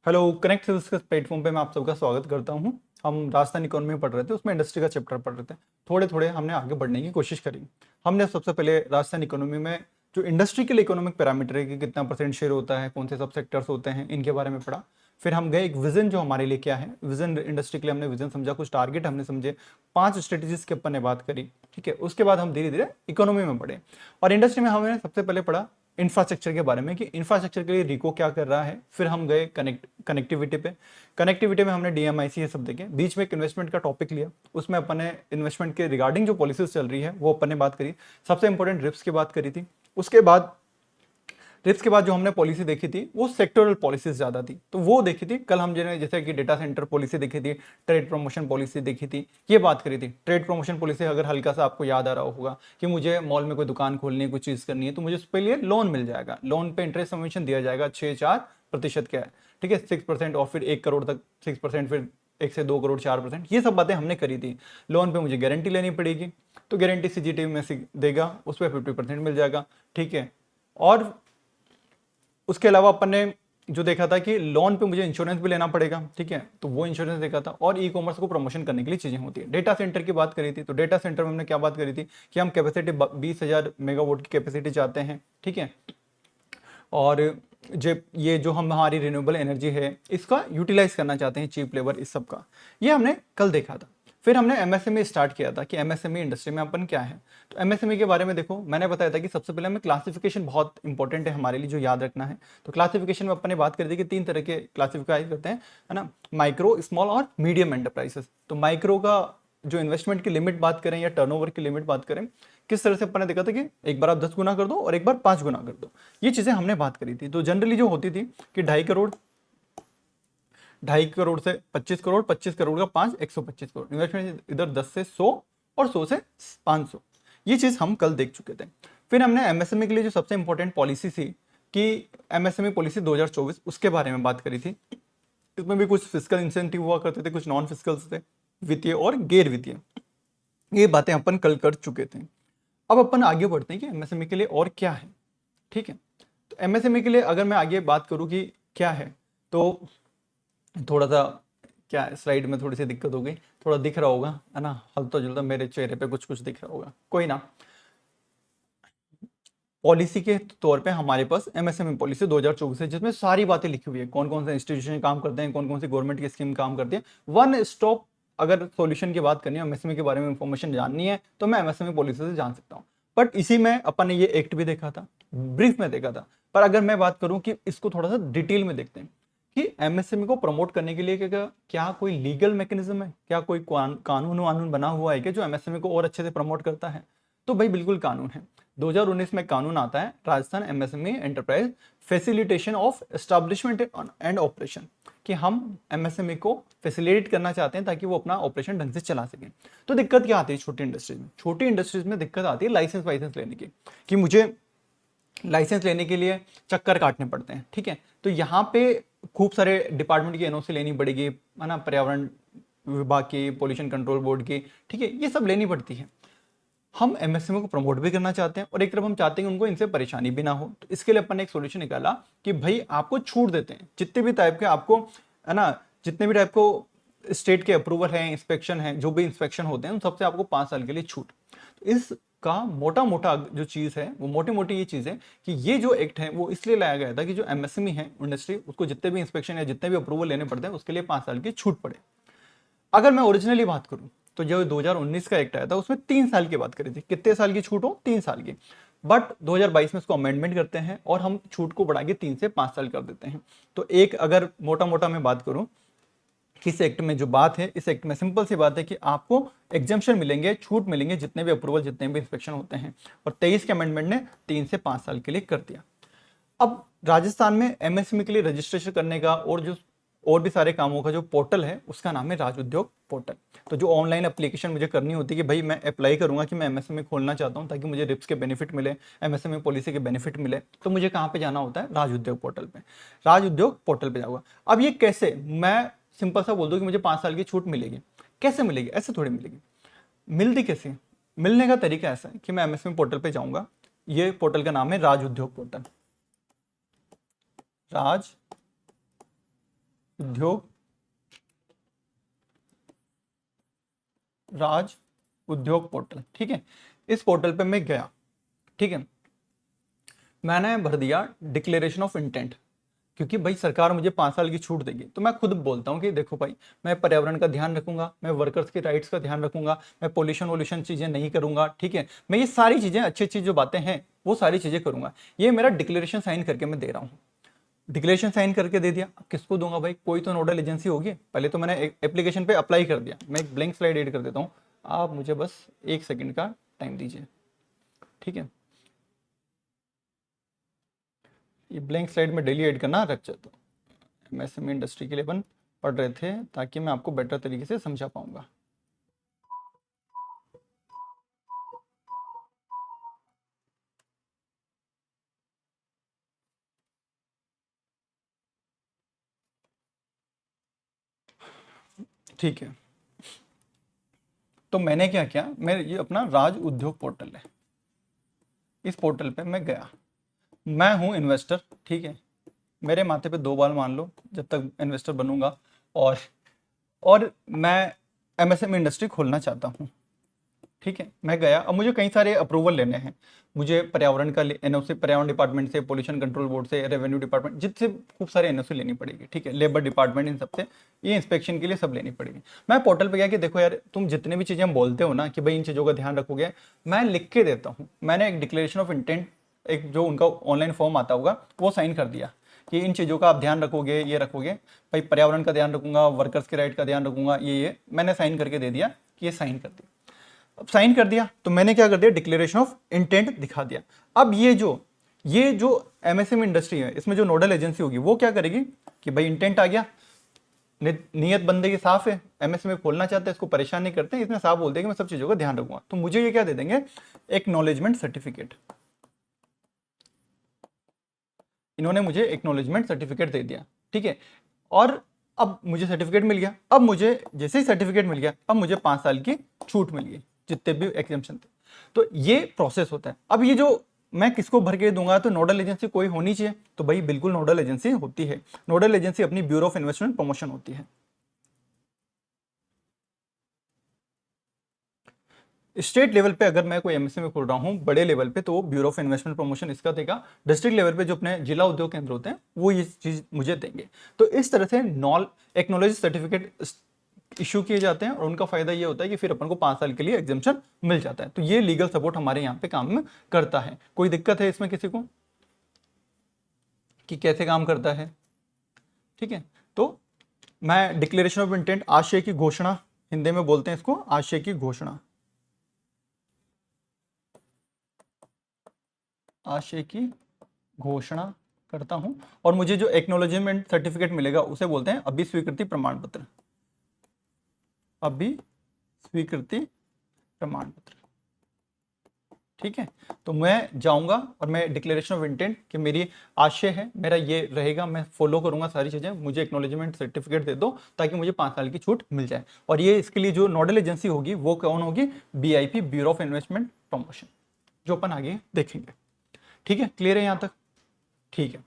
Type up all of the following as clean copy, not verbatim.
Hello, connect discuss platform पे मैं आप सबका स्वागत करता हूं। हम राजस्थान इकोनॉमी में पढ़ रहे थे, उसमें इंडस्ट्री का चैप्टर पढ़ रहे थे। थोड़े थोड़े हमने आगे बढ़ने की कोशिश करी। हमने सबसे पहले राजस्थान इकोनॉमी में जो इंडस्ट्री के लिए इकोनॉमिक पैरामीटर है कि कितना परसेंट शेयर होता है, कौन से सब सेक्टर्स होते हैं, इनके बारे में पढ़ा। फिर हम गए एक विजन जो हमारे लिए क्या है, विजन इंडस्ट्री के लिए हमने विजन समझा, कुछ टारगेट हमने समझे, 5 स्ट्रेटेजीज के अपन ने बात करी। ठीक है, उसके बाद हम धीरे धीरे इकोनॉमी में बढ़े और इंडस्ट्री में हमने सबसे पहले पढ़ा इंफ्रास्ट्रक्चर के बारे में कि इंफ्रास्ट्रक्चर के लिए रिको क्या कर रहा है। फिर हम गए कनेक्टिविटी पे। कनेक्टिविटी में हमने डीएमआईसी ये सब देखे। बीच में एक इन्वेस्टमेंट का टॉपिक लिया, उसमें अपन ने इन्वेस्टमेंट के रिगार्डिंग जो पॉलिसीज चल रही है वो अपन ने बात करी। सबसे इंपॉर्टेंट रिप्स की बात करी थी। उसके बाद रिप्स के बाद जो हमने पॉलिसी देखी थी वो सेक्टोरल पॉलिसीज ज्यादा थी, तो वो देखी थी। कल हम जैसे कि डेटा सेंटर पॉलिसी देखी थी, ट्रेड प्रमोशन पॉलिसी देखी थी, ये बात करी थी। ट्रेड प्रमोशन पॉलिसी अगर हल्का सा आपको याद आ रहा होगा कि मुझे मॉल में कोई दुकान खोलनी है, कोई चीज करनी है, तो मुझे उसके लिए लोन मिल जाएगा। लोन पे इंटरेस्ट सबवेंशन दिया जाएगा 6-4% का है। ठीक है, 6% और फिर 1 करोड़ तक 6%, फिर 1 से 2 करोड़ 4%। ये सब बातें हमने करी थी। लोन पे मुझे गारंटी लेनी पड़ेगी, तो गारंटी सीजीटी में से देगा, उस पर 50% मिल जाएगा। ठीक है, और उसके अलावा अपन ने जो देखा था कि लोन पे मुझे इंश्योरेंस भी लेना पड़ेगा। ठीक है, तो वो इंश्योरेंस देखा था। और ई कॉमर्स को प्रमोशन करने के लिए चीजें होती है। डेटा सेंटर की बात करी थी, तो डेटा सेंटर में हमने क्या बात करी थी कि हम कैपेसिटी 20,000 मेगावाट की कैपेसिटी चाहते हैं। ठीक है, और ये जो हम हमारी रिन्यूएबल एनर्जी है इसका यूटिलाइज करना चाहते हैं, चीप लेबर, इस सब का ये हमने कल देखा था। फिर हमने एमएसएमई स्टार्ट किया था कि एमएसएमई इंडस्ट्री में अपन क्या है। तो एमएसएमई के बारे में देखो, मैंने बताया था कि सबसे पहले हमें क्लासिफिकेशन बहुत इंपॉर्टेंट है हमारे लिए, जो याद रखना है। तो क्लासिफिकेशन में अपन ने बात करी थी कि 3 तरह के क्लासिफाई करते हैं, है ना, माइक्रो, स्मॉल और मीडियम एंटरप्राइजेस। तो माइक्रो का जो इन्वेस्टमेंट की लिमिट बात करें या टर्नओवर की लिमिट बात करें, किस तरह से अपन ने देखा था कि एक बार आप 10 गुना कर दो और एक बार 5 गुना कर दो, ये चीजें हमने बात करी थी। तो जनरली जो होती थी कि 2.5 करोड़, 2.5 करोड़ से 25 करोड़, 25 करोड़ का 5, 125 करोड़ इन्वेस्टमेंट, इधर 10 से 100 और 100 से 500। ये चीज हम कल देख चुके थे। फिर हमने एमएसएमई के लिए जो सबसे इंपॉर्टेंट पॉलिसी थी कि एमएसएमई पॉलिसी 2024, उसके बारे में बात करी थी। इसमें भी कुछ फिजिकल इंसेंटिव हुआ करते थे, कुछ नॉन फिजिकल थे, वित्तीय और गैर वित्तीय। ये बातें अपन कल कर चुके थे। अब अपन आगे बढ़ते हैं कि एमएसएमई के लिए और क्या है। ठीक है, तो एमएसएमई के लिए अगर मैं आगे बात करूं कि क्या है, तो थोड़ा सा क्या स्लाइड में थोड़ी सी दिक्कत हो गई, थोड़ा दिख रहा होगा, है ना, हल्का जुलता मेरे चेहरे पे कुछ कुछ दिख रहा होगा, कोई ना। पॉलिसी के तौर पे हमारे पास एमएसएमई पॉलिसी 2024 है, जिसमें सारी बातें लिखी हुई है, कौन कौन से इंस्टीट्यूशन काम करते हैं, कौन कौन सी गवर्नमेंट की स्कीम काम करती है। वन स्टॉप अगर सॉल्यूशन की बात करनी है, एमएसएमई के बारे में इंफॉर्मेशन जाननी है, तो मैं एमएसएमई पॉलिसी से जान सकता हूँ। बट इसी में अपन ने ये एक्ट भी देखा था, ब्रीफ में देखा था। पर अगर मैं बात करूं कि इसको थोड़ा सा डिटेल में देखते हैं कि एमएसएमई को प्रमोट करने के लिए क्या कोई लीगल मैकेनिज्म है, क्या कोई कानून वानून बना हुआ है कि जो एमएसएमई को और अच्छे से प्रमोट करता है। तो भाई बिल्कुल कानून है। 2019 में कानून आता है, Rajasthan MSME enterprise facilitation of establishment and operation, कि हम एमएसएमई को फैसिलिटेट करना चाहते हैं ताकि वो अपना ऑपरेशन ढंग से चला सकें। तो दिक्कत क्या आती है छोटी इंडस्ट्रीज में? छोटी इंडस्ट्रीज में दिक्कत आती है लाइसेंस वाइसेंस लेने की, कि मुझे लाइसेंस लेने के लिए चक्कर काटने पड़ते हैं। ठीक है, तो यहाँ पे खूब सारे डिपार्टमेंट की एनओसी लेनी पड़ेगी, है ना, पर्यावरण विभाग की, पोल्यूशन कंट्रोल बोर्ड की। ठीक है, ये सब लेनी पड़ती है। हम एमएसएमई को प्रमोट भी करना चाहते हैं और एक तरफ हम चाहते हैं कि उनको इनसे परेशानी भी ना हो। तो इसके लिए अपन ने एक सोल्यूशन निकाला कि भाई आपको छूट देते हैं, जितने भी टाइप के आपको, है ना, जितने भी टाइप को स्टेट के अप्रूवल है, इंस्पेक्शन है, जो भी इंस्पेक्शन होते हैं उन सबसे आपको 5 साल के लिए छूट। तो इसका मोटा मोटा जो चीज है, वो मोटी मोटी ये चीज है कि ये जो एक्ट है वो इसलिए लाया गया था कि जो एमएसएमई है इंडस्ट्री, उसको जितने भी इंस्पेक्शन या जितने भी अप्रूवल लेने पड़ते हैं उसके लिए 5 साल की छूट पड़े। अगर मैं ओरिजिनली बात करूं तो जो 2019 का एक्ट आया था उसमें 3 साल की बात करी थी, कितने साल की छूट हो, 3 साल की। बट 2022 में इसको अमेंडमेंट करते हैं और हम छूट को बढ़ा के 3 से 5 साल कर देते हैं। तो एक अगर मोटा मोटा मैं बात करूं किस एक्ट में जो बात है, इस एक्ट में सिंपल सी बात है कि आपको एग्जाम्पशन मिलेंगे, छूट मिलेंगे, जितने भी अप्रूवल, जितने भी इंस्पेक्शन होते हैं। और 23 के अमेंडमेंट ने 3 से 5 साल के लिए कर दिया। अब राजस्थान में एमएसएमई के लिए रजिस्ट्रेशन करने का और भी सारे कामों का जो पोर्टल है उसका नाम है राज उद्योग पोर्टल। तो जो ऑनलाइन एप्लीकेशन मुझे करनी होती है कि भाई मैं अप्लाई करूंगा कि मैं एमएसएमई खोलना चाहता हूं ताकि मुझे रिप्स के बेनिफिट मिले, एमएसएमई पॉलिसी के बेनिफिट मिले, तो मुझे कहां पे जाना होता है? राज उद्योग पोर्टल पे। राज उद्योग पोर्टल पे जाऊंगा। अब ये कैसे, मैं सिंपल सा बोल दूं कि मुझे 5 साल की छूट मिलेगी, कैसे मिलेगी? ऐसे थोड़ी मिलेगी। मिलती कैसे? मिलने का तरीका ऐसा है कि मैं एमएसएमई पोर्टल पे जाऊंगा। ये पोर्टल का नाम है राज उद्योग पोर्टल, राज उद्योग राज उद्योग पोर्टल, ठीक है। इस पोर्टल पे मैं गया, ठीक है। मैंने भर दिया डिक्लेरेशन ऑफ इंटेंट, क्योंकि भाई सरकार मुझे 5 साल की छूट देगी, तो मैं खुद बोलता हूँ कि देखो भाई, मैं पर्यावरण का ध्यान रखूंगा, मैं वर्कर्स के राइट्स का ध्यान रखूंगा, मैं पोल्यूशन वोल्यूशन चीजें नहीं करूंगा, ठीक है। मैं ये सारी चीजें, अच्छी अच्छी जो बातें हैं वो सारी चीजें करूंगा। ये मेरा डिक्लेरेशन साइन करके मैं दे रहा हूँ। डिक्लेरेशन साइन करके दे दिया, अब किसको दूंगा भाई, कोई तो नोडल एजेंसी होगी। पहले तो मैंने एप्लीकेशन पे अप्लाई कर दिया। मैं एक ब्लैंक स्लाइड एड कर देता हूँ, आप मुझे बस 1 सेकंड का टाइम दीजिए, ठीक है। ये ब्लैंक स्लाइड में डेली ऐड करना रख जाता हूँ। एमएसएमई इंडस्ट्री के लिए अपन पढ़ रहे थे, ताकि मैं आपको बेटर तरीके से समझा पाऊंगा। ठीक है, तो मैंने क्या किया, मैं ये अपना राज उद्योग पोर्टल है, इस पोर्टल पे मैं गया। मैं हूँ इन्वेस्टर, ठीक है। मेरे माथे पे 2 बाल मान लो जब तक इन्वेस्टर बनूंगा। और और मैं एमएसएमई इंडस्ट्री खोलना चाहता हूँ, ठीक है। मैं गया, अब मुझे कई सारे अप्रूवल लेने हैं। मुझे पर्यावरण का एनओसी, पर्यावरण डिपार्टमेंट से, पोल्यूशन कंट्रोल बोर्ड से, रेवेन्यू डिपार्टमेंट, जिससे खूब सारे एनओसी लेनी पड़ेगी, ठीक है। लेबर डिपार्टमेंट, इन सबसे ये इंस्पेक्शन के लिए सब लेनी पड़ेगी। मैं पोर्टल पे गया कि देखो यार, तुम जितने भी चीज़ें हम बोलते हो ना कि भाई इन चीज़ों का ध्यान रखोगे, मैं लिख के देता हूँ। मैंने एक डिक्लेरेशन ऑफ इंटेंट, एक जो उनका ऑनलाइन फॉर्म आता होगा, वो साइन कर दिया कि इन चीज़ों का आप ध्यान रखोगे, ये रखोगे भाई, पर्यावरण का ध्यान रखूंगा, वर्कर्स के राइट का ध्यान रखूंगा, ये मैंने साइन करके दे दिया कि ये साइन कर दिया। अब साइन कर दिया तो मैंने क्या कर दिया, डिक्लेरेशन ऑफ इंटेंट दिखा दिया। अब ये जो एमएसएमई इंडस्ट्री है, इसमें जो नोडल एजेंसी होगी वो क्या करेगी कि भाई इंटेंट आ गया, नीयत बंदे की साफ है, एमएसएमई खोलना चाहते हैं, इसको परेशान नहीं करते, इतने साफ बोलते हैं कि मैं सब चीजों का ध्यान रखूंगा। तो मुझे ये क्या दे देंगे, एक्नॉलेजमेंट सर्टिफिकेट। इन्होंने मुझे एक्नॉलेजमेंट सर्टिफिकेट दे दिया, ठीक है। और अब मुझे सर्टिफिकेट मिल गया। अब मुझे जैसे ही सर्टिफिकेट मिल गया, अब मुझे 5 साल की छूट मिल गई, जितने भी एग्जाम्पशन थे। तो ये प्रोसेस होता है। अब ये जो मैं किसको भर के दूंगा, तो नोडल एजेंसी कोई होनी चाहिए, तो भाई बिल्कुल नोडल एजेंसी होती है। नोडल एजेंसी अपनी ब्यूरो ऑफ इन्वेस्टमेंट प्रमोशन होती है। स्टेट लेवल पे अगर मैं कोई एमएसएमई खोल रहा हूँ बड़े लेवल पे, तो वो ब्यूरो ऑफ इन्वेस्टमेंट प्रमोशन इसका देगा। डिस्ट्रिक्ट लेवल पे जो अपने जिला उद्योग केंद्र होते हैं वो ये चीज मुझे देंगे। तो इस तरह से एक्नॉलेज सर्टिफिकेट इशू किए जाते हैं, और उनका फायदा ये होता है कि फिर अपन को 5 साल के लिए एग्जाम्पशन मिल जाता है। तो ये लीगल सपोर्ट हमारे यहाँ पे काम में करता है। कोई दिक्कत है इसमें किसी को कि कैसे काम करता है? ठीक है, तो मैं डिक्लेरेशन ऑफ इंटेंट, आशय की घोषणा, हिंदी में बोलते हैं इसको आशय की घोषणा, आशय की घोषणा करता हूं। और मुझे जो एक्नॉलेजमेंट सर्टिफिकेट मिलेगा उसे बोलते हैं अभिस्वीकृति प्रमाण पत्र, अभिस्वीकृति प्रमाण पत्र, ठीक है। तो मैं जाऊंगा और मैं डिक्लेरेशन ऑफ इंटेंट कि मेरी आशय है, मेरा ये रहेगा, मैं फॉलो करूंगा सारी चीजें, मुझे एक्नॉलेजमेंट सर्टिफिकेट दे दो ताकि मुझे 5 साल की छूट मिल जाए। और ये इसके लिए जो नोडल एजेंसी होगी वो कौन होगी, BIP, bureau of investment promotion, जो अपन आगे देखेंगे। ठीक है, क्लियर है यहां तक? ठीक है,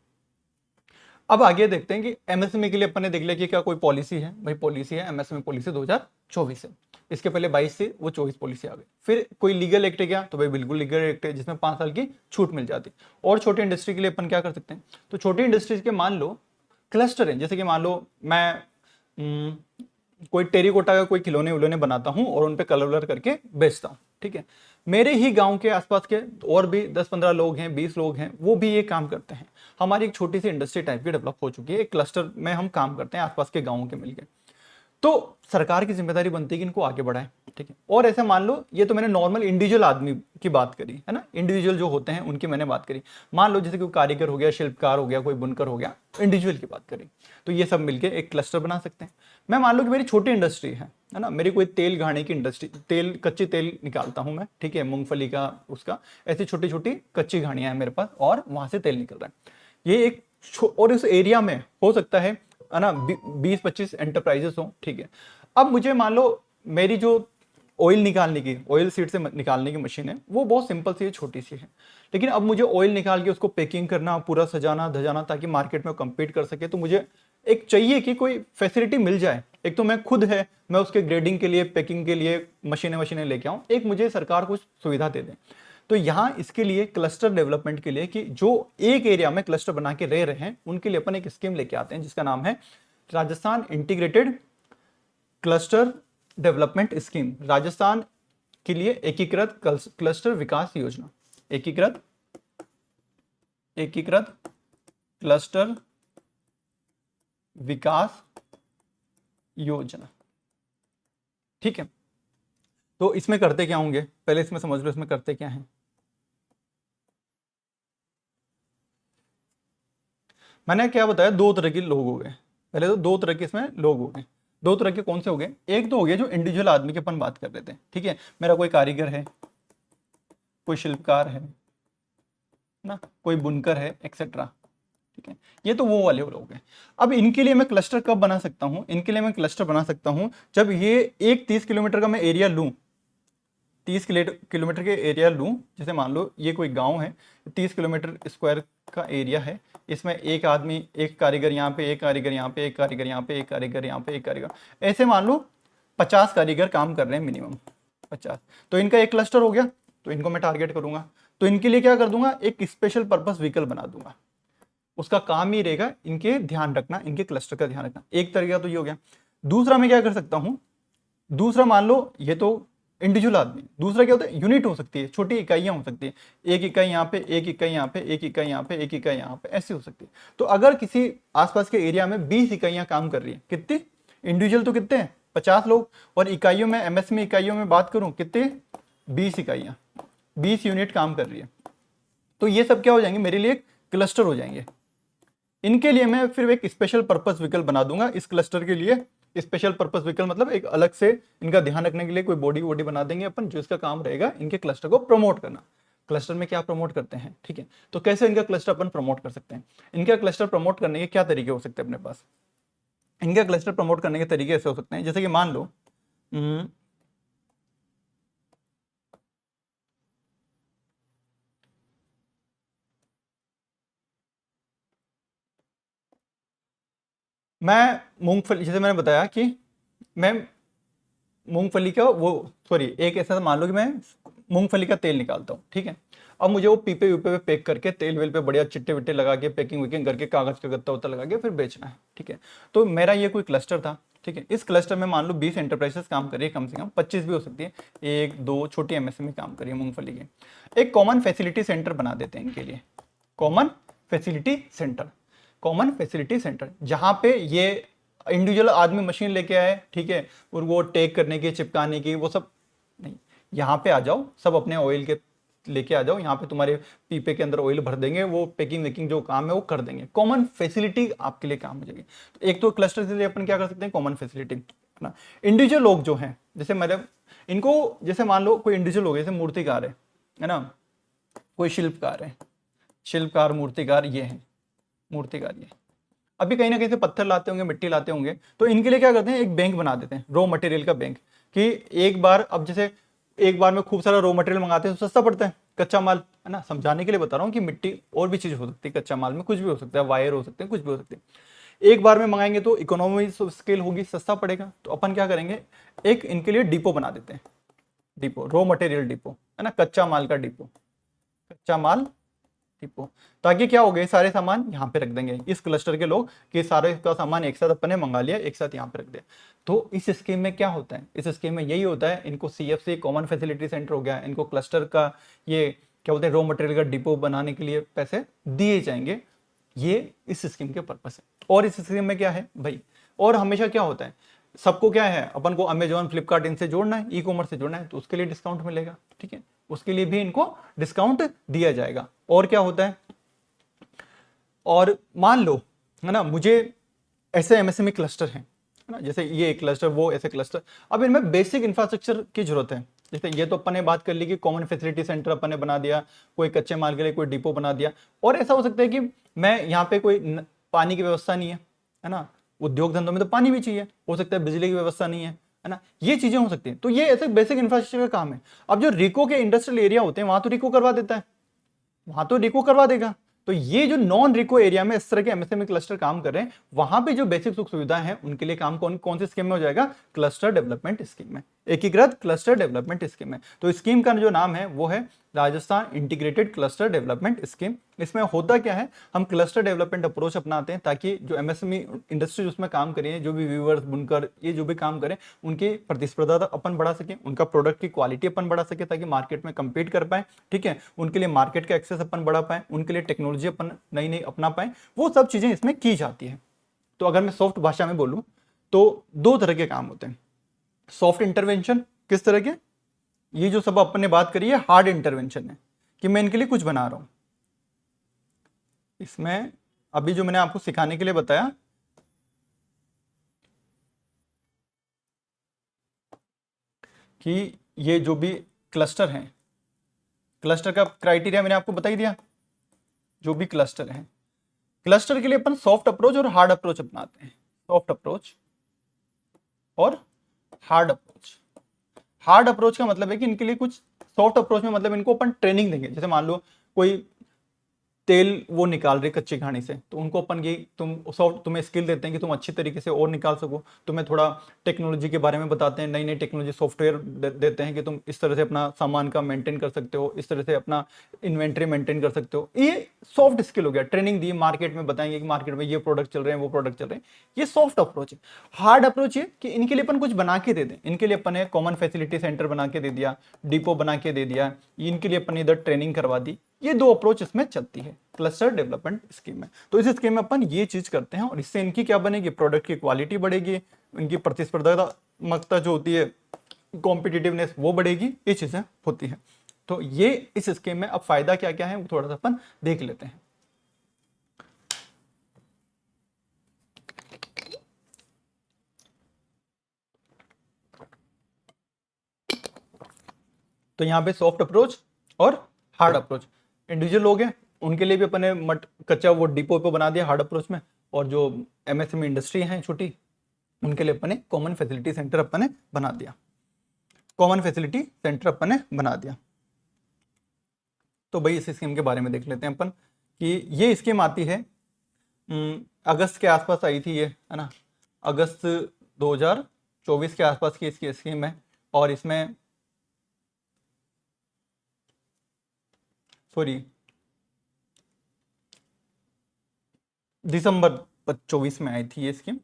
अब आगे देखते हैं कि एमएसएमई के लिए अपन ने देख लिया कि क्या कोई पॉलिसी है। भाई पॉलिसी है, एमएसएमई पॉलिसी 2024 है। इसके पहले 22 से वो 24 पॉलिसी आ गई। फिर कोई लीगल एक्ट है क्या, तो भाई बिल्कुल लीगल एक्ट है, जिसमें 5 साल की छूट मिल जाती। और छोटी इंडस्ट्री के लिए अपन क्या कर सकते हैं, तो छोटी इंडस्ट्रीज के मान लो क्लस्टर है, जैसे कि मान लो मैं कोई टेरिकोटा का कोई खिलौने विलौने बनाता हूँ और उन पे कलर वलर करके बेचता हूँ, ठीक है। मेरे ही गांव के आसपास के और भी 10-15 लोग हैं, 20 लोग हैं, वो भी ये काम करते हैं। हमारी एक छोटी सी इंडस्ट्री टाइप की डेवलप हो चुकी है, एक क्लस्टर में हम काम करते हैं आसपास के गांवों के मिलकर। तो सरकार की जिम्मेदारी बनती है कि इनको आगे बढ़ाएं, ठीक है। और ऐसे मान लो, ये तो मैंने नॉर्मल इंडिविजुअल आदमी की बात करी है ना, इंडिविजुअल जो होते हैं उनकी मैंने बात करी। मान लो जैसे कोई कारीगर हो गया, शिल्पकार हो गया, कोई बुनकर हो गया, इंडिविजुअल की बात करी, तो ये सब मिलके एक क्लस्टर बना सकते हैं। मैं मान लो कि मेरी छोटी इंडस्ट्री है ना, मेरी कोई तेल घाने की इंडस्ट्री, तेल कच्ची तेल निकालता हूं मैं, ठीक है, मूंगफली का, उसका, ऐसी छोटी छोटी कच्ची घानियां हैं मेरे पास और वहां से तेल निकल रहा है। ये एक और इस एरिया में हो सकता है ना 20-25 एंटरप्राइजेस हो, ठीक है। अब मुझे मान लो मेरी जो ऑयल निकालने की, ऑयल सीड से निकालने की मशीन है, वो बहुत सिंपल सी है, छोटी सी है। लेकिन अब मुझे ऑयल निकाल के उसको पैकिंग करना, पूरा सजाना धजाना ताकि मार्केट में कम्पीट कर सके, तो मुझे एक चाहिए कि कोई फैसिलिटी मिल जाए। एक तो मैं खुद है, मैं उसके ग्रेडिंग के लिए, पैकिंग के लिए मशीनें लेके आऊं, एक मुझे सरकार कुछ सुविधा दे दे। तो यहाँ इसके लिए क्लस्टर डेवलपमेंट के लिए, कि जो एक एरिया में क्लस्टर बना के रह रहे हैं, उनके लिए अपन एक स्कीम लेके आते हैं जिसका नाम है Rajasthan integrated cluster development scheme. Rajasthan के लिए एकीकृत क्लस्टर विकास योजना, एकीकृत क्लस्टर विकास योजना। ठीक है, तो इसमें करते क्या होंगे, पहले इसमें समझ लो इसमें करते क्या है। मैंने क्या बताया, दो तरह के लोग हो गए। पहले तो दो तरह के इसमें लोग हो गए। दो तरह के कौन से हो गए, एक तो हो गया जो इंडिविजुअल आदमी के अपन बात कर रहे थे। ठीक है, मेरा कोई कारीगर है, कोई शिल्पकार है ना, कोई बुनकर है, एक्सेट्रा। ठीक है, ये तो वो वाले लोग हैं। अब इनके लिए मैं क्लस्टर कब बना सकता हूं, इनके लिए मैं क्लस्टर बना सकता हूं जब ये एक 30 किलोमीटर का मैं एरिया लूं, 30 किलोमीटर के एरिया लूं। जैसे मान लो ये कोई गांव है, 30 किलोमीटर स्क्वायर का एरिया है, इसमें एक आदमी, एक कारीगर यहाँ पे, एक कारीगर यहाँ पे, एक कारीगर यहाँ पे, एक कारीगर यहाँ पे, एक कारीगर, ऐसे मान लो 50 कारीगर काम कर रहे हैं मिनिमम, 50। तो इनका एक क्लस्टर हो गया, तो इनको मैं टारगेट करूंगा। तो इनके लिए क्या कर दूंगा, एक स्पेशल पर्पस व्हीकल बना दूंगा। उसका काम ही रहेगा इनके ध्यान रखना, इनके क्लस्टर का ध्यान रखना। एक तरीका तो ये हो गया। दूसरा मैं क्या कर सकता हूं, दूसरा मान लो ये तो इंडिविजुअल आदमी, दूसरा क्या होता है, यूनिट हो सकती है, छोटी इकाइयां हो सकती है, एक इकाई यहाँ पे, एक इकाई यहाँ पे, एक इकाई यहाँ पे, एक इकाई यहाँ पे, ऐसी हो सकती है। तो अगर किसी आसपास के एरिया में 20 इकाइयां काम कर रही है, कितनी इंडिविजुअल तो कितने हैं, 50 लोग, और इकाइयों में, एमएसएमई इकाइयों में बात करूं कितने, 20 इकाइयां, 20 यूनिट काम कर रही है। तो ये सब क्या हो जाएंगे, मेरे लिए क्लस्टर हो जाएंगे। इनके लिए मैं फिर एक स्पेशल पर्पस व्हीकल बना दूंगा। इस क्लस्टर के लिए स्पेशल पर्पस व्हीकल मतलब एक अलग से इनका ध्यान रखने के लिए कोई बॉडी बना देंगे अपन, जो इसका काम रहेगा इनके क्लस्टर को प्रमोट करना। क्लस्टर में क्या प्रमोट करते हैं, ठीक है, तो कैसे इनका क्लस्टर अपन प्रमोट कर सकते हैं। इनका क्लस्टर प्रमोट करने के क्या तरीके हो सकते हैं अपने पास। इनका क्लस्टर प्रमोट करने के तरीके ऐसे हो सकते हैं, जैसे कि मान लो मैं मूंगफली, जैसे मैंने बताया कि मैं मूंगफली का वो, सॉरी, एक ऐसा मान लो कि मैं मूंगफली का तेल निकालता हूँ। ठीक है, अब मुझे वो पीपे वीपे पे पैक करके, तेल वेल पे बढ़िया चिट्टे विट्टे लगा के, पैकिंग वैकिंग करके, कागज का गत्ता वत्ता लगा के फिर बेचना है। ठीक है, तो मेरा ये कोई क्लस्टर था। ठीक है, इस क्लस्टर में मान लो 20 एंटरप्राइजेस काम करिए, कम से कम 25 भी हो सकती है, एक दो छोटी एमएसएमई काम करिए मूंगफली के। एक कॉमन फैसिलिटी सेंटर बना देते हैं इनके लिए, common facility centre, common facility centre, जहां पे ये इंडिविजुअल आदमी मशीन लेके आए, ठीक है, और वो टेक करने की, चिपकाने की, वो सब नहीं। यहाँ पे आ जाओ, सब अपने ऑयल के लेके आ जाओ, यहाँ पे तुम्हारे पीपे के अंदर ऑयल भर देंगे, वो पैकिंग वेकिंग जो काम है वो कर देंगे। कॉमन फैसिलिटी आपके लिए काम हो जाएगी। तो एक तो क्लस्टर के लिए अपन क्या कर सकते हैं, कॉमन फैसिलिटी ना। इंडिविजुअल लोग जो हैं, जैसे मतलब इनको, जैसे मान लो कोई इंडिविजुअल हो गए, जैसे मूर्तिकार है ना, कोई शिल्पकार है, शिल्पकार मूर्तिकार ये है, मूर्तिकार ये अभी कहीं ना कहीं से पत्थर लाते होंगे, मिट्टी लाते होंगे, तो इनके लिए क्या करते हैं, एक बैंक बना देते हैं, रॉ मटेरियल का बैंक। कि एक बार, अब जैसे एक बार में खूब सारा रॉ मटेरियल मंगाते हैं तो सस्ता पड़ता है, कच्चा माल है ना, समझाने के लिए बता रहा हूँ कि मिट्टी और भी चीज हो सकती है, कच्चा माल में कुछ भी हो सकता है, वायर हो सकते हैं, कुछ भी हो सकते हैं। एक बार में मंगाएंगे तो इकोनॉमी स्केल होगी, सस्ता पड़ेगा। तो अपन क्या करेंगे, एक इनके लिए डिपो बना देते हैं, डिपो, रॉ मटेरियल डिपो है ना, कच्चा माल का डिपो, कच्चा माल डिपो। ताकि क्या हो गए, सारे सामान यहाँ पे रख देंगे इस क्लस्टर के लोग, कि सारे का सामान एक साथ अपने मंगा लिया, एक साथ यहाँ पे रख दिया। तो इस स्कीम में क्या होता है, इस स्कीम में यही होता है, इनको सीएफसी कॉमन फैसिलिटी सेंटर हो गया, इनको क्लस्टर का ये क्या बोलते हैं, रॉ मटेरियल का डिपो बनाने के लिए पैसे दिए जाएंगे। ये इस स्कीम के पर्पस है। और इस स्कीम में क्या है भाई, और हमेशा क्या होता है, सबको क्या है, अपन को अमेजोन, फ्लिपकार्ट इनसे जोड़ना है, ई कॉमर्स से जोड़ना है, तो उसके लिए डिस्काउंट मिलेगा। ठीक है, उसके लिए भी इनको डिस्काउंट दिया जाएगा। और क्या होता है, और मान लो है ना, मुझे ऐसे एमएसएमई क्लस्टर है ना, जैसे ये एक क्लस्टर, वो ऐसे क्लस्टर, अब इनमें बेसिक इंफ्रास्ट्रक्चर की जरूरत है। जैसे ये तो अपन ने बात कर ली कि कॉमन फैसिलिटी सेंटर अपन ने बना दिया, कोई कच्चे माल के लिए कोई डिपो बना दिया। और ऐसा हो सकता है कि मैं यहाँ पे कोई पानी की व्यवस्था नहीं है ना, उद्योग धंधों में तो पानी भी चाहिए, हो सकता है बिजली की व्यवस्था नहीं है ना, ये चीजें हो सकती हैं। तो ये ऐसे बेसिक इंफ्रास्ट्रक्चर का काम है। अब जो रिको के इंडस्ट्रियल एरिया होते हैं, वहां तो रिको करवा देता है, वहां तो रिको करवा देगा। तो ये जो नॉन रिको एरिया में इस तरह के एमएसएमई क्लस्टर काम कर रहे हैं, वहां पे जो बेसिक सुख सुविधाएं हैं उनके लिए काम कौन कौन से स्कीम में हो जाएगा? क्लस्टर डेवलपमेंट स्कीम में, एकीकृत क्लस्टर डेवलपमेंट स्कीम में। तो स्कीम का जो नाम है वो है Rajasthan integrated cluster development scheme. इसमें होता क्या है, हम क्लस्टर डेवलपमेंट अप्रोच अपनाते हैं ताकि जो एमएसएमई इंडस्ट्री उसमें काम करें, जो भी वीवर्स, बुनकर, ये जो भी काम करें, उनकी प्रतिस्पर्धा अपन बढ़ा सके, उनका प्रोडक्ट की क्वालिटी अपन बढ़ा सके ताकि मार्केट में compete कर पाए, ठीक है, उनके लिए मार्केट का एक्सेस अपन बढ़ा पाए, उनके लिए टेक्नोलॉजी अपन नई नई अपना पाए, वो सब चीजें इसमें की जाती है। तो अगर मैं सॉफ्ट भाषा में बोलूं तो दो तरह के काम होते हैं। सॉफ्ट इंटरवेंशन किस तरह के, ये जो सब अपन ने बात करी है हार्ड इंटरवेंशन है कि मैं इनके लिए कुछ बना रहा हूं। इसमें अभी जो मैंने आपको सिखाने के लिए बताया कि ये जो भी क्लस्टर हैं, क्लस्टर का क्राइटेरिया मैंने आपको बता ही दिया। जो भी क्लस्टर है, क्लस्टर के लिए अपन सॉफ्ट अप्रोच और हार्ड अप्रोच अपनाते हैं। सॉफ्ट अप्रोच और हार्ड अप्रोच। हार्ड अप्रोच का मतलब है कि इनके लिए कुछ, सॉफ्ट अप्रोच में मतलब इनको अपन ट्रेनिंग देंगे। जैसे मान लो कोई तेल वो निकाल रहे कच्ची घानी से, तो उनको अपन ये तुम्हें स्किल देते हैं कि तुम अच्छी तरीके से और निकाल सको। तुम्हें थोड़ा टेक्नोलॉजी के बारे में बताते हैं, नई नई टेक्नोलॉजी सॉफ्टवेयर देते हैं कि तुम इस तरह से अपना सामान का मेंटेन कर सकते हो, इस तरह से अपना इन्वेंट्री मेंटेन कर सकते हो। ये सॉफ्ट स्किल हो गया, ट्रेनिंग दी, मार्केट में बताएंगे कि मार्केट में ये प्रोडक्ट चल रहे हैं, वो प्रोडक्ट चल रहे हैं। ये सॉफ्ट अप्रोच है। हार्ड अप्रोच है कि इनके लिए अपन कुछ बना के दे दें। इनके लिए अपन ने कॉमन फैसिलिटी सेंटर बना के दे दिया, डिपो बना के दे दिया, इनके लिए अपन इधर ट्रेनिंग करवा दी। ये दो अप्रोच इसमें चलती है क्लस्टर डेवलपमेंट स्कीम में। तो इस स्कीम में अपन ये चीज करते हैं और इससे इनकी क्या बनेगी, प्रोडक्ट की क्वालिटी बढ़ेगी, इनकी प्रतिस्पर्धात्मकता जो होती है, कॉम्पिटिटिवनेस, वो बढ़ेगी, ये चीजें होती है। तो ये इस स्कीम में अब फायदा क्या क्या है वो थोड़ा सा अपन देख लेते हैं। तो यहाँ पे सॉफ्ट अप्रोच और हार्ड अप्रोच, इंडिविजुअल लोग हैं उनके लिए भी अपने मट कच्चा वो डिपो पे बना दिया हार्ड अप्रोच में, और जो एमएसएमई इंडस्ट्री है छोटी, उनके लिए अपने कॉमन फैसिलिटी सेंटर अपने बना दिया। कॉमन फैसिलिटी सेंटर अपने बना दिया। तो भाई इस स्कीम के बारे में देख लेते हैं अपन कि ये स्कीम आती है अगस्त के आसपास आई थी, ये है ना, अगस्त 2024 के आसपास की इसकी स्कीम है। और इसमें सॉरी दिसंबर 24 में आई थी ये स्कीम।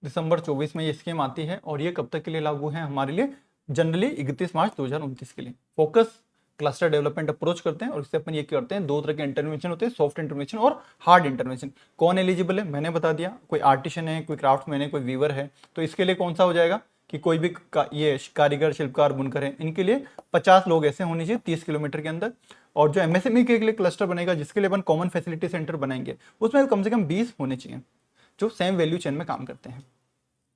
दिसंबर 24 में ये स्कीम आती है। और ये कब तक के लिए लागू है हमारे लिए? जनरली 31 मार्च 2029 के लिए। फोकस क्लस्टर डेवलपमेंट अप्रोच करते हैं और इससे अपन ये करते हैं, दो तरह के इंटरवेंशन होते हैं, सॉफ्ट इंटरवेंशन और हार्ड इंटरवेंशन। कौन एलिजिबल है मैंने बता दिया, कोई आर्टिशन है, कोई क्राफ्ट्समैन है, कोई वीवर है। तो इसके लिए कौन सा हो जाएगा कि कोई भी ये कारीगर, शिल्पकार, बुनकर है, इनके लिए 50 लोग ऐसे होने चाहिए 30 किलोमीटर के अंदर। और जो एमएसएमई के लिए क्लस्टर बनेगा, जिसके लिए अपन कॉमन फैसिलिटी सेंटर बनाएंगे, उसमें कम से कम 20 होने चाहिए जो सेम वैल्यू चेन में काम करते हैं।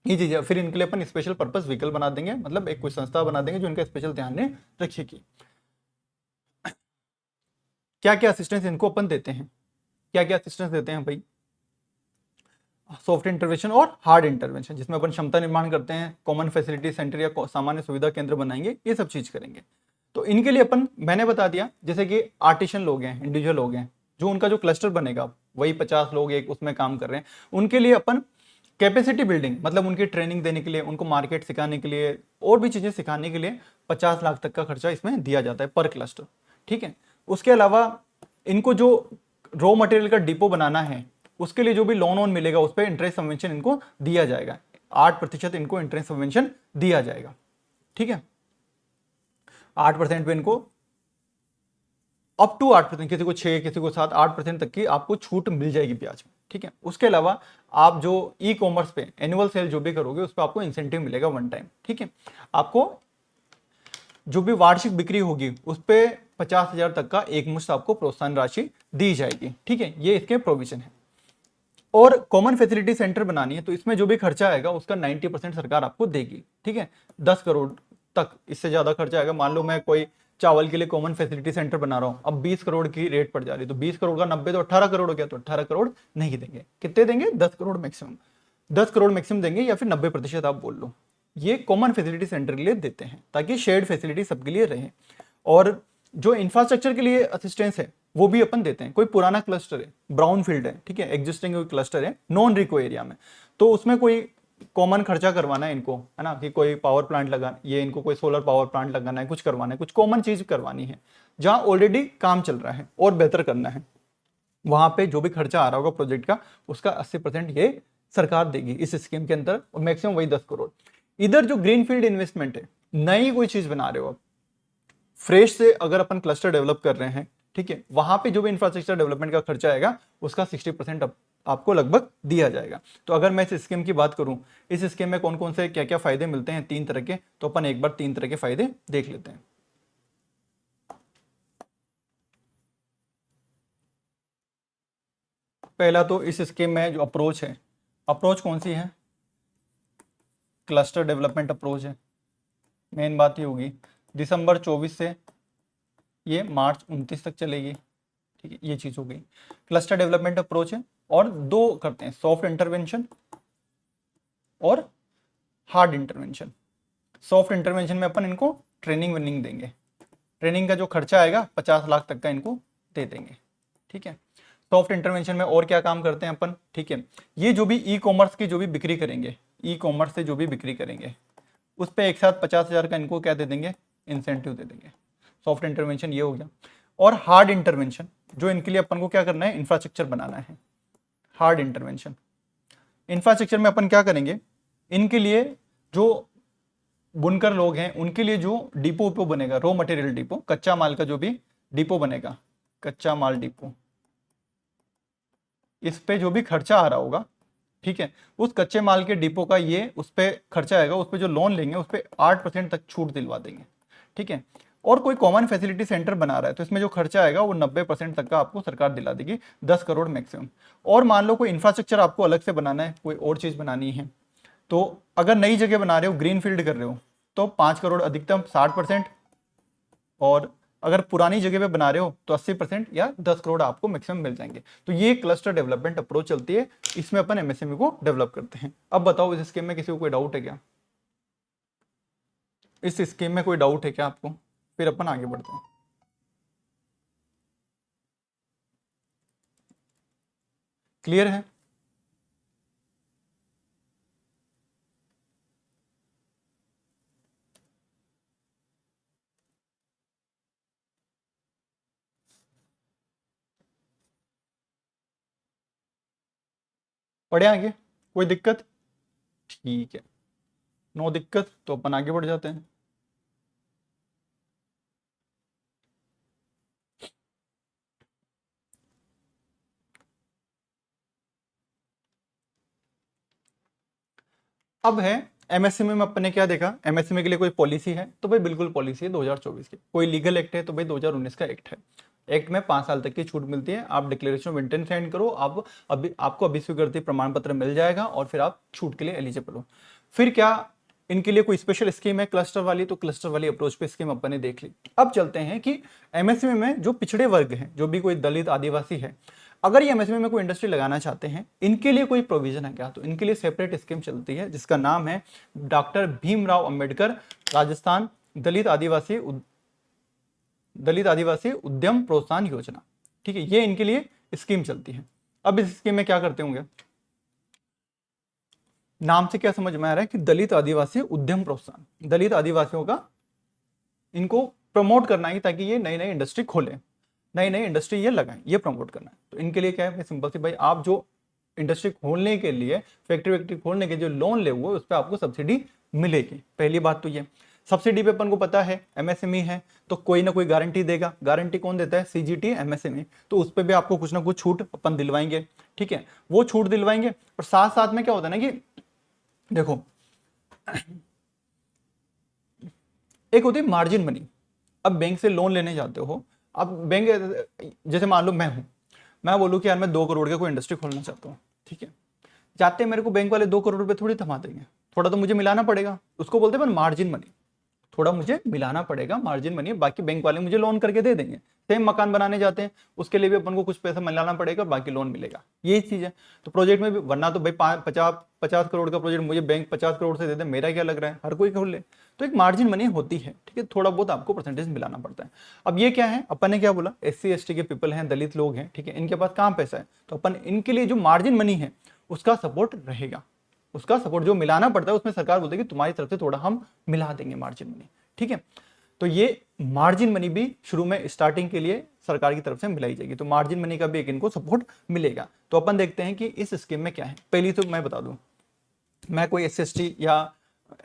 ये चीज़ है। फिर इनके लिए अपन स्पेशल पर्पस व्हीकल बना देंगे, मतलब एक कोई संस्था बना देंगे जो इनका स्पेशल ध्यान में रखेगी। क्या क्या असिस्टेंस इनको अपन देते हैं, क्या क्या असिस्टेंस देते हैं भाई? सॉफ्ट इंटरवेंशन और हार्ड इंटरवेंशन, जिसमें अपन क्षमता निर्माण करते हैं, कॉमन फैसिलिटी सेंटर या सामान्य सुविधा केंद्र बनाएंगे, ये सब चीज करेंगे। तो इनके लिए अपन, मैंने बता दिया, जैसे कि आर्टिशन लोग हैं, इंडिविजुअल लोग हैं, जो उनका जो क्लस्टर बनेगा वही 50 लोग एक उसमें काम कर रहे हैं, उनके लिए अपन कैपेसिटी बिल्डिंग, मतलब उनकी ट्रेनिंग देने के लिए, उनको मार्केट सिखाने के लिए और भी चीजें सिखाने के लिए 50 लाख तक का खर्चा इसमें दिया जाता है पर क्लस्टर, ठीक है। उसके अलावा इनको जो रॉ मटेरियल का डिपो बनाना है, उसके लिए जो भी लोन वोन मिलेगा उस पर इंटरेस्ट सबवेंशन इनको दिया जाएगा, 8% इनको इंटरेस्ट सबवेंशन दिया जाएगा, ठीक है। 8% पे इनको अप टू 8%, किसी को 6, किसी को 7, 8% तक की आपको छूट मिल जाएगी ब्याज में, ठीक है। उसके अलावा आप जो ई कॉमर्स पे एनुअल सेल जो भी करोगे उस पर आपको इंसेंटिव मिलेगा वन टाइम, ठीक है। आपको जो भी वार्षिक बिक्री होगी उस पर 50,000 तक का एक मुश्त आपको प्रोत्साहन राशि दी जाएगी, ठीक है। ये इसके प्रोविजन है। और कॉमन फैसिलिटी सेंटर बनानी है तो इसमें जो भी खर्चा आएगा उसका 90% सरकार आपको देगी, ठीक है। 10 करोड़ तक, इससे ज्यादा खर्चा आएगा, मान लो मैं कोई चावल के लिए कॉमन फैसिलिटी सेंटर बना रहा हूं, अब 20 करोड़ की रेट पड़ जा रही है, तो 20 करोड़ का 90 तो 18 करोड़ हो गया, तो 18 करोड़ नहीं देंगे। कितने देंगे? 10 करोड़ मैक्सिमम, 10 करोड़ मैक्सिमम देंगे, या फिर 90% आप बोल लो। ये कॉमन फैसिलिटी सेंटर के लिए देते हैं ताकि शेयर्ड फैसिलिटी सबके लिए रहे। और जो इंफ्रास्ट्रक्चर के लिए असिस्टेंस है वो भी अपन देते हैं। कोई पुराना क्लस्टर है, ब्राउन फील्ड है, ठीक है, एग्जिस्टिंग कोई क्लस्टर है नॉन रिको एरिया में, तो उसमें कोई कॉमन खर्चा करवाना है इनको, है ना, कि कोई पावर प्लांट लगा, ये इनको कोई सोलर पावर प्लांट लगाना है, कुछ करवाना है, कुछ कॉमन चीज करवानी है जहां ऑलरेडी काम चल रहा है और बेहतर करना है, वहां पे जो भी खर्चा आ रहा होगा प्रोजेक्ट का उसका 80% ये सरकार देगी इस स्कीम के अंदर, और मैक्सिमम वही 10 करोड़। इधर जो ग्रीन फील्ड इन्वेस्टमेंट है, नई कोई चीज बना रहे हो आप, फ्रेश से अगर अपन क्लस्टर डेवलप कर रहे हैं, ठीक है, वहां पे जो भी इंफ्रास्ट्रक्चर डेवलपमेंट का खर्चा आएगा उसका 60% आपको लगभग दिया जाएगा। तो अगर मैं इस स्कीम की बात करूं, इस स्कीम में कौन कौन से क्या क्या फायदे मिलते हैं, 3 तरह के, तो अपन एक बार 3 तरह के फायदे देख लेते हैं। पहला तो इस स्कीम में जो अप्रोच है, अप्रोच कौन सी है, क्लस्टर डेवलपमेंट अप्रोच है। मेन बात ये होगी दिसंबर 24 से ये मार्च 29 तक चलेगी, ठीक है, ये चीज हो गई क्लस्टर डेवलपमेंट अप्रोच है। और दो करते हैं, सॉफ्ट इंटरवेंशन और हार्ड इंटरवेंशन। सॉफ्ट इंटरवेंशन में अपन इनको ट्रेनिंग वेनिंग देंगे, ट्रेनिंग का जो खर्चा आएगा 50 लाख तक का इनको दे देंगे, ठीक है। सॉफ्ट इंटरवेंशन में और क्या काम करते हैं अपन, ठीक है, ये जो भी ई कॉमर्स की जो भी बिक्री करेंगे, ई कॉमर्स से जो भी बिक्री करेंगे उस पर एक साथ 50,000 का इनको क्या दे देंगे, इंसेंटिव दे देंगे। सॉफ्ट इंटरवेंशन ये हो गया। और हार्ड इंटरवेंशन, जो इनके लिए अपन को क्या करना है, इंफ्रास्ट्रक्चर बनाना है। हार्ड इंटरवेंशन, इंफ्रास्ट्रक्चर में अपन क्या करेंगे, इनके लिए जो बुनकर लोग हैं उनके लिए जो डिपो उपो बनेगा, रॉ मटेरियल डिपो, कच्चा माल का जो भी डिपो बनेगा, कच्चा माल डिपो, इस पे जो भी खर्चा आ रहा होगा, ठीक है, उस कच्चे माल के डिपो का ये उस पर खर्चा आएगा, उस पर जो लोन लेंगे उस पर 8% तक छूट दिलवा देंगे, ठीक है। और कोई कॉमन फैसिलिटी सेंटर बना रहा है तो इसमें जो खर्चा आएगा वो 90% तक का आपको सरकार दिला देगी, 10 करोड़ मैक्सिमम। और मान लो कोई इंफ्रास्ट्रक्चर आपको अलग से बनाना है, कोई और चीज बनानी है, तो अगर नई जगह बना रहे हो, ग्रीन फील्ड कर रहे हो, तो 5 करोड़ अधिकतम 60%, और अगर पुरानी जगह पे बना रहे हो तो 80% या 10 करोड़ आपको मैक्सिमम मिल जाएंगे। तो ये क्लस्टर डेवलपमेंट अप्रोच चलती है, इसमें अपन एमएसएमई को डेवलप करते हैं। अब बताओ इस स्कीम में किसी को कोई डाउट है क्या, इस स्कीम में कोई डाउट है क्या आपको, फिर अपन आगे बढ़ते हैं। क्लियर है? पढ़े आगे, कोई दिक्कत? ठीक है, नो दिक्कत, तो अपन आगे बढ़ जाते हैं। अब है एमएसएमई में अपन ने क्या देखा, एमएसएमई के लिए कोई पॉलिसी है तो भाई बिल्कुल पॉलिसी है 2024 की, कोई लीगल एक्ट है तो भाई 2019 का एक्ट है। एक्ट में 5 साल तक की छूट मिलती है, आप डिक्लेरेशन ऑफ इंटेंट सेंड करो, आप अभी आपको अभी स्वीकृति प्रमाण पत्र मिल जाएगा और फिर आप छूट के लिए एलिजिबल हो। फिर क्या इनके लिए कोई स्पेशल स्कीम है क्लस्टर वाली, तो क्लस्टर वाली अप्रोच पे स्कीम अपन ने देख ली। अब चलते हैं कि एमएसएमई में जो पिछड़े वर्ग हैं, जो भी कोई दलित आदिवासी है, अगर ये एमएसएमई में कोई इंडस्ट्री लगाना चाहते हैं, इनके लिए कोई प्रोविजन है क्या, तो इनके लिए सेपरेट स्कीम चलती है जिसका नाम है डॉक्टर भीमराव अंबेडकर राजस्थान दलित आदिवासी उद्यम प्रोत्साहन योजना, ठीक है, ये इनके लिए स्कीम चलती है। अब इस स्कीम में क्या करते होंगे, नाम से क्या समझ में आ रहा है कि दलित आदिवासी उद्यम प्रोत्साहन, दलित आदिवासियों का इनको प्रमोट करना है ताकि ये नई नई इंडस्ट्री खोले, नई नई इंडस्ट्री ये लगाएं, ये प्रमोट करना है। तो इनके लिए क्या है, सिंपल सी, भाई आप जो इंडस्ट्री खोलने के लिए, फैक्ट्री वैक्ट्री खोलने के जो लोन ले हुए उस पर आपको सब्सिडी मिलेगी। पहली बात तो ये सब्सिडी पे अपन को पता है एमएसएमई है तो कोई ना कोई गारंटी देगा, गारंटी कौन देता है, सीजीटी एमएसएमई, तो उस पर भी आपको कुछ ना कुछ छूट अपन दिलवाएंगे, ठीक है, वो छूट दिलवाएंगे। और साथ साथ में क्या होता है ना कि देखो, एक होती है मार्जिन मनी। अब बैंक से लोन लेने जाते हो, अब बैंक, जैसे मान लो मैं बोलूँ कि यार मैं 2 करोड़ का कोई इंडस्ट्री खोलना चाहता हूँ, ठीक है, जाते मेरे को बैंक वाले 2 करोड़ रुपए थोड़ी थमा देंगे, थोड़ा तो मुझे मिलाना पड़ेगा, उसको बोलते हैं मार्जिन मनी। थोड़ा मुझे मिलाना पड़ेगा मार्जिन मनी, बाकी बैंक वाले मुझे लोन करके दे देंगे। सेम मकान बनाने जाते हैं उसके लिए भी अपन को कुछ पैसा मिलाना पड़ेगा, बाकी लोन मिलेगा, यही चीज है। तो प्रोजेक्ट में भी, वरना तो भाई 50 करोड़ का प्रोजेक्ट मुझे बैंक 50 करोड़ से दे दे, मेरा क्या लग रहा है, हर कोई खोल ले। तो एक मार्जिन मनी होती है, ठीक है, थोड़ा बहुत आपको परसेंटेज मिलाना पड़ता है। अब ये क्या है, अपन ने क्या बोला, SC ST के पीपल हैं, दलित लोग हैं, ठीक है, इनके पास कहाँ पैसा है, तो अपन इनके लिए जो मार्जिन मनी है उसका सपोर्ट रहेगा, उसका सपोर्ट जो मिलाना पड़ता है उसमें सरकार बोलती है कि तुम्हारी तरफ से थोड़ा हम मिला देंगे मार्जिन मनी, ठीक है। तो ये मार्जिन मनी भी शुरू में स्टार्टिंग के लिए सरकार की तरफ से मिलाई जाएगी, तो मार्जिन मनी का भी एक इनको सपोर्ट मिलेगा। तो अपन देखते हैं कि इस स्कीम में क्या है। पहली तो मैं बता दूं, मैं कोई SC या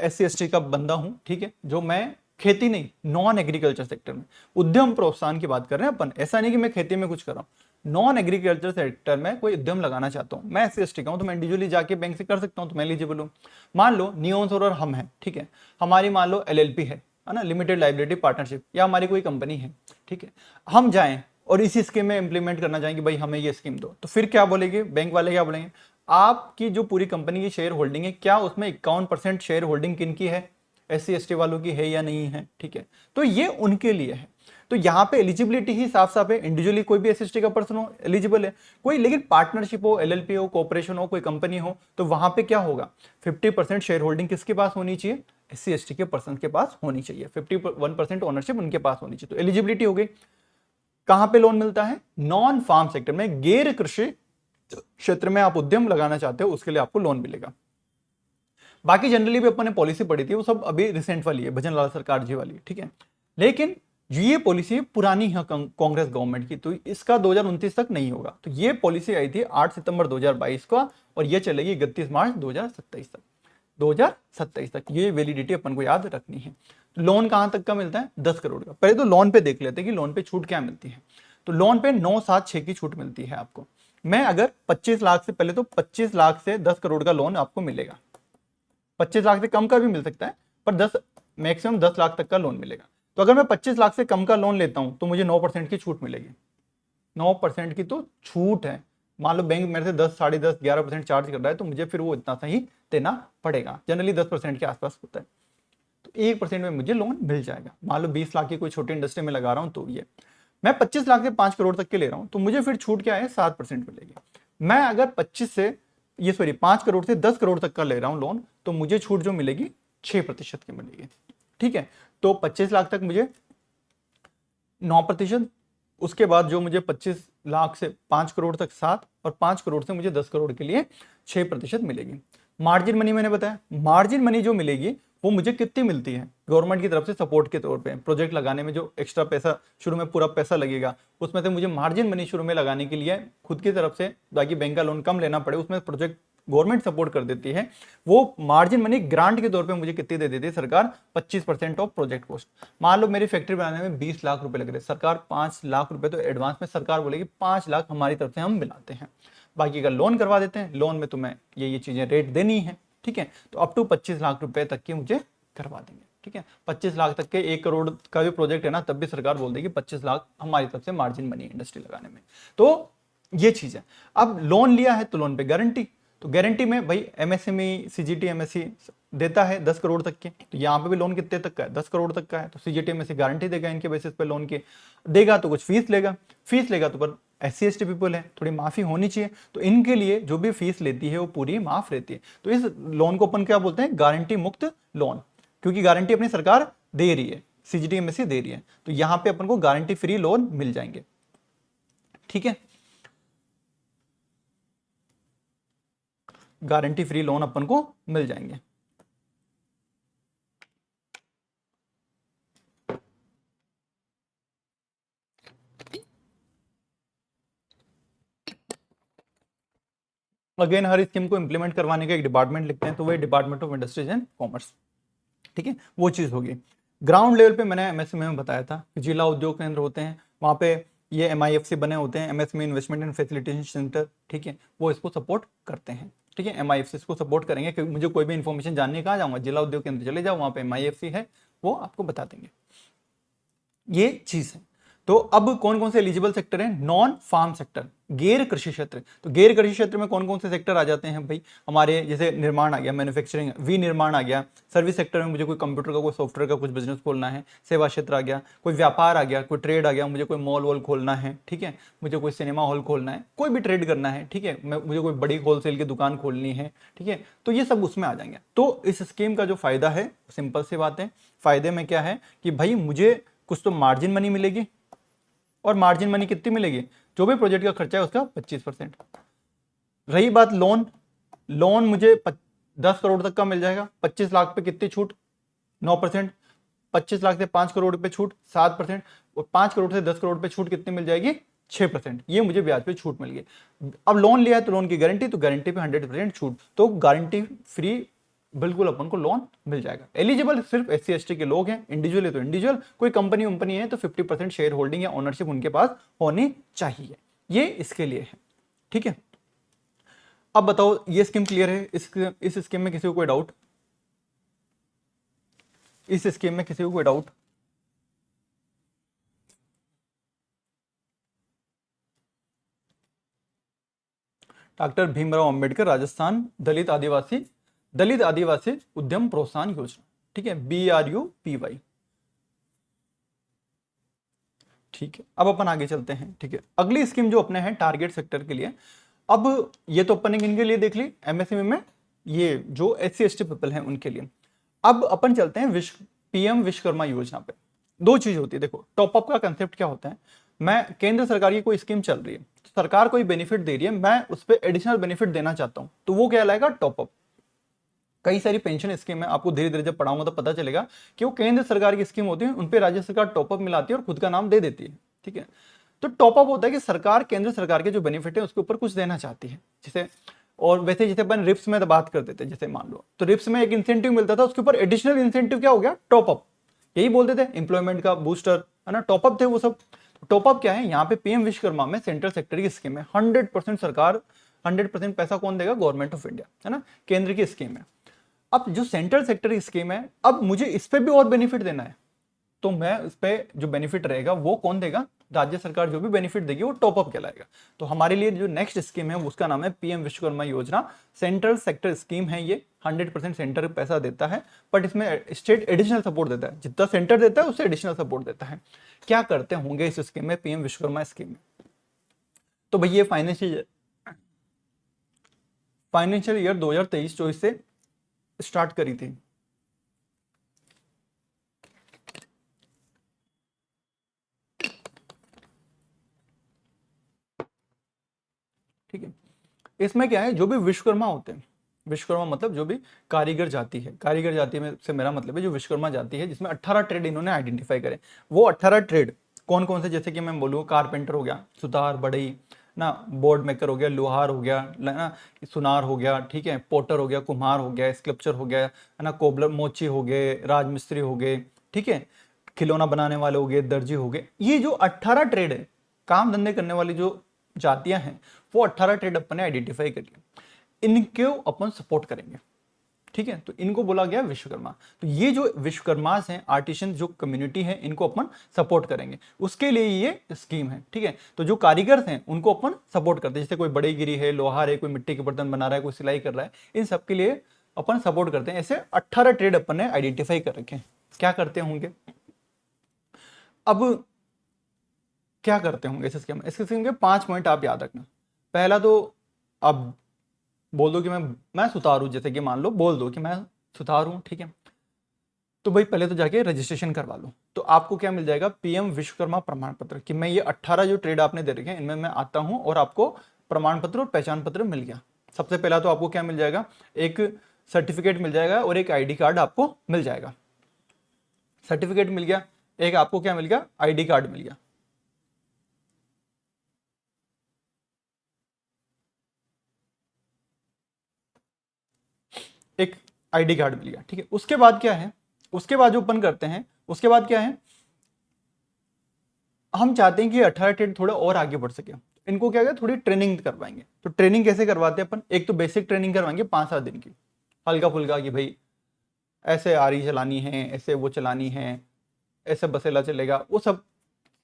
SC ST का बंदा हूं, ठीक है, जो मैं खेती नहीं, नॉन एग्रीकल्चर सेक्टर में उद्यम प्रोत्साहन की बात कर रहे हैं अपन, ऐसा नहीं कि मैं खेती में कुछ कर रहा हूं, नॉन एग्रीकल्चर सेक्टर में कोई उद्यम लगाना चाहता हूं, मैं SC ST का हूं, तो मैं इंडिविजुअली जाके बैंक से कर सकता हूं, तो मैं एलिजिबल हूं। मान लो नियोन सौर और हम हैं, ठीक है, हमारी मान लो LLP है ना, लिमिटेड लाइबिलिटी पार्टनरशिप, या हमारी कोई कंपनी है, ठीक है, हम जाएं और इसी स्कीम में इंप्लीमेंट करना चाहेंगे, भाई हमें ये स्कीम दो, तो फिर क्या बोलेंगे बैंक वाले, क्या बोलेंगे, आपकी जो पूरी कंपनी की शेयर होल्डिंग है, क्या उसमें 51% शेयर होल्डिंग किनकी है, SC ST वालों की है या नहीं है, ठीक है, तो ये उनके लिए है। तो यहाँ पे एलिजिबिलिटी ही साफ साफ है, इंडिविजुअली कोई भी SC ST का पर्सन हो एलिजिबल है, कोई लेकिन पार्टनरशिप हो, LLP हो, कॉर्पोरेशन हो, कोई कंपनी हो, तो वहां पे क्या होगा, 50% शेयर होल्डिंग किसके पास होनी चाहिए, SC ST के पर्सन के पास होनी चाहिए, 51% ओनरशिप उनके पास होनी चाहिए, तो एलिजिबिलिटी हो गई। कहां पे लोन मिलता है, नॉन फार्म सेक्टर में, गैर कृषि क्षेत्र में आप उद्यम लगाना चाहते हो उसके लिए आपको लोन मिलेगा। बाकी जनरली भी अपन ने पॉलिसी पढ़ी थी, वो सब अभी रिसेंट वाली है, भजन लाल सरकार जी वाली, ठीक है, लेकिन ये पॉलिसी पुरानी है कांग्रेस गवर्नमेंट की, तो इसका 2029 तक नहीं होगा। तो ये पॉलिसी आई थी 8 सितंबर 2022 का, और ये चलेगी 31 मार्च 2027 तक, 2027 तक ये वैलिडिटी अपन को याद रखनी है। लोन कहां तक का मिलता है, 10 करोड़ का। पहले तो लोन पे देख लेते हैं कि लोन पे छूट क्या मिलती है। तो लोन पे 976 की छूट मिलती है आपको। मैं अगर 25 लाख से, पहले तो 25 लाख से 10 करोड़ का लोन आपको मिलेगा, 25 लाख से कम का भी मिल सकता है, पर 10 मैक्सिमम 10 लाख तक का लोन मिलेगा। तो अगर मैं 25 लाख से कम का लोन लेता हूं तो मुझे 9% की छूट मिलेगी, 9% की तो छूट है। मान लो बैंक मेरे से 10, 10.5, 11% चार्ज कर रहा है, तो मुझे फिर वो इतना सा ही देना पड़ेगा, जनरली 10% के आसपास होता है। तो 1% में मुझे लोन मिल जाएगा। मान लो 20 लाख की कोई छोटी इंडस्ट्री में लगा रहा हूं, तो ये मैं 25 लाख से 5 करोड़ तक के ले रहा हूं, तो मुझे फिर छूट क्या है, 7% मिलेगी। मैं अगर 5 करोड़ से 10 करोड़ तक का ले रहा हूं लोन, तो मुझे छूट जो मिलेगी 6% की मिलेगी, ठीक है। तो 25 लाख तक मुझे 9%, उसके बाद जो मुझे 25 लाख से 5 करोड़ तक 7, और 5 करोड़ से मुझे 10 करोड़ के लिए 6% मिलेगी। मार्जिन मनी मैंने बताया, मार्जिन मनी जो मिलेगी वो मुझे कितनी मिलती है, गवर्नमेंट की तरफ से सपोर्ट के तौर पे, प्रोजेक्ट लगाने में जो एक्स्ट्रा पैसा शुरू में पूरा पैसा लगेगा, उसमें से मुझे मार्जिन मनी शुरू में लगाने के लिए खुद की तरफ से, ताकि बैंक का लोन कम लेना पड़े, उसमें प्रोजेक्ट गवर्नमेंट सपोर्ट कर देती है। वो मार्जिन मनी ग्रांट के तौर पे मुझे कितनी दे देती है सरकार, 25% ऑफ प्रोजेक्ट कॉस्ट। मान लो मेरी फैक्ट्री बनाने में 20 लाख रुपए लग रहे, सरकार 5 लाख रुपए तो एडवांस में सरकार बोलेगी 5 लाख हमारी तरफ से हम मिलाते हैं, बाकी का लोन करवा देते हैं। लोन में तुम्हें ये चीजें रेट देनी है, ठीक है, तो अप टू 25 लाख रुपए तक की मुझे करवा देंगे, ठीक है। 25 लाख तक के 1 करोड़ का भी प्रोजेक्ट है ना, तब भी सरकार बोल देगी 25 लाख हमारी तरफ से मार्जिन मनी इंडस्ट्री लगाने में। तो ये चीज है। अब लोन लिया है तो लोन पे गारंटी, तो गारंटी में भाई MSME CGT MSE देता है 10 करोड़ तक के, तो यहाँ पे भी लोन कितने तक का है, 10 करोड़ तक का है, तो CGT MSE गारंटी देगा इनके बेसिस पे लोन के, देगा तो कुछ फीस लेगा तो पर SC ST पीपल है, थोड़ी माफी होनी चाहिए, तो इनके लिए जो भी फीस लेती है वो पूरी माफ रहती है। तो इस लोन को अपन क्या बोलते हैं, गारंटी मुक्त लोन, क्योंकि गारंटी अपनी सरकार दे रही है, CGT MSE दे रही है, तो यहां पे अपन को गारंटी फ्री लोन मिल जाएंगे, ठीक है। गारंटी फ्री लोन अपन को मिल जाएंगे। अगेन हर स्कीम को इंप्लीमेंट करवाने का एक डिपार्टमेंट लिखते हैं, तो वही department of industries and commerce, ठीक है, वो चीज होगी। ग्राउंड लेवल पे मैंने MSME में बताया था कि जिला उद्योग केंद्र होते हैं, वहां पे ये MIFC बने होते हैं, MSME investment and facilitation centre, ठीक है, वो इसको सपोर्ट करते हैं, ठीक है। MIFC इसको सपोर्ट करेंगे, क्योंकि मुझे कोई भी इन्फॉर्मेशन जानने कहाँ जाऊंगा, जिला उद्योग केंद्र चले जाओ, वहां पे MIFC है, वो आपको बता देंगे, ये चीज है। तो अब कौन कौन से एलिजिबल सेक्टर हैं? नॉन फार्म सेक्टर, गैर कृषि क्षेत्र। तो गैर कृषि क्षेत्र में कौन कौन से सेक्टर आ जाते हैं भाई? हमारे जैसे निर्माण आ गया, मैन्युफैक्चरिंग, विनिर्माण आ गया। सर्विस सेक्टर में मुझे कोई कंप्यूटर का, कोई सॉफ्टवेयर का कुछ बिजनेस खोलना है। सेवा क्षेत्र आ गया, कोई व्यापार आ गया, कोई ट्रेड आ गया, मुझे कोई मॉल वॉल खोलना है, ठीक है, मुझे कोई सिनेमा हॉल खोलना है, कोई भी ट्रेड करना है, ठीक है, मुझे कोई बड़ी होलसेल की दुकान खोलनी है, ठीक है, तो ये सब उसमें आ जाएंगे। तो इस स्कीम का जो फायदा है, सिंपल सी बात है, फायदे में क्या है कि भाई मुझे कुछ तो मार्जिन मनी मिलेगी, और मार्जिन मनी कितनी मिलेगी? जो भी प्रोजेक्ट का खर्चा है उसका 25%। रही बात लोन, लोन मुझे 10 करोड़ तक का मिल जाएगा। 25 लाख पे कितनी छूट? 9%। 25 लाख से 5 करोड़ पे छूट 7%, और 5 करोड़ से 10 करोड़ पे छूट कितनी मिल जाएगी? 6%। ये मुझे ब्याज पे छूट मिल गई। अब लोन लिया है तो लोन की गारंटी, तो गारंटी पे 100% छूट, तो गारंटी फ्री बिल्कुल अपन को लोन मिल जाएगा। एलिजिबल सिर्फ SC ST के लोग हैं, इंडिविजुअल है तो इंडिविजुअल, कोई कंपनी वंपनी है तो 50% शेयर होल्डिंग या ओनरशिप उनके पास होनी चाहिए। ये इसके लिए है, ठीक है। अब बताओ ये स्कीम क्लियर है? इस स्कीम में किसी को कोई डाउट? इस स्कीम में किसी को कोई डाउट? डॉक्टर भीमराव अंबेडकर राजस्थान दलित आदिवासी उद्यम प्रोत्साहन योजना, ठीक है, BRUPY, ठीक है। अब अपन आगे चलते हैं, ठीक है। अगली स्कीम जो अपने हैं टारगेट सेक्टर के लिए। अब ये तो अपन ने किनके लिए देख ली? MSME में ये जो SC ST पीपल हैं उनके लिए। अब अपन चलते हैं PM विश्वकर्मा योजना पे। दो चीज होती है, देखो टॉपअप का कंसेप्ट क्या होता है? मैं केंद्र सरकार की कोई स्कीम चल रही है, तो सरकार कोई बेनिफिट दे रही है, मैं उस पर एडिशनल बेनिफिट देना चाहता हूं, तो वो क्या लाएगा? टॉपअप। कई सारी पेंशन स्कीम है, आपको धीरे धीरे जब पढ़ाऊंगा तो पता चलेगा कि वो केंद्र सरकार की स्कीम होती है, उन पे राज्य सरकार टॉपअप मिलाती है और खुद का नाम दे देती है, ठीक है। तो टॉपअप होता है कि सरकार केंद्र सरकार के जो बेनिफिट है उसके ऊपर कुछ देना चाहती है, जैसे, और वैसे जैसे अपन रिप्स में तो बात करते थे, जैसे मान लो तो रिप्स में एक इंसेंटिव मिलता था, उसके ऊपर एडिशनल इंसेंटिव क्या हो गया? टॉपअप। यही बोलते थे एम्प्लॉयमेंट का बूस्टर, है ना, टॉपअप थे वो सब। टॉपअप क्या है? यहाँ पे PM विश्वकर्मा में सेंट्रल सेक्टर की स्कीम है, 100% सरकार, 100% पैसा कौन देगा? गवर्नमेंट ऑफ इंडिया, है ना, केंद्र की स्कीम है। अब जो सेंट्रल सेक्टर की स्कीम है, अब मुझे इस पे भी और बेनिफिट देना है, तो मैं इस पे जो बेनिफिट रहेगा वो कौन देगा? राज्य सरकार जो भी बेनिफिट देगी वो टॉपअप कहलाएगा। तो हमारे लिए जो नेक्स्ट स्कीम है उसका नाम है PM विश्वकर्मा योजना, सेंट्रल सेक्टर स्कीम है ये। 100% सेंटर पैसा देता है, बट इसमें स्टेट एडिशनल सपोर्ट देता है, जितना सेंटर देता है उससे एडिशनल सपोर्ट देता है। क्या करते होंगे इस स्कीम में, PM विश्वकर्मा स्कीम में? तो भैया फाइनेंशियल ईयर 2023-24 से स्टार्ट करी थी। ठीक है, इसमें क्या है? जो भी विश्वकर्मा होते हैं, विश्वकर्मा मतलब जो भी कारीगर जाति है, कारीगर जाति में से मेरा मतलब है जो विश्वकर्मा जाति है, जिसमें 18 ट्रेड इन्होंने आइडेंटिफाई करे। वो 18 ट्रेड कौन कौन से? जैसे कि मैं बोलूँ, कारपेंटर हो गया, सुतार, बढ़ई ना, बोर्ड मेकर हो गया, लोहार हो गया ना, सुनार हो गया, ठीक है, पोटर हो गया, कुम्हार हो गया, स्कल्पचर हो गया, है ना, कोबलर, मोची हो गए, राजमिस्त्री हो गए, ठीक है, खिलौना बनाने वाले हो गए, दर्जी हो गए। ये जो 18 ट्रेड है, काम धंधे करने वाली जो जातियां हैं, वो 18 ट्रेड अपन ने आइडेंटिफाई कर लिया, इनको अपन सपोर्ट करेंगे, ठीक है। तो इनको बोला गया विश्वकर्मा। तो ये जो विश्वकर्मास हैं, आर्टिशन जो कम्युनिटी है, इनको अपन सपोर्ट करेंगे, उसके लिए ये स्कीम है, ठीक है। तो जो कारीगर हैं उनको अपन सपोर्ट करते हैं, जैसे कोई बड़ेगिरी है, लोहार है, कोई मिट्टी के बर्तन बना रहा है, कोई सिलाई कर रहा है, इन सबके लिए अपन सपोर्ट करते हैं। ऐसे 18 ट्रेड अपन ने आइडेंटिफाई कर रखे हैं। क्या करते होंगे? अब क्या करते होंगे इस स्कीम के 5 पॉइंट आप याद रखना। पहला तो आप बोल दो कि मैं सुतार हूं, जैसे कि मान लो बोल दो कि मैं सुतार हूं, ठीक है। तो भाई पहले तो जाके रजिस्ट्रेशन करवा लो, तो आपको क्या मिल जाएगा? PM विश्वकर्मा प्रमाण पत्र, कि मैं ये 18 जो ट्रेड आपने दे रखे हैं इनमें मैं आता हूं, और आपको प्रमाण पत्र और पहचान पत्र मिल गया। सबसे पहला तो आपको क्या मिल जाएगा? एक सर्टिफिकेट मिल जाएगा और एक ID कार्ड आपको मिल जाएगा। सर्टिफिकेट मिल गया, एक आपको क्या मिल गया? ID कार्ड मिल गया। एक ID कार्ड मिल गया, ठीक है। उसके बाद क्या है? उसके बाद जो ओपन करते हैं, उसके बाद क्या है? हम चाहते हैं कि 18 ट्रेड थोड़ा और आगे बढ़ सके, इनको क्या है? थोड़ी ट्रेनिंग करवाएंगे। तो ट्रेनिंग कैसे करवाते हैं अपन? एक तो बेसिक ट्रेनिंग करवाएंगे 5-7 दिन की, हल्का फुल्का, कि भाई ऐसे आरी चलानी है, ऐसे वो चलानी है, ऐसे बसेला चलेगा, वो सब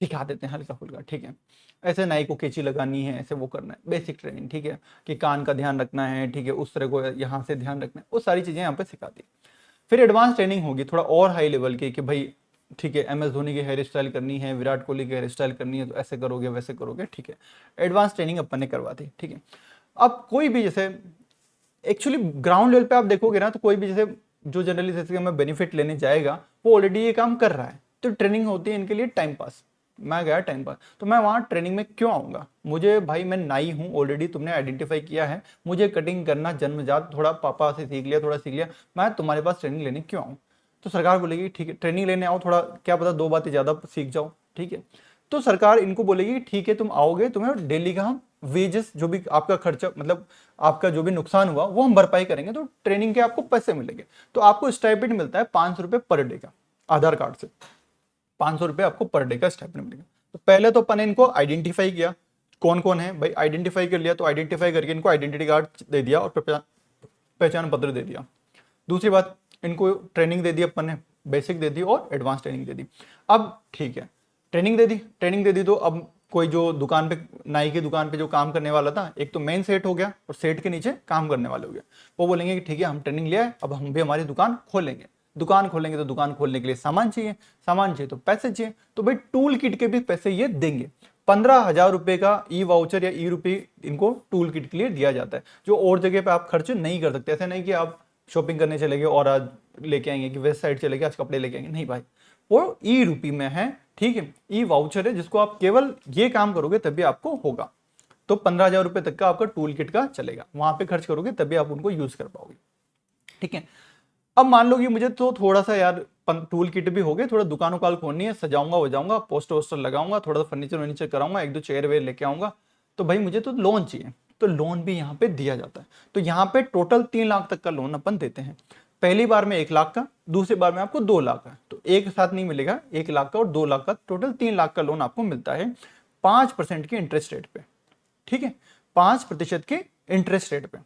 सिखा देते हैं हल्का फुल्का, ठीक है। ऐसे नाई को कैंची लगानी है, ऐसे वो करना है, बेसिक ट्रेनिंग, ठीक है, कि कान का ध्यान रखना है, ठीक है, उस तरह को यहाँ से ध्यान रखना है, वो सारी चीज़ें यहाँ पे सिखाती है। फिर एडवांस ट्रेनिंग होगी थोड़ा और हाई लेवल की, कि भाई ठीक है, MS धोनी की हेयर स्टाइल करनी है, विराट कोहली की हेयर स्टाइल करनी है, तो ऐसे करोगे वैसे करोगे, ठीक है। एडवांस ट्रेनिंग अपन ने करवा दी, ठीक है। अब कोई भी जैसे एक्चुअली ग्राउंड लेवल पे आप देखोगे ना, तो कोई भी जैसे जो जर्नली जैसे हमें बेनिफिट लेने जाएगा वो ऑलरेडी ये काम कर रहा है, तो ट्रेनिंग होती है इनके लिए टाइम पास। मैं गया टाइम पास, तो मैं वहाँ ट्रेनिंग में क्यों आऊँगा? मुझे भाई मैं नाई हूँ, ऑलरेडी तुमने आइडेंटिफाई किया है, मुझे कटिंग करना जन्मजात, थोड़ा पापा से सीख लिया, थोड़ा सीख लिया, मैं तुम्हारे पास ट्रेनिंग लेने क्यों आऊँ? तो सरकार बोलेगी ठीक है ट्रेनिंग लेने आओ, थोड़ा क्या पता 2 बातें ज़्यादा सीख जाओ, ठीक है। तो सरकार इनको बोलेगी ठीक है तुम आओगे, तुम्हें डेली का हम वेजेस जो भी आपका खर्चा, मतलब आपका जो भी नुकसान हुआ वो हम भरपाई करेंगे, तो ट्रेनिंग के आपको पैसे मिलेंगे। तो आपको स्टाइपेंड मिलता है 500 रुपये पर डे का, आधार कार्ड से 500 रुपये आपको पर डे का स्टाइपेंड मिलेगा। तो पहले तो अपन ने इनको आइडेंटिफाई किया कौन कौन है भाई, आइडेंटिफाई कर लिया, तो आइडेंटिफाई करके इनको आइडेंटिटी कार्ड दे दिया और पहचान पत्र दे दिया। दूसरी बात, इनको ट्रेनिंग दे दी अपन ने, बेसिक दे दी और एडवांस ट्रेनिंग दे दी। अब ठीक है, ट्रेनिंग दे दी तो अब कोई जो दुकान पे, नाई की दुकान पे जो काम करने वाला था, एक तो मेन सेट हो गया और सेट के नीचे काम करने वाले हो गया, वो बोलेंगे कि ठीक है हम ट्रेनिंग लिया है, अब हम भी हमारी दुकान खोलेंगे। दुकान खोलेंगे तो दुकान खोलने के लिए सामान चाहिए, सामान चाहिए तो पैसे चाहिए, तो भाई टूल किट के भी पैसे ये देंगे। 15,000 रुपये का ई वाउचर या ई रुपये इनको टूल किट के लिए दिया जाता है, जो और जगह पे आप खर्च नहीं कर सकते। ऐसा नहीं कि आप शॉपिंग करने चले गए और आज लेके आएंगे, कि वेस्ट साइड चले गए आज कपड़े लेके आएंगे, नहीं भाई, वो ई रुपये में है, ठीक है, ई वाउचर है, जिसको आप केवल ये काम करोगे तभी आपको होगा। तो 15,000 रुपये तक का आपका टूल किट का चलेगा, वहां पे खर्च करोगे तभी आप उनको यूज कर पाओगे, ठीक है। अब मान लो कि मुझे तो थोड़ा सा यार टूल किट भी हो गए, थोड़ा दुकान उकान खोलनी है, सजाऊंगा वजाऊंगा, पोस्टर वोस्टर लगाऊंगा, थोड़ा सा फर्नीचर वर्नीचर कराऊंगा, 1-2 चेयर वेयर लेके आऊंगा, तो भाई मुझे तो लोन चाहिए, तो लोन भी यहाँ पे दिया जाता है। तो यहाँ पे टोटल 3 लाख तक का लोन अपन देते हैं। पहली बार में 1 लाख का, दूसरी बार में आपको 2 लाख का, तो एक साथ नहीं मिलेगा, 1 लाख का और 2 लाख का, टोटल 3 लाख का लोन आपको मिलता है 5% के इंटरेस्ट रेट पे, ठीक है, 5% के इंटरेस्ट रेट पे।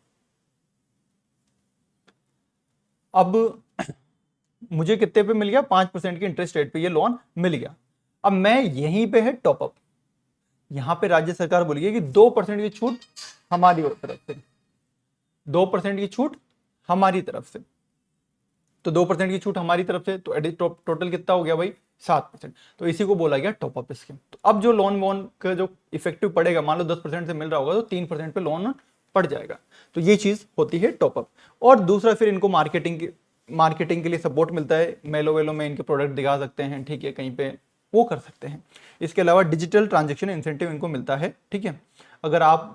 अब मुझे कितने पे मिल गया? 5% के इंटरेस्ट रेट पे ये लोन मिल गया। अब मैं यहीं पे है टॉपअप, यहां पे राज्य सरकार बोलेगी कि 2% की छूट हमारी तरफ से, 2% की छूट हमारी तरफ से, तो 2% की छूट हमारी तरफ से, तो टोटल कितना हो गया भाई? 7%। तो इसी को बोला गया टॉपअप स्कीम। तो अब जो लोन वोन का जो इफेक्टिव पड़ेगा, मान लो 10% से मिल रहा होगा तो 3% पे लोन पड़ जाएगा। तो ये चीज होती है टॉपअप। और दूसरा फिर इनको मार्केटिंग के लिए सपोर्ट मिलता है, मेलो वेलो में इनके प्रोडक्ट दिखा सकते हैं, ठीक है, कहीं पे वो कर सकते हैं। इसके अलावा डिजिटल ट्रांजेक्शन इंसेंटिव इनको मिलता है, ठीक है। अगर आप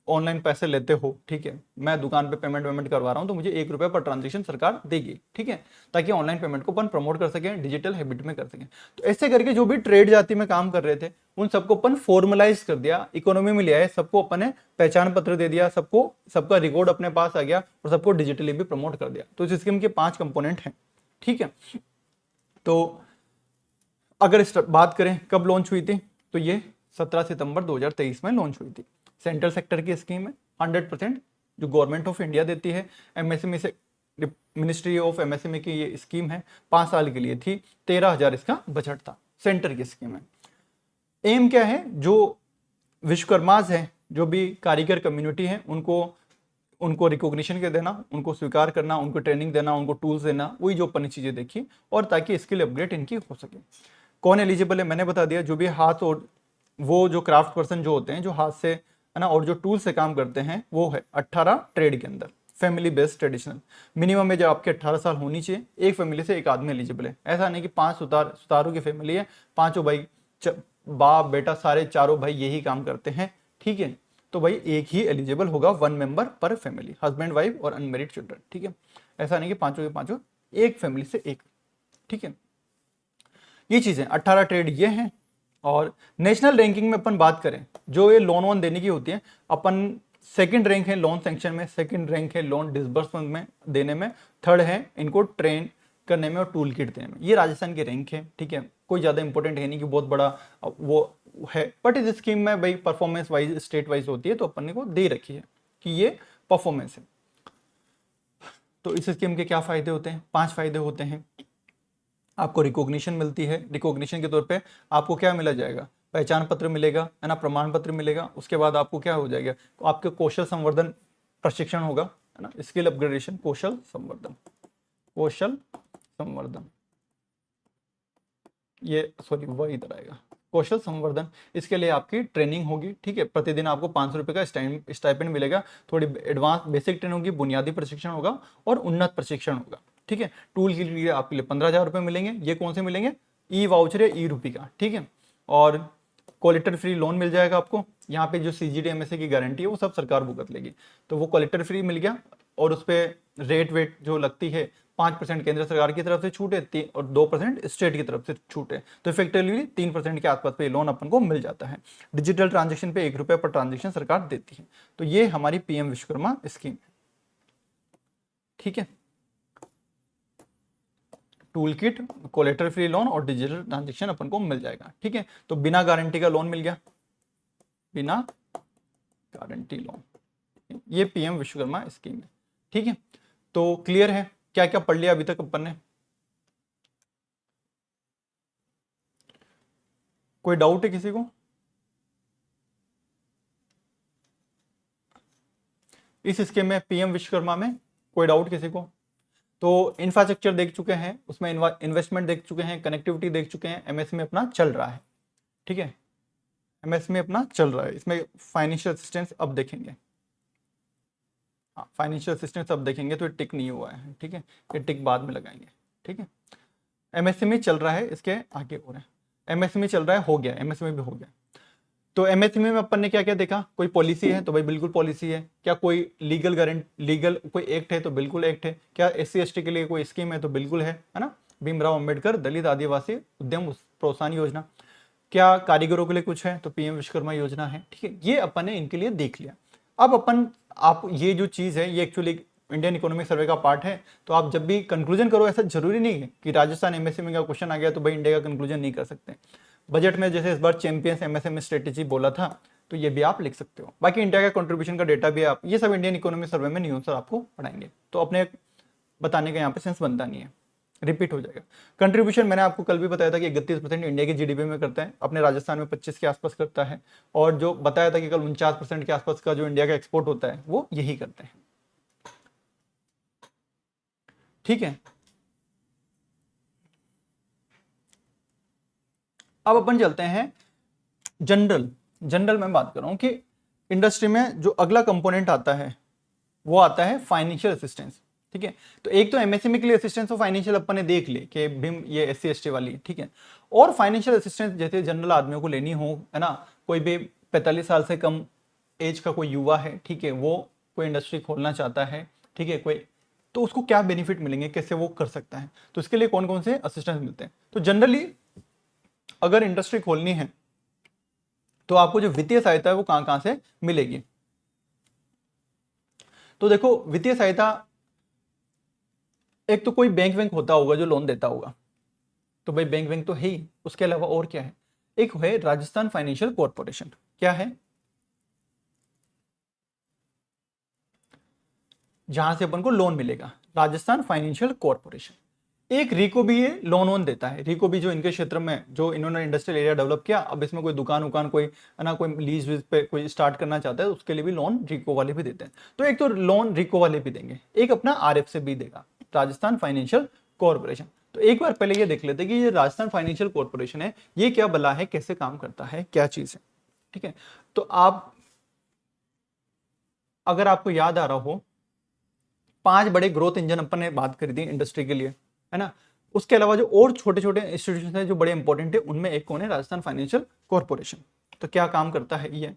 ऑनलाइन पैसे लेते हो, ठीक है, मैं दुकान पे पेमेंट करवा रहा हूं, तो मुझे 1 रुपया पर ट्रांजेक्शन सरकार देगी, ठीक है, ताकि ऑनलाइन पेमेंट को अपन प्रमोट कर सकें, डिजिटल हैबिट में कर सकें। तो ऐसे करके जो भी ट्रेड जाति में काम कर रहे थे उन सबको अपन फॉर्मलाइज कर दिया, इकोनॉमी में लिया है, सबको अपन ने पहचान पत्र दे दिया, सबको सबका रिकॉर्ड अपने पास आ गया और सबको डिजिटली भी प्रमोट कर दिया। तो इस स्कीम के 5 कंपोनेंट हैं, ठीक है। तो अगर इस बात करें कब लॉन्च हुई थी, तो ये 17 सितंबर 2023 में लॉन्च हुई थी। सेंट्रल सेक्टर की स्कीम है, 100% जो गवर्नमेंट ऑफ इंडिया देती है। एमएसएमई से मिनिस्ट्री ऑफ एमएसएमई की ये स्कीम है, 5 साल के लिए थी, 13,000 इसका बजट था, सेंटर की स्कीम है। एम क्या है? जो विश्वकर्माज हैं, जो भी कारीगर कम्युनिटी है, उनको रिकॉग्निशन के देना, उनको स्वीकार करना, उनको ट्रेनिंग देना, उनको टूल्स देना, वही जो अपन ने चीजें देखी, और ताकि स्किल अपग्रेड इनकी हो सके। कौन एलिजिबल है मैंने बता दिया, जो भी हाथ और वो जो क्राफ्ट पर्सन जो होते हैं, जो हाथ से है ना और जो टूल से काम करते हैं, वो है 18 ट्रेड के अंदर, family based traditional. Minimum age आपके 18 साल होनी चाहिए, एक फैमिली से एक आदमी एलिजिबल है। ऐसा नहीं कि 5 सुतारों की फैमिली है, पांचों भाई बाप बेटा सारे चारों भाई यही काम करते हैं, ठीक है, तो भाई एक ही एलिजिबल होगा, 1 मेंबर पर फैमिली, हस्बैंड वाइफ और अनमेरिड चिल्ड्रन, ठीक है। ऐसा नहीं कि पांचों के पांचों एक फैमिली से एक, ठीक है। ये चीजें 18 ट्रेड ये हैं। और नेशनल रैंकिंग में अपन बात करें, जो ये लोन वोन देने की होती है, अपन सेकंड रैंक है लोन सैंक्शन में, सेकंड रैंक है लोन डिसबर्समेंट में देने में, थर्ड है इनको ट्रेन करने में और टूल किट देने में। ये राजस्थान की रैंक है, ठीक है, कोई ज्यादा इंपॉर्टेंट है नहीं कि बहुत बड़ा वो है, बट इस स्कीम में भाई परफॉर्मेंस वाइज स्टेट वाइज होती है, तो अपन ने को दे रखी है कि ये परफॉर्मेंस है। तो इस स्कीम के क्या फायदे होते हैं? 5 फायदे होते हैं। आपको रिकॉग्निशन मिलती है। रिकॉग्निशन के तौर पे आपको क्या मिला जाएगा, पहचान पत्र मिलेगा, है ना, प्रमाण पत्र मिलेगा। उसके बाद आपको क्या हो जाएगा, तो आपके कौशल संवर्धन प्रशिक्षण होगा, है ना, स्किल अपग्रेडेशन, कौशल संवर्धन, कौशल संवर्धन, ये सॉरी वह इधर आएगा, कौशल संवर्धन। इसके लिए आपकी ट्रेनिंग होगी, ठीक है। प्रतिदिन आपको 500 रुपये का स्टाइपेंड मिलेगा। थोड़ी एडवांस बेसिक ट्रेनिंग होगी, बुनियादी प्रशिक्षण होगा और उन्नत प्रशिक्षण होगा, ठीक है। टूल के लिए आपके लिए 15,000 रुपये मिलेंगे। ये कौन से मिलेंगे, ई वाउचर या ई रुपी का, ठीक है। और कोलेक्टर फ्री लोन मिल जाएगा आपको। यहाँ पे जो CGD MSA की गारंटी है वो सब सरकार भुगत लेगी, तो वो कोलेक्टर फ्री मिल गया। और उस पर रेट वेट जो लगती है 5% केंद्र सरकार की तरफ से छूट है और 2% स्टेट की तरफ से छूट है, तो इफेक्टिवली 3% के आसपास पे लोन अपन को मिल जाता है। डिजिटल ट्रांजेक्शन पे 1 रुपये पर ट्रांजेक्शन सरकार देती है। तो ये हमारी PM विश्वकर्मा स्कीम है, ठीक है। Tool kit, collateral free loan और डिजिटल ट्रांजेक्शन अपन को मिल जाएगा, ठीक है। तो बिना गारंटी का लोन मिल गया, बिना गारंटी लोन, ये PM विश्वकर्मा स्कीम है, ठीक है। तो क्लियर है, क्या क्या पढ़ लिया अभी तक अपन ने, कोई डाउट है किसी को? इस स्कीम में PM विश्वकर्मा में कोई डाउट किसी को? तो इंफ्रास्ट्रक्चर देख चुके हैं, उसमें इन्वेस्टमेंट देख चुके हैं, कनेक्टिविटी देख चुके हैं, MSME अपना चल रहा है, ठीक है। MSME अपना चल रहा है। इसमें फाइनेंशियल असिस्टेंस अब देखेंगे, हाँ फाइनेंशियल असिस्टेंस अब देखेंगे। तो ये टिक नहीं हुआ है, ठीक है, ये टिक बाद में लगाएंगे, ठीक है। MSME चल रहा है, इसके आगे हो रहा है। MSME चल रहा है, हो गया, MSME भी हो गया। तो MSME में अपन ने क्या क्या देखा, कोई पॉलिसी है तो भाई बिल्कुल पॉलिसी है। क्या कोई लीगल कोई एक्ट है तो बिल्कुल एक्ट है। क्या SC ST के लिए कोई स्कीम है तो बिल्कुल है ना। भीमराव अंबेडकर दलित आदिवासी उद्यम प्रोत्साहन योजना। क्या कारीगरों के लिए कुछ है तो PM विश्वकर्मा योजना है, ठीक है। ये अपन ने इनके लिए देख लिया। अब अपन आप ये जो चीज़ है ये एक्चुअली इंडियन इकोनॉमिक सर्वे का पार्ट है। तो आप जब भी कंक्लूजन करो, ऐसा जरूरी नहीं है कि राजस्थान MSME का क्वेश्चन आ गया तो भाई इंडिया का कंक्लूजन नहीं कर सकते। बजट में जैसे इस बार चैंपियंस MSME स्ट्रेटेजी बोला था, तो ये भी आप लिख सकते हो। बाकी इंडिया का कंट्रीब्यूशन का डेटा भी आप, ये सब इंडियन इकोनॉमिक सर्वे में न्यूज़ आपको पढ़ाएंगे, तो अपने बताने का यहाँ पे सेंस बनता नहीं है, रिपीट हो जाएगा। कंट्रीब्यूशन मैंने आपको कल भी बताया था कि 31% इंडिया की GDP में करता है, अपने राजस्थान में 25 के आसपास करता है। और जो बताया था कि कल 49% के आसपास का जो इंडिया का एक्सपोर्ट होता है वो यही करते हैं, ठीक है। अब अपन चलते हैं जनरल में बात कर रहा हूं कि इंडस्ट्री में जो अगला कंपोनेंट आता है वो आता है फाइनेंशियल असिस्टेंस, ठीक है। तो एक तो MSME के लिए असिस्टेंस और फाइनेंशियल अपन ने देख ले कि भीम ये SC ST वाली, ठीक है। और फाइनेंशियल असिस्टेंस जैसे जनरल आदमियों को लेनी हो, है ना, कोई भी 45 साल से कम एज का कोई युवा है, ठीक है, वो कोई इंडस्ट्री खोलना चाहता है, ठीक है, कोई, तो उसको क्या बेनिफिट मिलेंगे, कैसे वो कर सकता है, तो इसके लिए कौन कौन से असिस्टेंस मिलते हैं। तो जनरली अगर इंडस्ट्री खोलनी है तो आपको जो वित्तीय सहायता है वो कहां कहां से मिलेगी। तो देखो वित्तीय सहायता, एक तो कोई बैंक होता होगा जो लोन देता होगा, तो भाई बैंक तो है ही। उसके अलावा और क्या है, एक है राजस्थान फाइनेंशियल कॉर्पोरेशन। क्या है, जहां से अपन को लोन मिलेगा, राजस्थान फाइनेंशियल कॉर्पोरेशन। एक रिको भी ये लोन वोन देता है। रिको भी जो इनके क्षेत्र में जो इन्होंने इंडस्ट्रियल एरिया डेवलप किया, अब इसमें कोई दुकान उकान कोई, है ना, कोई लीज वीज पे कोई स्टार्ट करना चाहता है, उसके लिए भी लोन रिको वाले भी देते हैं। तो एक तो लोन रिको वाले भी देंगे, एक अपना RF से भी देगा, राजस्थान फाइनेंशियल कॉर्पोरेशन। तो एक बार पहले ये देख लेते हैं कि ये राजस्थान फाइनेंशियल कॉर्पोरेशन है, ये क्या बला है, कैसे काम करता है, क्या चीज है, ठीक है। तो आप, अगर आपको याद आ रहा हो, 5 बड़े ग्रोथ इंजन अपन ने बात करी थी इंडस्ट्री के लिए, है ना। उसके अलावा जो और छोटे छोटे इंस्टीट्यूशन है जो बड़े इंपॉर्टेंट है, उनमें एक कौन है, राजस्थान फाइनेंशियल कॉर्पोरेशन। तो क्या काम करता है ये,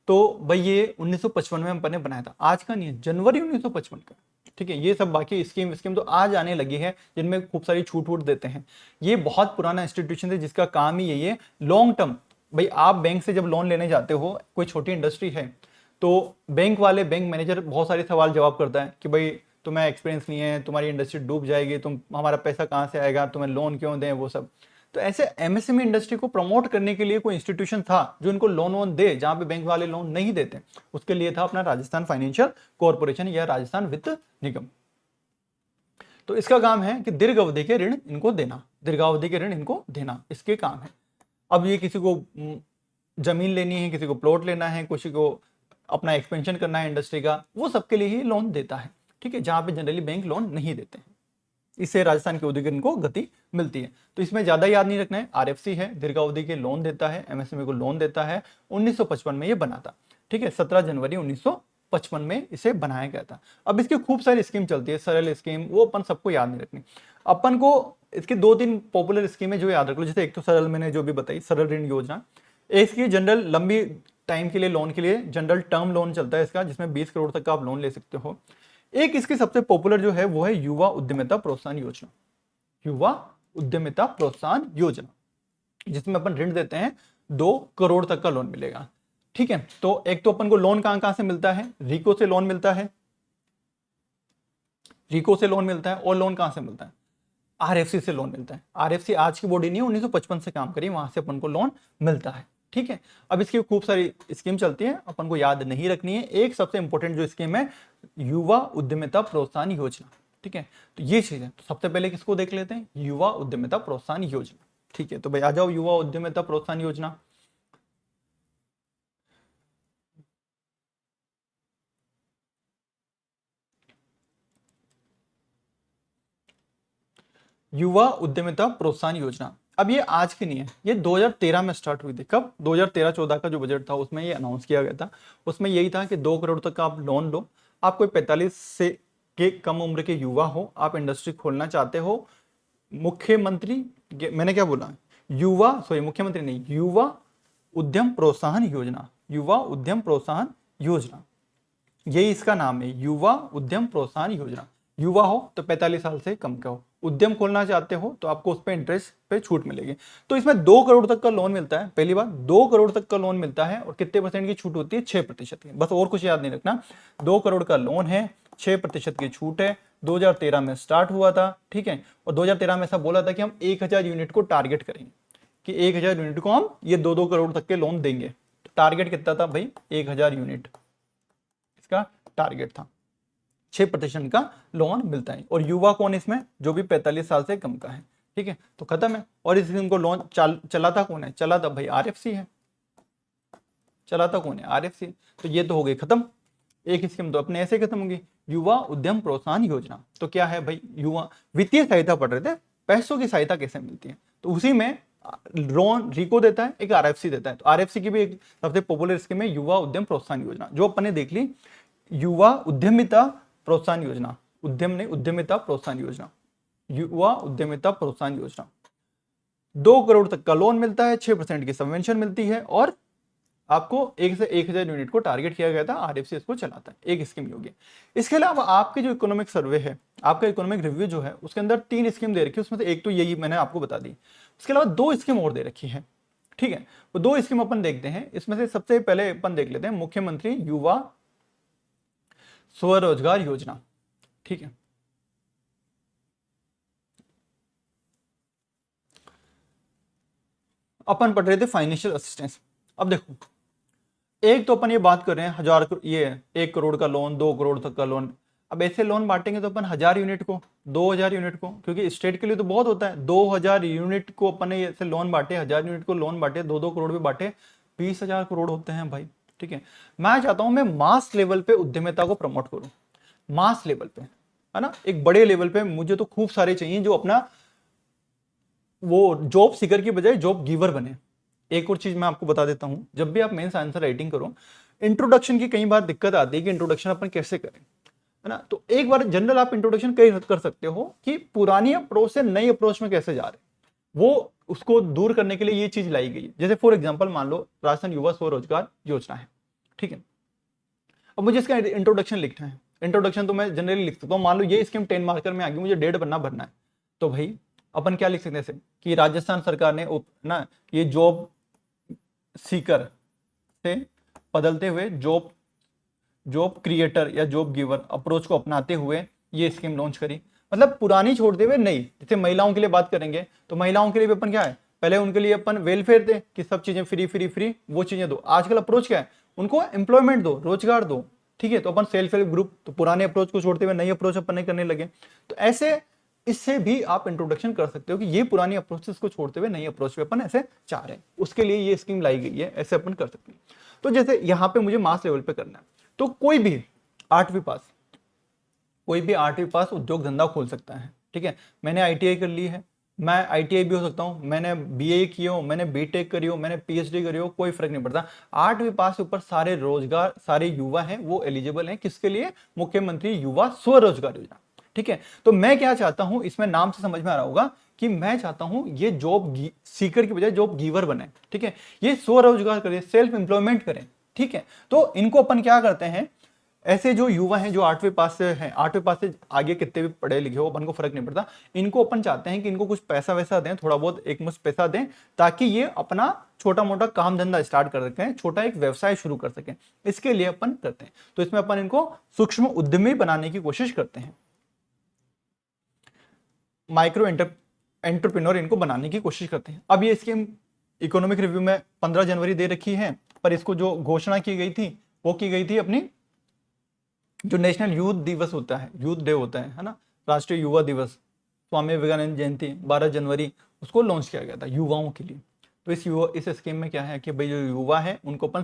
तो भाई ये 1955 में अपन ने बनाया था, आज का नहीं है, जनवरी 1955 का, ठीक है। ये सब बाकी स्कीम तो आज आने लगी है, जिनमें खूब सारी छूट वूट देते हैं। ये बहुत पुराना इंस्टीट्यूशन है जिसका काम ही यही है, लॉन्ग टर्म। भाई आप बैंक से जब लोन लेने जाते हो, कोई छोटी इंडस्ट्री है, तो बैंक मैनेजर बहुत सारे सवाल जवाब करता है कि भाई तुम्हें एक्सपीरियंस नहीं है, तुम्हारी इंडस्ट्री डूब जाएगी, तुम, हमारा पैसा कहाँ से आएगा, तुम्हें लोन क्यों दें, वो सब। तो ऐसे MSME इंडस्ट्री को प्रमोट करने के लिए कोई इंस्टीट्यूशन था जो इनको लोन वोन दे, जहां पे बैंक वाले लोन नहीं देते, उसके लिए था अपना राजस्थान फाइनेंशियल कॉर्पोरेशन या राजस्थान वित्त निगम। तो इसका काम है कि दीर्घ अवधि के ऋण इनको देना, दीर्घावधि के ऋण इनको देना, इसके काम है। अब ये किसी को जमीन लेनी है, किसी को प्लॉट लेना है, किसी को अपना एक्सपेंशन करना है इंडस्ट्री का, वो सबके लिए ही लोन देता है, ठीक है, जहां पे जनरली बैंक लोन नहीं देते हैं। इससे राजस्थान के उद्योग को गति मिलती है। तो इसमें ज्यादा याद नहीं रखना है, आरएफसी है, दीर्घावधि के लोन देता है, एमएसएमई को लोन देता है। 1955 में ये बना था, ठीक है, 17 जनवरी 1955 में इसे बनाया गया था। अब इसकी खूब सारी स्कीम चलती है, सरल स्कीम, वो अपन सबको याद नहीं रखनी। अपन को इसकी 2-3 पॉपुलर स्कीमें जो याद रख लो, जैसे एक तो सरल मैंने जो भी बताई, सरल ऋण योजना। इसकी जनरल लंबी टाइम के लिए लोन के लिए जनरल टर्म लोन चलता है इसका, जिसमें 20 करोड़ तक का आप लोन ले सकते हो। एक इसकी सबसे पॉपुलर जो है वो है युवा उद्यमिता प्रोत्साहन योजना, युवा उद्यमिता प्रोत्साहन योजना, जिसमें अपन ऋण देते हैं 2 करोड़ तक का लोन मिलेगा, ठीक है। तो एक तो अपन को लोन कहां से मिलता है, रिको से लोन मिलता है, रिको से लोन मिलता है, और लोन कहां से मिलता है, आरएफसी से लोन मिलता है। आरएफसी आज की बॉडी नहीं है, 1955 से काम करी, वहां से अपन को लोन मिलता है, ठीक है। अब इसकी खूब सारी स्कीम चलती है, अपन को याद नहीं रखनी है। एक सबसे इंपॉर्टेंट जो स्कीम है, युवा उद्यमिता प्रोत्साहन योजना, ठीक है। तो ये चीज है, तो सबसे पहले किसको देख लेते हैं, युवा उद्यमिता प्रोत्साहन योजना, ठीक है। तो भाई आ जाओ, युवा उद्यमिता प्रोत्साहन योजना। युवा उद्यमिता प्रोत्साहन योजना, अब ये आज की नहीं है, ये 2013 में स्टार्ट हुई थी। कब, 2013-14 का जो बजट था उसमें ये अनाउंस किया गया था। उसमें यही था कि 2 करोड़ तक का आप लोन लो, आप कोई 45 से के कम उम्र के युवा हो, आप इंडस्ट्री खोलना चाहते हो, मुख्यमंत्री, मैंने क्या बोला, युवा, सॉरी मुख्यमंत्री नहीं, युवा उद्यम प्रोत्साहन योजना, युवा उद्यम प्रोत्साहन योजना, यही इसका नाम है, युवा उद्यम प्रोत्साहन योजना। युवा हो तो 45 साल से कम का हो, उद्यम खोलना चाहते हो तो आपको उस पर इंटरेस्ट पे छूट मिलेगी। तो इसमें 2 करोड़ तक का लोन मिलता है, पहली बात 2 करोड़ तक का लोन मिलता है, और कितने परसेंट की छूट होती है, 6% की, बस और कुछ याद नहीं रखना। 2 करोड़ का लोन है, 6% की छूट है, 2013 में स्टार्ट हुआ था, ठीक है। और 2013 में ऐसा बोला था कि हम 1000 यूनिट को टारगेट करेंगे, कि 1000 यूनिट को हम ये 2-2 करोड़ तक के लोन देंगे। तो टारगेट कितना था भाई, 1000 यूनिट इसका टारगेट था, 6% का लोन मिलता है। और युवा कौन इसमें, जो भी 45 साल से कम का है, ठीक है। तो खत्म है। और इस स्कीम को लोन चलाता कौन है, चलाता भाई आरएफसी है, चलाता कौन है, आरएफसी। तो ये तो हो गई खत्म, एक स्कीम तो अपने ऐसे खत्म होगी। युवा उद्यम प्रोत्साहन योजना तो क्या है भाई, युवा वित्तीय सहायता पढ़ रहे थे, पैसों की सहायता कैसे मिलती है, तो उसी में लोन रिको देता है, एक आरएफसी देता है। तो आरएफसी की भी एक सबसे पॉपुलर स्कीम है युवा उद्यम प्रोत्साहन योजना, जो अपन ने देख ली, युवा उद्यमिता प्रोत्साहन योजना, उद्यम नहीं, उद्यमिता प्रोत्साहन योजना, युवा उद्यमिता प्रोत्साहन योजना। 2 करोड़ तक का लोन मिलता है, 6% की सबवेंशन मिलती है, और आपको 1 से 1000 यूनिट को टारगेट किया गया था, आरएफसी इसको चलाता है, एक स्कीम होगी। इसके अलावा आपके जो इकोनॉमिक सर्वे है, आपका इकोनॉमिक रिव्यू जो है, उसके अंदर 3 स्कीम दे रखी है, उसमें से एक तो यही मैंने आपको बता दी, उसके अलावा 2 स्कीम और दे रखी है, ठीक है। वो 2 स्कीम अपन देखते हैं, इसमें से सबसे पहले अपन देख लेते हैं मुख्यमंत्री युवा स्वरोजगार योजना, ठीक है। अपन पढ़ रहे थे फाइनेंशियल असिस्टेंस। अब देखो, एक तो अपन ये बात कर रहे हैं ये 1 करोड़ का लोन, 2 करोड़ तक का लोन। अब ऐसे लोन बांटेंगे तो अपन 1000 यूनिट को, 2000 यूनिट को, क्योंकि स्टेट के लिए तो बहुत होता है, 2000 यूनिट को अपन ने ऐसे लोन बांटे, 1000 यूनिट को लोन बांटे, 2-2 करोड़ भी बांटे, 20,000 करोड़ होते हैं भाई, ठीक है। मैं चाहता हूं मैं मास लेवल पे उद्यमिता को प्रमोट करूं, मास लेवल पे, है ना, एक बड़े लेवल पे। मुझे तो खूब सारे चाहिए जो अपना वो जॉब सीकर की बजाय जॉब गिवर बने। एक और चीज मैं आपको बता देता हूं, जब भी आप मेंस आंसर राइटिंग करो, इंट्रोडक्शन की कई बार दिक्कत आती है कि इंट्रोडक्शन अपन कैसे करें, है ना। तो एक बार जनरल आप इंट्रोडक्शन कर सकते हो कि पुरानी अप्रोच से नई अप्रोच में कैसे जा रहे, वो उसको दूर करने के लिए ये चीज लाई गई है। जैसे फॉर एग्जाम्पल मान लो राजस्थान युवा स्वरोजगार योजना है, ठीक है। अब मुझे इसका इंट्रोडक्शन लिखना है, इंट्रोडक्शन तो मैं जनरली लिख सकता हूँ, मान लो ये स्कीम 10 मार्कर में आ गई, मुझे 1.5 पन्ना भरना है, तो भाई अपन क्या लिख सकते हैं कि राजस्थान सरकार ने ना ये जॉब सीकर से बदलते हुए जॉब क्रिएटर या जॉब गिवर अप्रोच को अपनाते हुए ये स्कीम लॉन्च करी। मतलब पुरानी छोड़ते हुए नई। जैसे महिलाओं के लिए बात करेंगे तो महिलाओं के लिए भी अपन क्या है, पहले उनके लिए अपन वेलफेयर दे कि सब चीजें फ्री फ्री फ्री, वो चीजें दो। आजकल अप्रोच क्या है, उनको एम्प्लॉयमेंट दो, रोजगार दो, ठीक है। तो अपन सेल्फ हेल्प ग्रुप, तो पुराने अप्रोच को छोड़ते हुए नई अप्रोच अपन करने लगे। तो ऐसे इससे भी आप इंट्रोडक्शन कर सकते हो कि ये पुरानी अप्रोचेस को छोड़ते हुए नई अप्रोच पे अपन ऐसे चाह रहे हैं, उसके लिए ये स्कीम लाई गई है, ऐसे अपन कर सकते हैं। तो जैसे यहाँ पे मुझे मास लेवल पे करना है, तो कोई भी 8वीं पास उद्योग धंधा खोल सकता है, ठीक है। मैंने आईटीआई कर ली है, मैं आईटीआई भी हो सकता हूँ, मैंने बीए किया हो, मैंने बीटेक करी हो, मैंने पीएचडी करी हो, कोई फर्क नहीं पड़ता। 8वीं पास के ऊपर सारे रोजगार, सारे युवा हैं वो एलिजिबल हैं, किसके लिए? मुख्यमंत्री युवा स्वरोजगार योजना, ठीक है। तो मैं क्या चाहता हूं, इसमें नाम से समझ में आ रहा होगा कि मैं चाहता हूं ये जॉब सीकर की बजाय जॉब गिवर बने, ठीक है। ये स्वरोजगार करें, सेल्फ एम्प्लॉयमेंट करें, ठीक है। तो इनको अपन क्या करते हैं, ऐसे जो युवा हैं जो 8वीं पास से हैं, 8वीं पास से आगे कितने भी पढ़े लिखे हो अपन को फर्क नहीं पड़ता, इनको अपन चाहते हैं कि इनको कुछ पैसा वैसा दें, थोड़ा बहुत एक मुश्त पैसा दें, ताकि ये अपना छोटा मोटा काम धंधा स्टार्ट कर सकें, छोटा एक व्यवसाय शुरू कर सकें। इसके लिए अपन करते हैं, तो इसमें अपन इनको सूक्ष्म उद्यमी बनाने की कोशिश करते हैं, माइक्रो एंटरप्रेन्योर इनको बनाने की कोशिश करते हैं। अब ये स्कीम इकोनॉमिक रिव्यू में 15 जनवरी दे रखी है, पर इसको जो घोषणा की गई थी वो की गई थी अपनी जो नेशनल यूथ दिवस होता है, यूथ डे होता है ना, राष्ट्रीय युवा दिवस, स्वामी विवेकानंद जयंती 12 जनवरी, उसको लॉन्च किया गया था युवाओं के लिए। तो इस स्कीम में क्या है कि भाई जो युवा है उनको अपन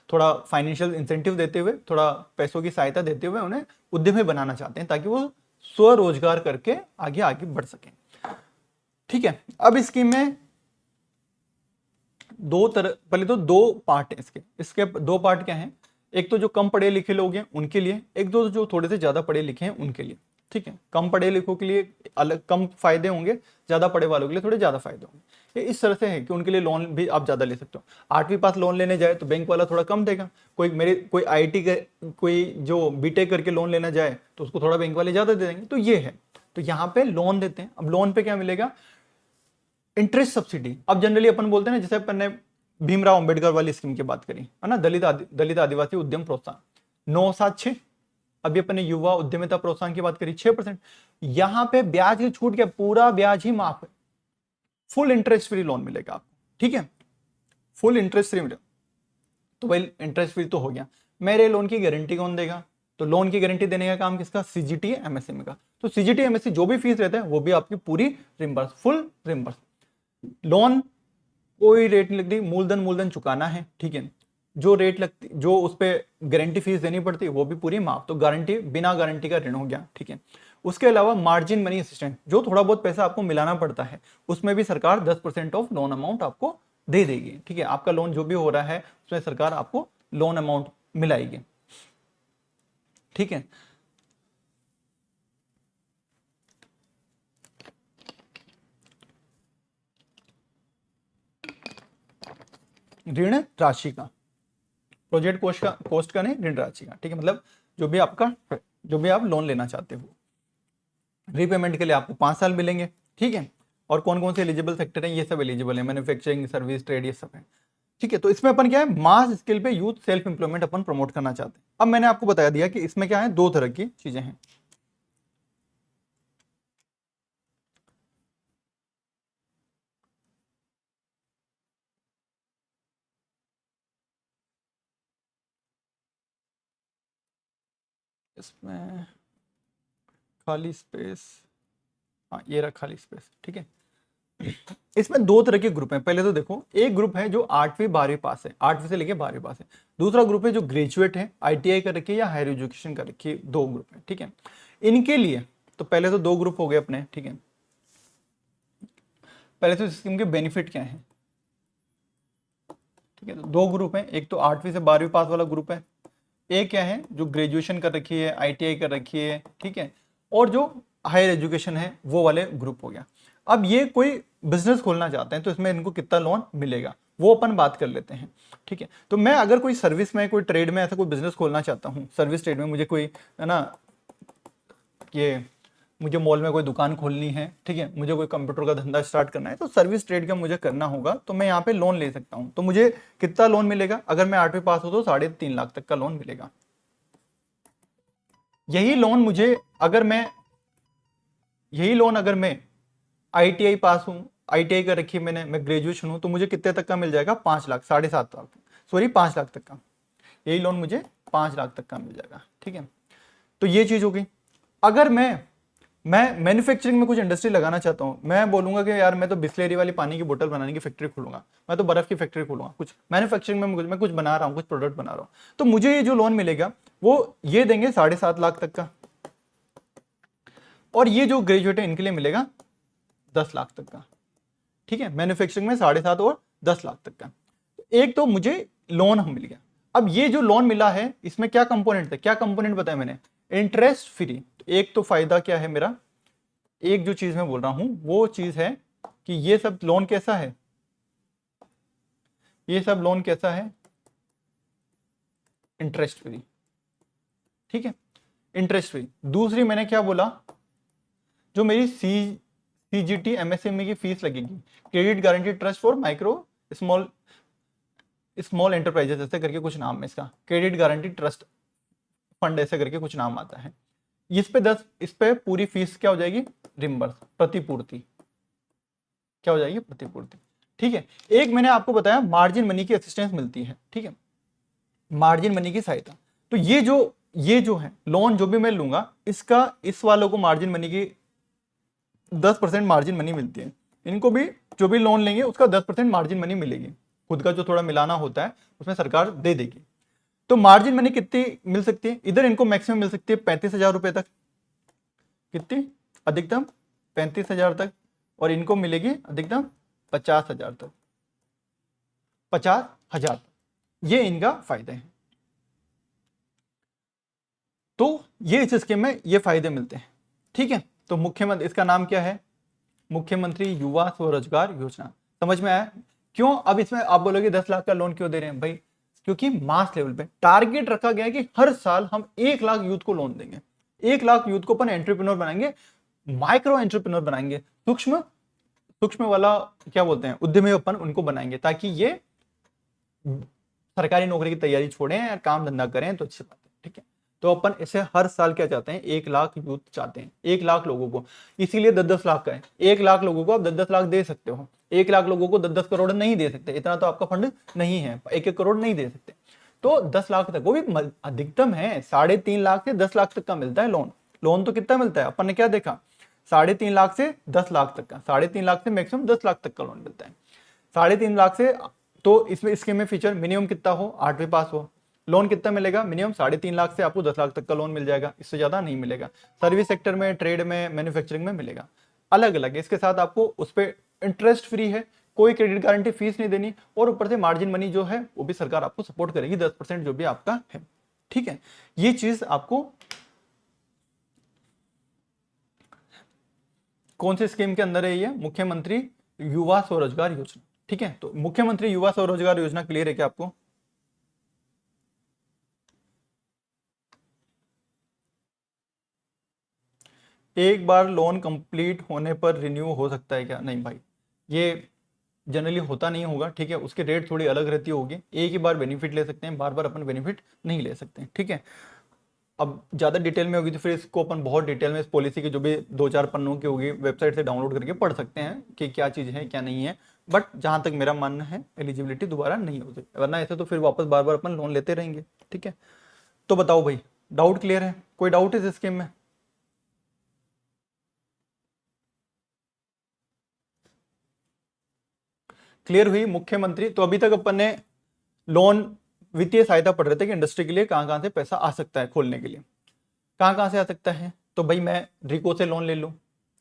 थोड़ा फाइनेंशियल इंसेंटिव देते हुए, थोड़ा पैसों की सहायता देते हुए उन्हें उद्यमी बनाना चाहते हैं, ताकि वो स्वरोजगार करके आगे आगे बढ़ सकें, ठीक है। अब इस स्कीम में पहले तो दो पार्ट है इसके दो पार्ट क्या हैं, एक तो जो कम पढ़े लिखे लोग हैं उनके लिए, एक दो जो थोड़े से ज्यादा पढ़े लिखे हैं उनके लिए, ठीक है। कम पढ़े लिखों के लिए अलग कम फायदे होंगे, ज्यादा पढ़े वालों के लिए थोड़े ज्यादा फायदे होंगे। ये इस तरह से है कि उनके लिए लोन भी आप ज्यादा ले सकते हो। 8वीं पास लोन लेने जाए तो बैंक वाला थोड़ा कम देगा, कोई आईटी का कोई जो बीटेक करके लोन लेना जाए तो उसको थोड़ा बैंक वाले ज्यादा दे देंगे। तो ये है, तो यहाँ पे लोन देते हैं। अब लोन पे क्या मिलेगा, इंटरेस्ट सब्सिडी। अब जनरली अपन बोलते हैं ना, जैसे अपन ने भीमराव अंबेडकर वाली स्कीम की बात करी है ना, दलित आदिवासी उद्यम प्रोत्साहन 976। अभी अपन ने युवा उद्यमिता प्रोत्साहन की बात करी 6%। यहां पे ब्याज की छूट, क्या पूरा ब्याज ही माफ है, फुल इंटरेस्ट फ्री लोन मिलेगा आपको, ठीक है, फुल इंटरेस्ट फ्री मिलेगा। तो भाई इंटरेस्ट फ्री तो हो गया, मेरे लोन की गारंटी कौन देगा? तो लोन की गारंटी देने का काम किसका? सीजीटी एमएसएमई का। तो सीजीटी एमएसएमई जो भी फीस रहता है वो भी आपकी पूरी रिम्बर्स, फुल रिम्बर्स। लोन कोई रेट नहीं लगती, मूलधन चुकाना है, ठीक है। जो रेट लगती, जो उस पर गारंटी फीस देनी पड़ती है वो भी पूरी माफ। तो गारंटी, बिना गारंटी का ऋण हो गया, ठीक है। उसके अलावा मार्जिन मनी असिस्टेंट, जो थोड़ा बहुत पैसा आपको मिलाना पड़ता है, उसमें भी सरकार 10% ऑफ लोन अमाउंट आपको दे देगी, ठीक है। आपका लोन जो भी हो रहा है उसमें सरकार आपको लोन अमाउंट मिलाएगी, ठीक है। ऋण राशि का, प्रोजेक्ट कॉस्ट का नहीं, ऋण राशि का, ठीक है। मतलब जो भी आप लोन लेना चाहते हो, रीपेमेंट के लिए आपको 5 साल मिलेंगे, ठीक है। और कौन कौन से एलिजिबल सेक्टर हैं, ये सब एलिजिबल है, मैन्युफैक्चरिंग, सर्विस, ट्रेड, ये सब है, ठीक है। तो इसमें अपन क्या है, मास स्केल पे यूथ सेल्फ एम्प्लॉयमेंट अपन प्रमोट करना चाहते हैं। अब मैंने आपको बता दिया कि इसमें क्या है, 2 तरह की चीजें हैं। इसमें खाली स्पेस, हाँ ये रहा खाली स्पेस, ठीक है। इसमें 2 तरह के ग्रुप हैं। पहले तो देखो, एक ग्रुप है जो 8वीं 12वीं पास है, 8वीं से लेके 12वीं पास है। दूसरा ग्रुप है जो ग्रेजुएट है, आईटीआई कर रखी है या हायर एजुकेशन कर रखी है। 2 ग्रुप है, ठीक है। इनके लिए तो पहले तो 2 ग्रुप हो गए अपने, ठीक है। पहले तो स्कीम के बेनिफिट क्या है, ठीक है। तो 2 ग्रुप है, एक तो 8वीं से 12वीं पास वाला ग्रुप है, एक क्या है जो ग्रेजुएशन कर रखी है, आईटीआई कर रखी है, ठीक है, और जो हायर एजुकेशन है वो वाले ग्रुप हो गया। अब ये कोई बिजनेस खोलना चाहते हैं तो इसमें इनको कितना लोन मिलेगा वो अपन बात कर लेते हैं, ठीक है। तो मैं अगर कोई सर्विस में, कोई ट्रेड में ऐसा कोई बिजनेस खोलना चाहता हूँ, सर्विस ट्रेड में मुझे कोई, है ना, ये मुझे मॉल में कोई दुकान खोलनी है, ठीक है, मुझे कोई कंप्यूटर का धंधा स्टार्ट करना है, तो सर्विस ट्रेड का मुझे करना होगा, तो मैं यहाँ पे लोन ले सकता हूँ। तो मुझे कितना लोन मिलेगा? अगर मैं 8वीं पास हो तो 3.5 लाख तक का लोन मिलेगा। यही लोन मुझे यही लोन अगर मैं आईटीआई पास हूँ, आईटीआई कर रखी है मैंने, मैं ग्रेजुएशन हूँ, तो मुझे कितने तक का मिल जाएगा? 5 लाख, 7.5 लाख, सॉरी 5 लाख तक का। यही लोन मुझे 5 लाख तक का मिल जाएगा, ठीक है। तो ये चीज हो गई। अगर मैं मैं मैन्युफैक्चरिंग में कुछ इंडस्ट्री लगाना चाहता हूँ, मैं बोलूंगा कि यार मैं तो बिस्लेरी वाली पानी की बोतल बनाने की फैक्ट्री खोलूंगा, मैं तो बर्फ की फैक्ट्री खोलूंगा, कुछ मैन्युफैक्चरिंग में मैं कुछ बना रहा हूँ, कुछ प्रोडक्ट बना रहा हूँ, तो मुझे ये जो लोन मिलेगा वो ये देंगे 7.5 लाख तक का, और ये जो ग्रेजुएट है इनके लिए मिलेगा 10 लाख तक का। ठीक है, मैन्युफैक्चरिंग में 7.5 और 10 लाख तक का। एक तो मुझे लोन हम मिल गया। अब ये जो लोन मिला है इसमें क्या कंपोनेंट था, क्या कंपोनेंट बताया मैंने, इंटरेस्ट फ्री। एक तो फायदा क्या है मेरा, एक जो चीज मैं बोल रहा हूं वो चीज है कि ये सब लोन कैसा है, ये सब लोन कैसा है, इंटरेस्ट फ्री। ठीक है, इंटरेस्ट फ्री। दूसरी मैंने क्या बोला, जो मेरी सीजीटी एमएसएमई की फीस लगेगी, credit guarantee trust for micro small enterprises, ऐसे करके कुछ नाम है इसका, क्रेडिट गारंटी ट्रस्ट फंड ऐसे करके कुछ नाम आता है। इस पे पूरी फीस क्या हो जाएगी, रिम्बर्स, प्रतिपूर्ति, क्या हो जाएगी, प्रतिपूर्ति। ठीक है, एक मैंने आपको बताया मार्जिन मनी की असिस्टेंस मिलती है। ठीक है, मार्जिन मनी की सहायता। तो ये जो है लोन जो भी मैं लूंगा इसका, इस वालों को मार्जिन मनी की 10% मार्जिन मनी मिलती है, इनको भी जो भी लोन लेंगे उसका 10% मार्जिन मनी मिलेगी, खुद का जो थोड़ा मिलाना होता है उसमें सरकार दे देगी। तो मार्जिन मनी कितनी मिल सकती है, इधर इनको मैक्सिमम मिल सकती है 35,000 रुपए तक, कितनी, अधिकतम 35,000 तक, और इनको मिलेगी अधिकतम 50,000 तक, 50,000। ये इनका फायदे हैं। तो ये इस स्कीम में ये फायदे मिलते हैं। ठीक है, तो मुख्यमंत्री, इसका नाम क्या है, मुख्यमंत्री युवा स्वरोजगार योजना। समझ में आया क्यों। अब इसमें आप बोलोगे 10 लाख का लोन क्यों दे रहे हैं भाई, क्योंकि मास लेवल पे टारगेट रखा गया है कि हर साल हम 1 लाख यूथ को लोन देंगे, 1 लाख यूथ को अपन एंटरप्रेन्योर बनाएंगे, माइक्रो एंटरप्रेन्योर बनाएंगे, सूक्ष्म वाला क्या बोलते हैं, उद्यमी अपन उनको बनाएंगे, ताकि ये सरकारी नौकरी की तैयारी छोड़ें या काम धंधा करें तो अच्छी बात है। ठीक है, तो अपन इसे हर साल क्या चाहते हैं, 1 लाख यूथ चाहते हैं, 1 लाख लोगों को, इसीलिए 10-10 लाख का है। 1 लाख लोगों को आप 10-10 लाख दे सकते हो, 1 लाख लोगों को 10-10 करोड़ नहीं दे सकते, इतना तो आपका फंड नहीं है, 1-1 करोड़ नहीं दे सकते। तो 10 लाख तक, वो भी अधिकतम है 3.5 लाख से 10 लाख तक का मिलता है लोन। लोन तो कितना मिलता है, अपन ने क्या देखा, 3.5 लाख से 10 लाख तक का, 3.5 लाख से मैक्सिमम 10 लाख तक का लोन मिलता है। 3.5 लाख से, तो इसमें स्कीम में फीचर मिनिमम कितना हो, 8वीं पास हो। लोन कितना मिलेगा, मिनिमम 3.5 लाख से आपको 10 लाख तक का लोन मिल जाएगा, इससे ज्यादा नहीं मिलेगा। सर्विस सेक्टर में, ट्रेड में, मैन्युफैक्चरिंग में मिलेगा, अलग अलग है। इसके साथ आपको उस पर इंटरेस्ट फ्री है, कोई क्रेडिट गारंटी फीस नहीं देनी, और ऊपर से मार्जिन मनी जो है वो भी सरकार आपको सपोर्ट करेगी, 10% जो भी आपका है। ठीक है, ये चीज आपको कौन से स्कीम के अंदर है, ये मुख्यमंत्री युवा स्वरोजगार योजना। ठीक है, तो मुख्यमंत्री युवा स्वरोजगार योजना क्लियर है क्या आपको। एक बार लोन कंप्लीट होने पर रिन्यू हो सकता है क्या, नहीं भाई, ये जनरली होता नहीं होगा। ठीक है, उसके रेट थोड़ी अलग रहती होगी, एक ही बार बेनिफिट ले सकते हैं, बार बार अपन बेनिफिट नहीं ले सकते हैं। ठीक है, अब ज़्यादा डिटेल में होगी तो फिर इसको अपन बहुत डिटेल में इस पॉलिसी की जो भी 2-4 पन्नों की होगी वेबसाइट से डाउनलोड करके पढ़ सकते हैं कि क्या चीज़ है क्या नहीं है। बट जहाँ तक मेरा मानना है एलिजिबिलिटी दोबारा नहीं हो सकती, वरना ऐसे तो फिर वापस बार बार अपन लोन लेते रहेंगे। ठीक है, तो बताओ भाई, डाउट क्लियर है, कोई डाउट है इस स्कीम में। क्लियर हुई मुख्यमंत्री। तो अभी तक अपन ने लोन, वित्तीय सहायता पढ़ रहे थे कि इंडस्ट्री के लिए कहाँ कहाँ से पैसा आ सकता है खोलने के लिए, कहाँ कहाँ से आ सकता है। तो भाई मैं रिको से लोन ले लूँ,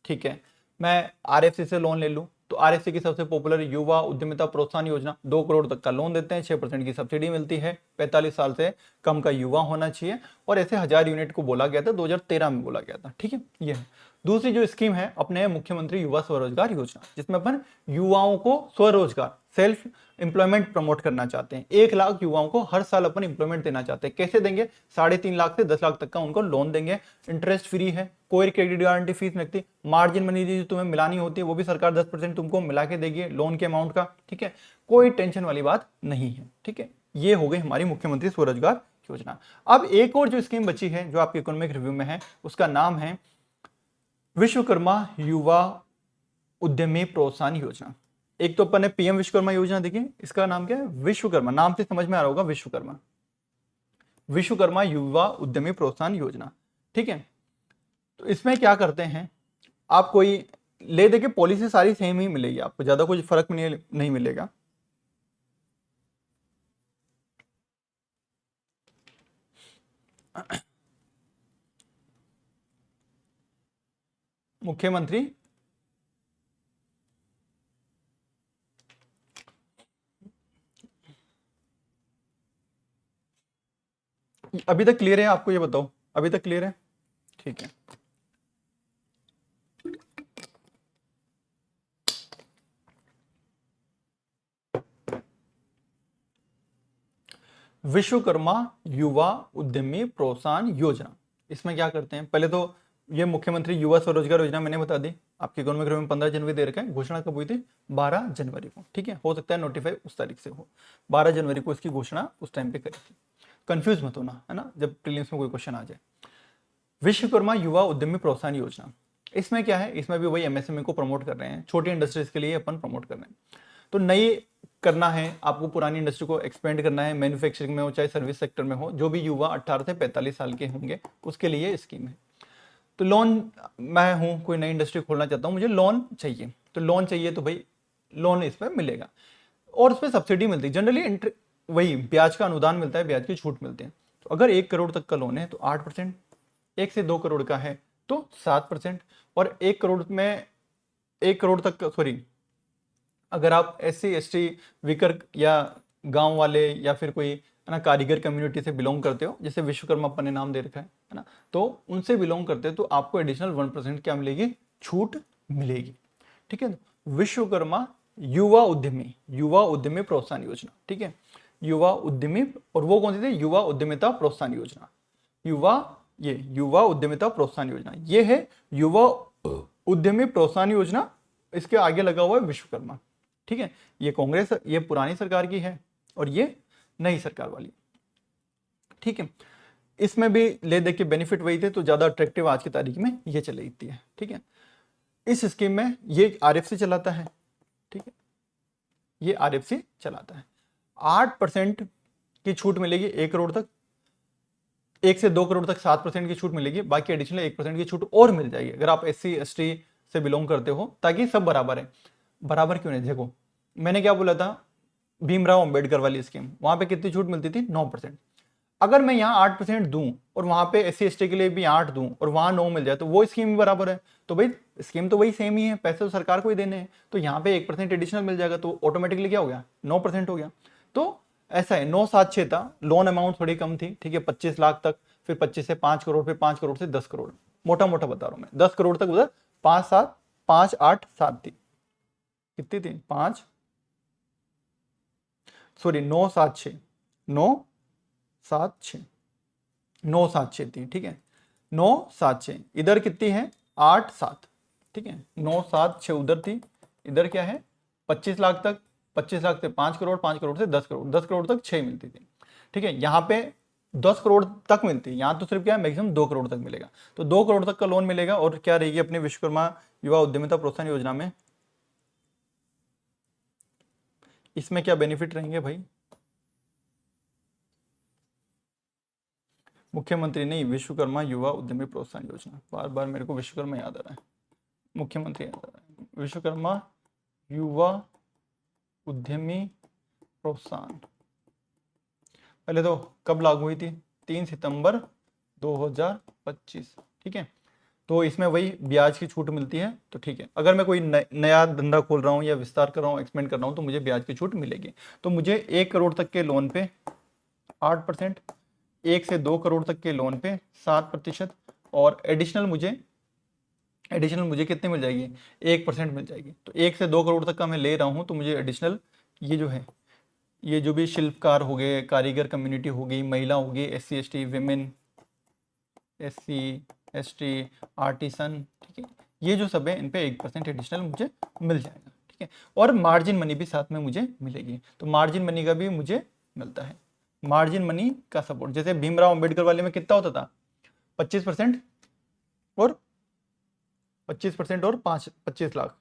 ठीक है, मैं आरएफसी से लोन ले लूँ, तो आरएफसी की सबसे पॉपुलर युवा उद्यमिता प्रोत्साहन योजना, 2 करोड़ तक का लोन देते हैं, 6% की सब्सिडी मिलती है, 45 साल से कम का युवा होना चाहिए, और ऐसे 1000 यूनिट को बोला गया था, 2013 में बोला गया था। ठीक है, ये है। दूसरी जो स्कीम है अपने मुख्यमंत्री युवा स्वरोजगार योजना, जिसमें अपन युवाओं को स्वरोजगार, सेल्फ एम्प्लॉयमेंट प्रमोट करना चाहते हैं। 1 लाख युवाओं को हर साल अपन एम्प्लॉयमेंट देना चाहते हैं। कैसे देंगे, 3.5 लाख से 10 लाख तक का उनको लोन देंगे, इंटरेस्ट फ्री है, कोई क्रेडिट गारंटी फीस नहीं लगती, मार्जिन मनी जो तुम्हें मिलानी होती है वो भी सरकार 10% तुमको मिला के देगी लोन के अमाउंट का। ठीक है, कोई टेंशन वाली बात नहीं है। ठीक है, ये हो गई हमारी मुख्यमंत्री स्वरोजगार योजना। अब एक और जो स्कीम बची है जो आपके इकोनॉमिक रिव्यू में है, उसका नाम है विश्वकर्मा युवा उद्यमी प्रोत्साहन योजना। एक तो अपन ने पीएम विश्वकर्मा योजना देखी, इसका नाम क्या है, विश्वकर्मा, नाम से समझ में आ रहा होगा, विश्वकर्मा, विश्वकर्मा युवा उद्यमी प्रोत्साहन योजना। ठीक है, तो इसमें क्या करते हैं, आप कोई ले दे के पॉलिसी सारी सेम ही मिलेगी आपको, ज्यादा कुछ फर्क नहीं मिलेगा। मुख्यमंत्री अभी तक क्लियर है आपको, ये बताओ अभी तक क्लियर है? ठीक है। विश्वकर्मा युवा उद्यमी प्रोत्साहन योजना, इसमें क्या करते हैं? पहले तो ये मुख्यमंत्री युवा स्वरोजगार योजना मैंने बता दी, आपके इकोनॉमिक में 15 जनवरी दे रखा है, घोषणा कब हुई थी? 12 जनवरी को। ठीक है, हो सकता है नोटिफाई उस तारीख से हो, 12 जनवरी को इसकी घोषणा उस टाइम पे करी थी। कंफ्यूज मत होना, है ना, जब प्रीलिम्स में कोई क्वेश्चन आ जाए। विश्वकर्मा युवा उद्यमी प्रोत्साहन योजना, इसमें क्या है? इसमें भी वही एमएसएमई को प्रमोट कर रहे हैं, छोटी इंडस्ट्रीज के लिए अपन प्रमोट कर रहे हैं। तो नई करना है आपको, पुरानी इंडस्ट्री को एक्सपेंड करना है, मैन्युफैक्चरिंग में हो चाहे सर्विस सेक्टर में हो, जो भी युवा 18 से 45 साल के होंगे उसके लिए स्कीम है। तो लोन, मैं हूँ कोई नई इंडस्ट्री खोलना चाहता हूँ, मुझे लोन चाहिए, तो लोन चाहिए तो भाई लोन इस पर मिलेगा, और उस पर सब्सिडी मिलती है जनरली, वही ब्याज का अनुदान मिलता है, ब्याज की छूट मिलती है। तो अगर 1 करोड़ तक का लोन है तो 8%, 1 से 2 करोड़ का है तो 7%, और 1 करोड़ में 1 करोड़ तक, सॉरी, अगर आप SC ST विकर या गांव वाले या फिर कोई है ना कारीगर कम्युनिटी से बिलोंग करते हो, जैसे विश्वकर्मा अपन ने नाम दे रखा है ना, तो उनसे बिलोंग करते हो तो आपको एडिशनल 1% क्या मिलेगी? छूट मिलेगी। ठीक है, विश्वकर्मा युवा उद्यमी प्रोत्साहन योजना। ठीक है, युवा उद्यमी, और वो कौन सी थी? युवा उद्यमिता प्रोत्साहन योजना। युवा उद्यमिता प्रोत्साहन योजना, ये है युवा उद्यमी प्रोत्साहन योजना, इसके आगे लगा हुआ है विश्वकर्मा। ठीक है, ये कांग्रेस, ये पुरानी सरकार की है और ये नई सरकार वाली। ठीक है, इसमें भी ले दे के बेनिफिट वही थे, तो ज्यादा अट्रैक्टिव आज की तारीख में ये चली थी है। ठीक है, इस स्कीम में ये RFC चलाता है। ठीक है, ये RFC चलाता है। 8% की छूट मिलेगी 1 करोड़ तक, 1 से 2 करोड़ तक 7% की छूट मिलेगी, बाकी एडिशनल 1% की छूट और मिल जाएगी अगर आप SC ST से बिलोंग करते हो, ताकि सब बराबर है। बराबर क्यों नहीं? देखो मैंने क्या बोला था, भीमराव अंबेडकर वाली स्कीम, वहां पे कितनी छूट मिलती थी? 9%। अगर मैं यहाँ 8% दूं और वहां पे SC ST के लिए भी 8 दूं और वहां 9 मिल जाए, तो वो स्कीम भी बराबर है। तो भाई स्कीम तो वही सेम ही है, पैसे तो सरकार को ही देने हैं, तो यहाँ पे 1% एडिशनल मिल जाएगा, तो ऑटोमेटिकली क्या हो गया? 9% हो गया। तो ऐसा है, 976 था, लोन अमाउंट थोड़ी कम थी। ठीक है, 25 लाख तक, फिर 25 से 5 करोड़, फिर 5 करोड़ से 10 करोड़, मोटा मोटा बता रहा हूं मैं, 10 करोड़ तक उधर 5 7 5 8 7 थी, कितनी थी? 5, सॉरी 976, 976, 976 थी। ठीक है, 976, इधर कितनी है? 8 7। ठीक है, 976 उधर थी, इधर क्या है? 25 लाख तक, 25 लाख से 5 करोड़, 5 करोड़ से 10 करोड़, 10 करोड़ तक 6 मिलती थी। ठीक है, यहाँ पे 10 करोड़ तक मिलती है, यहाँ तो सिर्फ क्या है, मैक्सिमम 2 करोड़ तक मिलेगा। तो 2 करोड़ तक का लोन मिलेगा। और क्या रहेगी अपने विश्वकर्मा युवा उद्यमिता प्रोत्साहन योजना में? इसमें क्या बेनिफिट रहेंगे भाई? मुख्यमंत्री नहीं, विश्वकर्मा युवा उद्यमी प्रोत्साहन योजना, बार बार मेरे को विश्वकर्मा याद आ रहा है, मुख्यमंत्री याद आ रहा है। विश्वकर्मा युवा उद्यमी प्रोत्साहन, पहले तो कब लागू हुई थी? 3 सितंबर 2025। ठीक है, तो इसमें वही ब्याज की छूट मिलती है। तो ठीक है, अगर मैं कोई नया धंधा खोल रहा हूँ या विस्तार कर रहा हूँ, एक्सपेंड कर रहा हूँ, तो मुझे ब्याज की छूट मिलेगी। तो मुझे 1 करोड़ तक के लोन पे 8%, 1 से 2 करोड़ तक के लोन पे 7%, और एडिशनल मुझे कितने मिल जाएगी? 1% मिल जाएगी। तो 1 से 2 करोड़ तक का मैं ले रहा हूँ, तो मुझे एडिशनल ये जो है, ये जो भी शिल्पकार हो गए, कारीगर कम्युनिटी हो गई, महिला होगी, SC ST women, SC ST artisan, ठीक है, ये जो सब है इन पे 1% एडिशनल मुझे मिल जाएगा। ठीक है, और मार्जिन मनी भी साथ में मुझे मिलेगी। तो मार्जिन मनी का भी मुझे मिलता है, मार्जिन मनी का सपोर्ट। जैसे भीमराव अंबेडकर वाले में कितना होता था? 25% और 25% और 25 लाख,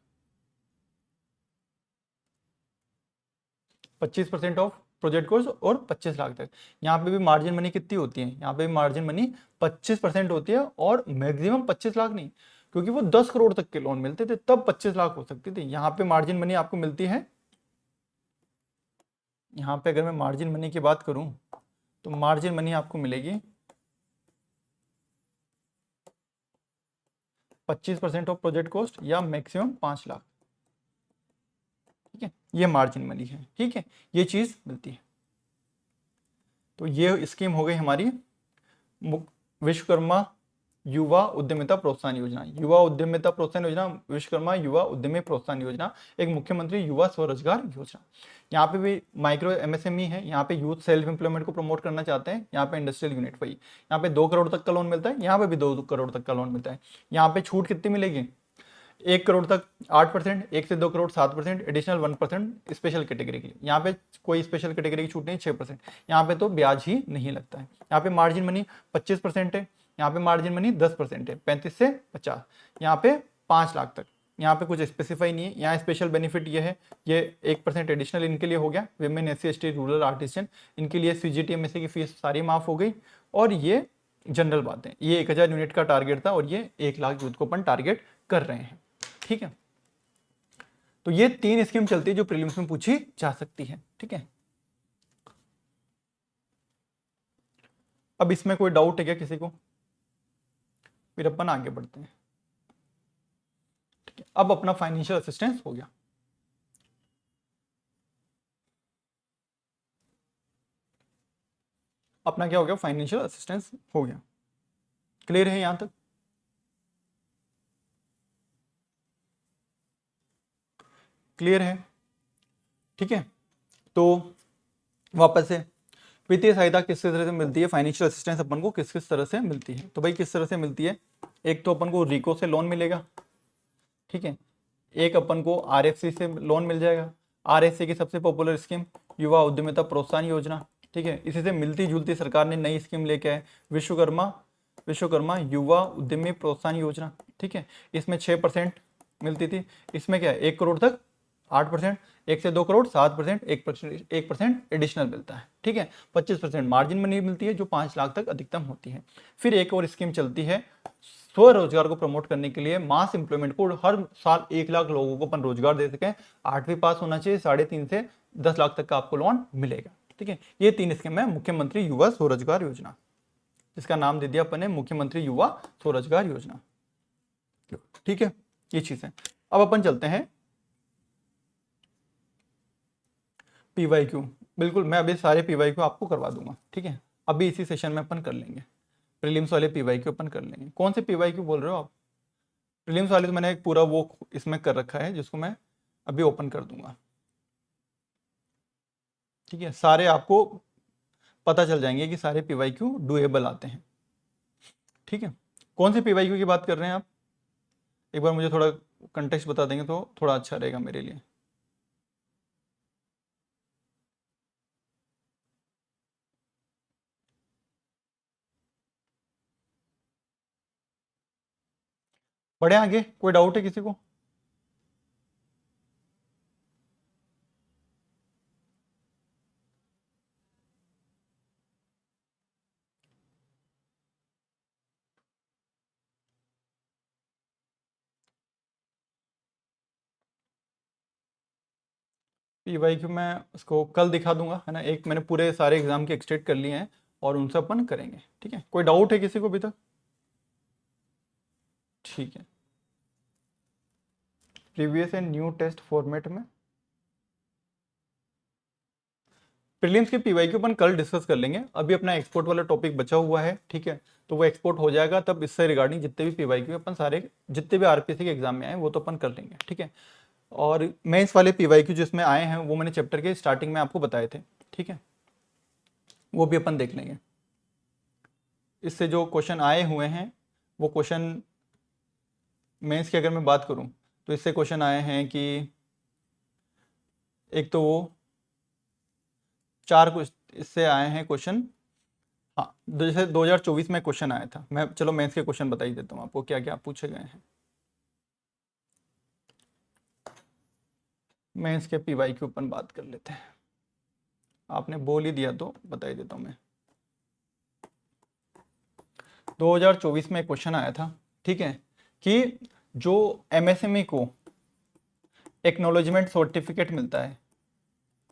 25% ऑफ प्रोजेक्ट कोर्स और 25 लाख तक। यहाँ पे भी मार्जिन मनी कितनी होती है? यहाँ पे भी मार्जिन मनी 25% होती है, और मैक्सिमम 25 लाख नहीं, क्योंकि वो 10 करोड़ तक के लोन मिलते थे, तब 25 लाख हो सकती थी। यहाँ पे मार्जिन मनी आपको मिलती है, यहाँ पे अगर मैं मार्जिन मनी की बात करूं तो मार्जिन मनी आपको मिलेगी 25% ऑफ प्रोजेक्ट कॉस्ट या मैक्सिमम 5 लाख। ठीक है, ये मार्जिन मनी है। ठीक है, ये चीज मिलती है। तो ये स्कीम हो गई हमारी विश्वकर्मा युवा उद्यमिता प्रोत्साहन योजना। युवा उद्यमिता प्रोत्साहन योजना, विश्वकर्मा युवा उद्यमी प्रोत्साहन योजना, एक मुख्यमंत्री युवा स्वरोजगार योजना। यहाँ पे भी माइक्रो एमएसएमई है, यहाँ पे यूथ सेल्फ एम्प्लॉयमेंट को प्रमोट करना चाहते हैं, यहाँ पे इंडस्ट्रियल यूनिट वही, यहाँ पे 2 करोड़ तक का लोन मिलता है, यहाँ पे भी 2 करोड़ तक का लोन मिलता है। यहाँ पे छूट कितनी मिलेगी? 1 करोड़ तक 8%, 1 से 2 करोड़ 7%, एडिशनल 1% स्पेशल कैटेगरी के लिए। यहाँ पे कोई स्पेशल कैटेगरी की छूट नहीं, 6%। यहाँ पे तो ब्याज ही नहीं लगता है। यहाँ पे मार्जिन मनी 25% है, यहाँ पे मार्जिन मनी 10% है, 35 से 50, यहाँ पे 5 लाख तक। यहाँ पे कुछ स्पेसिफाई नहीं है। यहाँ स्पेशल बेनिफिट ये है, ये 1% एडिशनल इनके लिए हो गया, women, SC ST, rural artisan, इनके लिए सीजीटीएमएससी की फीस सारी माफ हो गई। और ये जनरल बातें, ये 1000 यूनिट का टारगेट था और ये 1 लाख यूथ को अपन टारगेट कर रहे हैं। ठीक है, तो ये 3 स्कीम चलती है जो प्रीलिम्स में पूछी जा सकती है। ठीक है, अब इसमें कोई डाउट है क्या किसी को? फिर अपन आगे बढ़ते हैं। ठीक है, अब अपना फाइनेंशियल असिस्टेंस हो गया। अपना क्या हो गया? फाइनेंशियल असिस्टेंस हो गया। क्लियर है यहां तक? क्लियर है? ठीक है, तो वापस से वित्तीय सहायता किस किस तरह से मिलती है, फाइनेंशियल असिस्टेंस अपन को किस किस तरह से मिलती है? तो भाई किस तरह से मिलती है? एक तो अपन को रिको से लोन मिलेगा। ठीक है, एक अपन को आरएफसी से लोन मिल जाएगा। आरएफसी की सबसे पॉपुलर स्कीम युवा उद्यमिता प्रोत्साहन योजना। ठीक है, इसी से मिलती जुलती सरकार ने नई स्कीम लेके आए, विश्वकर्मा युवा उद्यमी प्रोत्साहन योजना। ठीक है, इसमें 6% मिलती थी। इसमें क्या है, 1 करोड़ तक 8%, 1 से 2 करोड़ 7%, 1% एडिशनल मिलता है। ठीक है, 25% मार्जिन मनी मिलती है जो 5 लाख तक अधिकतम होती है। फिर एक और स्कीम चलती है स्वरोजगार को प्रमोट करने के लिए, मास एम्प्लॉयमेंट को, हर साल 1 लाख लोगों को अपन रोजगार दे सकें। 8वीं पास होना चाहिए, 3.5 से 10 लाख तक का आपको लोन मिलेगा। ठीक है, ये 3 स्कीम है मुख्यमंत्री युवा स्वरोजगार योजना, जिसका नाम दे दिया अपन ने मुख्यमंत्री युवा स्वरोजगार योजना। ठीक है, ये चीज है। अब अपन चलते हैं पीवाईक्यू। बिल्कुल, मैं अभी सारे पीवाईक्यू आपको करवा दूंगा। ठीक है, अभी इसी सेशन में अपन कर लेंगे। प्रीलिम्स वाले पीवाईक्यू अपन कर लेंगे। कौन से पीवाईक्यू बोल रहे हो आप? प्रीलिम्स वाले तो मैंने एक पूरा वो इसमें कर रखा है, जिसको मैं अभी ओपन कर दूंगा। ठीक है, सारे आपको पता चल जाएंगे कि सारे पीवाईक्यू डुएबल आते हैं। ठीक है, कौन से पीवाईक्यू की बात कर रहे हैं आप? एक बार मुझे थोड़ा कंटेक्स्ट बता देंगे तो थोड़ा अच्छा रहेगा मेरे लिए। बढ़े आगे, कोई डाउट है किसी को? पीवाईक्यू मैं उसको कल दिखा दूंगा, है ना। एक मैंने पूरे सारे एग्जाम के एक्सटेट कर लिए हैं और उनसे अपन करेंगे। ठीक है, कोई डाउट है किसी को अभी तक? ठीक है, previous and new test format में प्रीलिम्स के पीवाईक्यू अपन कल डिस्कस कर लेंगे। अभी अपना एक्सपोर्ट वाला टॉपिक बचा हुआ है। ठीक है, तो वो एक्सपोर्ट हो जाएगा, तब इससे रिगार्डिंग जितने भी पीवाईक्यू अपन सारे जितने भी आरपीएससी के एग्जाम में आए वो तो अपन कर लेंगे। ठीक है, और मेंस वाले पीवाईक्यू जिसमें आए हैं वो मैंने चैप्टर के स्टार्टिंग में आपको बताए थे। ठीक है, वो भी अपन देख लेंगे। इससे जो क्वेश्चन आए हुए हैं वो क्वेश्चन मेंस की अगर मैं बात करूं तो इससे क्वेश्चन आए हैं कि एक तो वो 4 कुछ इससे आए हैं क्वेश्चन। हाँ, जैसे 2024 में क्वेश्चन आया था, मैं चलो मेंस के क्वेश्चन बता ही देता हूँ आपको क्या क्या पूछे गए हैं। मेंस के पीवाईक्यू अपन बात कर लेते हैं। आपने बोल ही दिया तो बता ही देता हूँ मैं। 2024 में एक क्वेश्चन आया था, ठीक है, कि जो एमएसएमई को एक्नॉलेजमेंट सर्टिफिकेट मिलता है,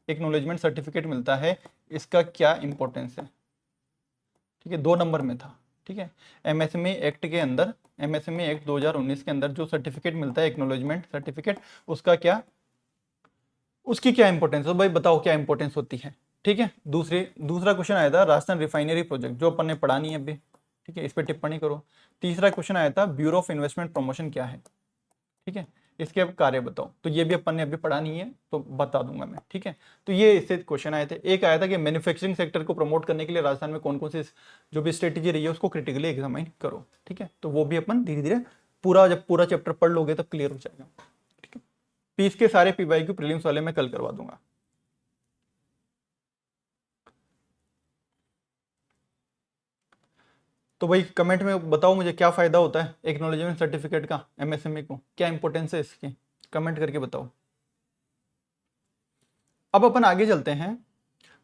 एक्नॉलेजमेंट सर्टिफिकेट मिलता है, इसका क्या इंपॉर्टेंस है। ठीक है, 2 नंबर में था। ठीक है, एमएसएमई एक्ट के अंदर, एमएसएमई एक्ट 2019 के अंदर जो सर्टिफिकेट मिलता है एक्नॉलेजमेंट सर्टिफिकेट, उसका क्या, उसकी क्या इंपॉर्टेंस है भाई, बताओ क्या इंपॉर्टेंस होती है। ठीक है, दूसरा क्वेश्चन आया था राजस्थान रिफाइनरी प्रोजेक्ट, जो अपन ने पढ़ा नहीं है अभी। ठीक है, इस पर टिप्पणी करो। तीसरा क्वेश्चन आया था ब्यूरो ऑफ इन्वेस्टमेंट प्रमोशन क्या है। ठीक है, इसके अब कार्य बताओ, तो ये भी अपन ने अभी पढ़ा नहीं है तो बता दूंगा मैं। ठीक है, तो ये इससे क्वेश्चन आए थे। एक आया था कि मैन्युफैक्चरिंग सेक्टर को प्रमोट करने के लिए राजस्थान में कौन कौन सी जो भी स्ट्रेटेजी रही है उसको क्रिटिकली एग्जामाइन करो। ठीक है, तो वो भी अपन धीरे धीरे पूरा, जब पूरा चैप्टर पढ़ लोगे तब क्लियर हो जाएगा। ठीक है, पीस के सारे पीवाईक्यू प्रीलिम्स वाले मैं कल करवा दूंगा। तो भाई कमेंट में बताओ मुझे क्या फायदा होता है एक्नॉलेजमेंट सर्टिफिकेट का एमएसएमई को, क्या इंपॉर्टेंस है इसकी, कमेंट करके बताओ। अब अपन आगे चलते हैं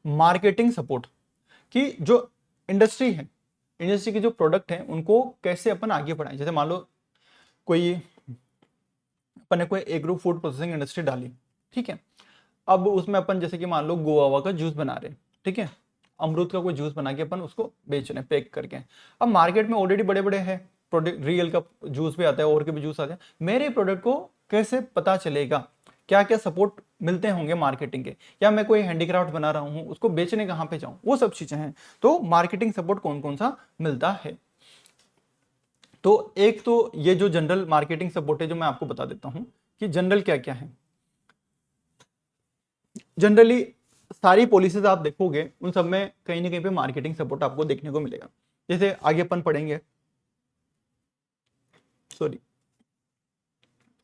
मार्केटिंग सपोर्ट, कि जो इंडस्ट्री है, इंडस्ट्री के जो प्रोडक्ट हैं उनको कैसे अपन आगे बढ़ाएं। जैसे मान लो कोई अपन ने कोई एग्रो फूड प्रोसेसिंग इंडस्ट्री डाली। ठीक है, अब उसमें अपन जैसे कि मान लो गोवा का जूस बना रहे हैं। ठीक है, अमरूद का कोई जूस बना के अपन उसको बेच रहे हैं पैक करके। अब मार्केट में ऑलरेडी बड़े बड़े हैं प्रोडक्ट, रियल का जूस भी आता है और के भी जूस आते हैं, मेरे प्रोडक्ट को कैसे पता चलेगा, क्या क्या सपोर्ट मिलते होंगे मार्केटिंग के, या मैं कोई हैंडीक्राफ्ट बना रहा हूँ उसको बेचने कहाँ पे जाऊँ, वो सब चीजें हैं। तो मार्केटिंग सपोर्ट कौन कौन सा मिलता है। तो एक तो ये जो जनरल मार्केटिंग सपोर्ट है जो मैं आपको बता देता हूँ कि जनरल क्या क्या है। जनरली सारी पॉलिसीज आप देखोगे उन सब में कहीं ना कहीं पे मार्केटिंग सपोर्ट आपको देखने को मिलेगा। जैसे आगे अपन पढ़ेंगे, सॉरी,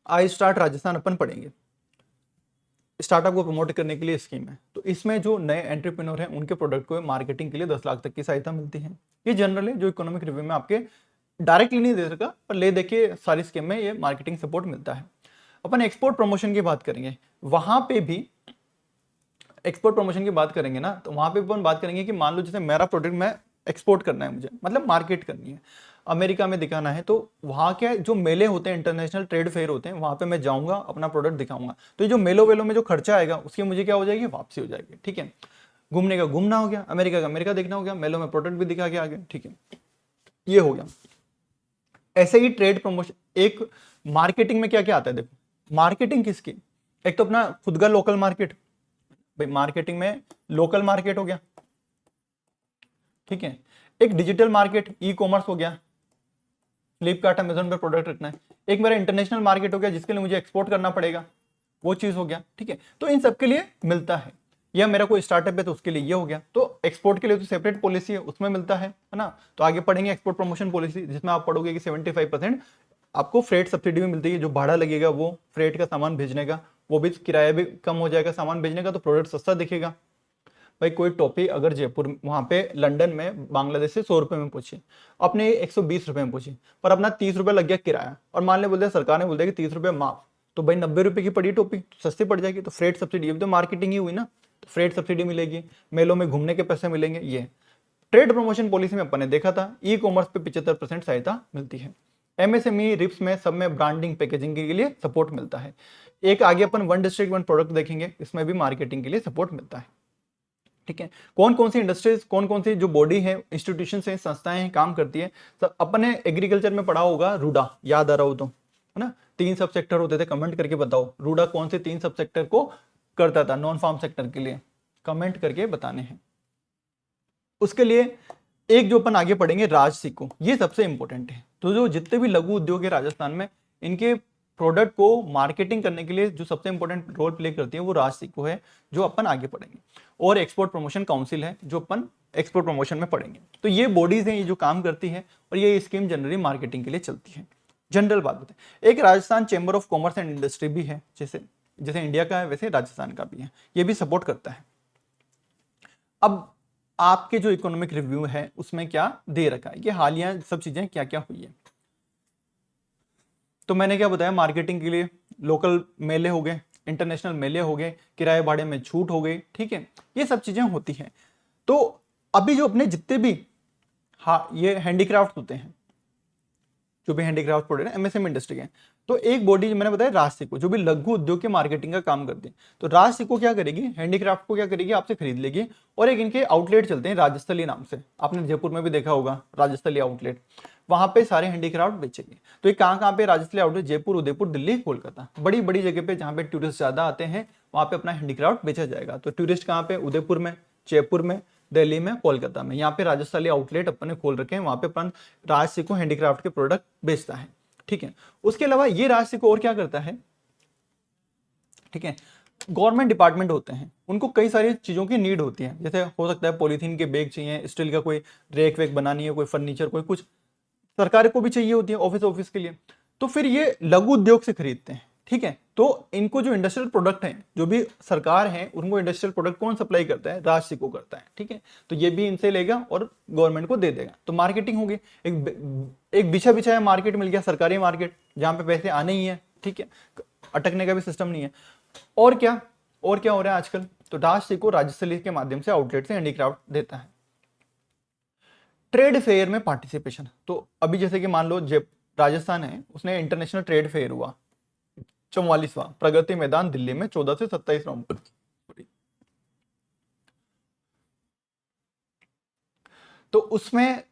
आई स्टार्ट राजस्थान अपन पढ़ेंगे, स्टार्टअप को प्रमोट करने के लिए स्कीम है। तो इसमें जो नए एंटरप्रेन्योर हैं उनके प्रोडक्ट को मार्केटिंग के लिए 10 लाख तक की सहायता मिलती है। ये जनरल है जो इकोनॉमिक रिव्यू में आपके डायरेक्टली नहीं दे सका, पर ले देके सारी स्कीम में ये मार्केटिंग सपोर्ट मिलता है। अपन एक्सपोर्ट प्रमोशन की बात करेंगे, वहां पे भी एक्सपोर्ट प्रमोशन की बात करेंगे ना, तो वहां पे अपन बात करेंगे कि मान लो जैसे मेरा प्रोडक्ट मैं एक्सपोर्ट करना है, मुझे मतलब मार्केट करनी है, अमेरिका में दिखाना है, तो वहाँ के जो मेले होते हैं, इंटरनेशनल ट्रेड फेयर होते हैं, वहाँ पे मैं जाऊँगा, अपना प्रोडक्ट दिखाऊंगा। तो ये जो मेलो वेलो में जो खर्चा आएगा उसकी मुझे क्या हो जाएगी, वापसी हो जाएगी। ठीक है, घूमने का घूमना हो गया, अमेरिका का अमेरिका देखना हो गया, मेलो में प्रोडक्ट भी दिखा के आ गया। ठीक है, ये हो गया। ऐसे ही ट्रेड प्रमोशन, एक मार्केटिंग में क्या क्या आता है, देखो मार्केटिंग किसकी, एक तो अपना खुद का लोकल मार्केट, भाई मार्केटिंग में लोकल मार्केट हो गया। ठीक है, एक डिजिटल मार्केट, ई कॉमर्स हो गया, फ्लिपकार्ट अमेजोन पे प्रोडक्ट रखना है। एक मेरा इंटरनेशनल मार्केट हो गया जिसके लिए मुझे एक्सपोर्ट करना पड़ेगा, वो चीज हो गया। ठीक है, तो इन सब के लिए मिलता है। या मेरा कोई स्टार्टअप है तो उसके लिए ये हो गया। तो एक्सपोर्ट के लिए तो सेपरेट पॉलिसी है, उसमें मिलता है ना। तो आगे पढ़ेंगे एक्सपोर्ट प्रमोशन पॉलिसी, जिसमें आप पढ़ोगे कि 75% आपको फ्रेट सब्सिडी भी मिलती है। जो भाड़ा लगेगा वो फ्रेट का सामान भेजने का, वो भी किराया भी कम हो जाएगा सामान भेजने का, तो प्रोडक्ट सस्ता दिखेगा। भाई कोई टॉपी अगर जयपुर, वहां पे लंदन में बांग्लादेश से 100 रुपए में पहुंची, अपने 120 रुपए में पहुंची, पर अपना 30 रुपए लग गया किराया, और मान ले बोल दिया सरकार ने बोल दिया कि 30 रुपए माफ, तो भाई 90 रुपए की पड़ी टोपी, तो सस्ती पड़ जाएगी। तो फ्रेट सब्सिडी, तो मार्केटिंग ही हुई ना, तो फ्रेट सब्सिडी मिलेगी, मेलों में घूमने के पैसे मिलेंगे। ये ट्रेड प्रमोशन पॉलिसी में अपन ने देखा था, ई कॉमर्स पे 75% सहायता मिलती है। एमएसएमई रिप्स में सब में ब्रांडिंग पैकेजिंग के लिए सपोर्ट मिलता है। एक आगे अपन वन डिस्ट्रिक्ट वन प्रोडक्ट देखेंगे, इसमें भी मार्केटिंग के लिए सपोर्ट मिलता है। ठीक है, कौन कौन सी इंडस्ट्रीज, कौन कौन सी जो बॉडी है, इंस्टीट्यूशन है, संस्थाएं हैं, काम करती है। सब अपने एग्रीकल्चर में पढ़ा होगा, रूडा, याद आ रहा हो तो, है ना। 3 सब सेक्टर होते थे, कमेंट करके बताओ रूडा कौन से 3 सब सेक्टर को करता था नॉन फार्म सेक्टर के लिए, कमेंट करके बताने हैं। उसके लिए एक जो अपन आगे पढ़ेंगे राज सिको, ये सबसे इंपॉर्टेंट है। तो जो जितने भी लघु उद्योग है राजस्थान में, इनके प्रोडक्ट को मार्केटिंग करने के लिए जो सबसे इंपॉर्टेंट रोल प्ले करती है वो राज सिको है, जो अपन आगे पढ़ेंगे। और एक्सपोर्ट प्रमोशन काउंसिल है, जो अपन एक्सपोर्ट प्रमोशन में पढ़ेंगे। तो ये बॉडीज हैं, ये जो काम करती है, और ये स्कीम जनरली मार्केटिंग के लिए चलती है। जनरल बात होती है। एक Rajasthan chamber of commerce and industry भी है, जैसे जैसे इंडिया का है वैसे राजस्थान का भी है, ये भी सपोर्ट करता है। अब आपके जो इकोनॉमिक रिव्यू है उसमें क्या दे रखा है, ये हालिया सब चीजें क्या क्या हुई है। तो मैंने क्या बताया, मार्केटिंग के लिए लोकल मेले हो गए, इंटरनेशनल मेले हो गए, किराए भाड़े में छूट हो गई। ठीक है, ये सब चीजें होती हैं। तो अभी जो अपने जितने भी, हाँ, ये हैंडीक्राफ्ट होते हैं, जो भी हैंडीक्राफ्ट प्रोडक्ट है एमएसएमई इंडस्ट्री के। तो एक बॉडी मैंने बताया राजसिको, जो भी लघु उद्योग के मार्केटिंग का काम करती है। तो राजसिको क्या करेगी, हैंडीक्राफ्ट को क्या करेगी, आपसे खरीद लेगी। और एक इनके आउटलेट चलते हैं राजस्थली नाम से, आपने जयपुर में भी देखा होगा राजस्थली आउटलेट, वहां पे सारे हैंडीक्राफ्ट बेचेगी। तो ये कहाँ कहाँ पे राजस्थली आउटलेट, जयपुर, उदयपुर, दिल्ली, कोलकाता, बड़ी बड़ी जगह पे जहाँ पे टूरिस्ट ज्यादा आते हैं वहां पे अपना हैंडीक्राफ्ट बेचा जाएगा। तो टूरिस्ट कहाँ पे, उदयपुर में, जयपुर में, दिल्ली में, कोलकाता में, यहाँ पे राजस्थली आउटलेट अपन ने खोल रखे हैं, वहां पे अपन राजसिको हैंडीक्राफ्ट के प्रोडक्ट बेचता है। ठीक है, उसके अलावा ये राजसिको और क्या करता है, ठीक है, गवर्नमेंट डिपार्टमेंट होते हैं, उनको कई सारी चीजों की नीड होती है, जैसे हो सकता है पॉलीथीन के बैग चाहिए, स्टील का कोई रेक वेक बनानी है, कोई फर्नीचर, कोई कुछ सरकार को भी चाहिए होती है ऑफिस के लिए। तो फिर ये लघु उद्योग से खरीदते हैं। ठीक है, तो इनको जो इंडस्ट्रियल प्रोडक्ट हैं, जो भी सरकार है उनको इंडस्ट्रियल प्रोडक्ट कौन सप्लाई करता है, राजसिको करता है। ठीक है, तो ये भी इनसे लेगा और गवर्नमेंट को दे देगा। तो मार्केटिंग होगी, एक बिछा बिछाया मार्केट मिल गया, सरकारी मार्केट, जहां पे पैसे आने ही है। ठीक है, अटकने का भी सिस्टम नहीं है। और क्या हो रहा है आजकल, तो राजसिको राजस्थली के माध्यम से आउटलेट से हैंडीक्राफ्ट देता है। ट्रेड फेयर में पार्टिसिपेशन, तो अभी जैसे कि मान लो राजस्थान है, उसने इंटरनेशनल ट्रेड फेयर हुआ 44वां प्रगति मैदान दिल्ली में 14 से 27 नवंबर। तो उसमें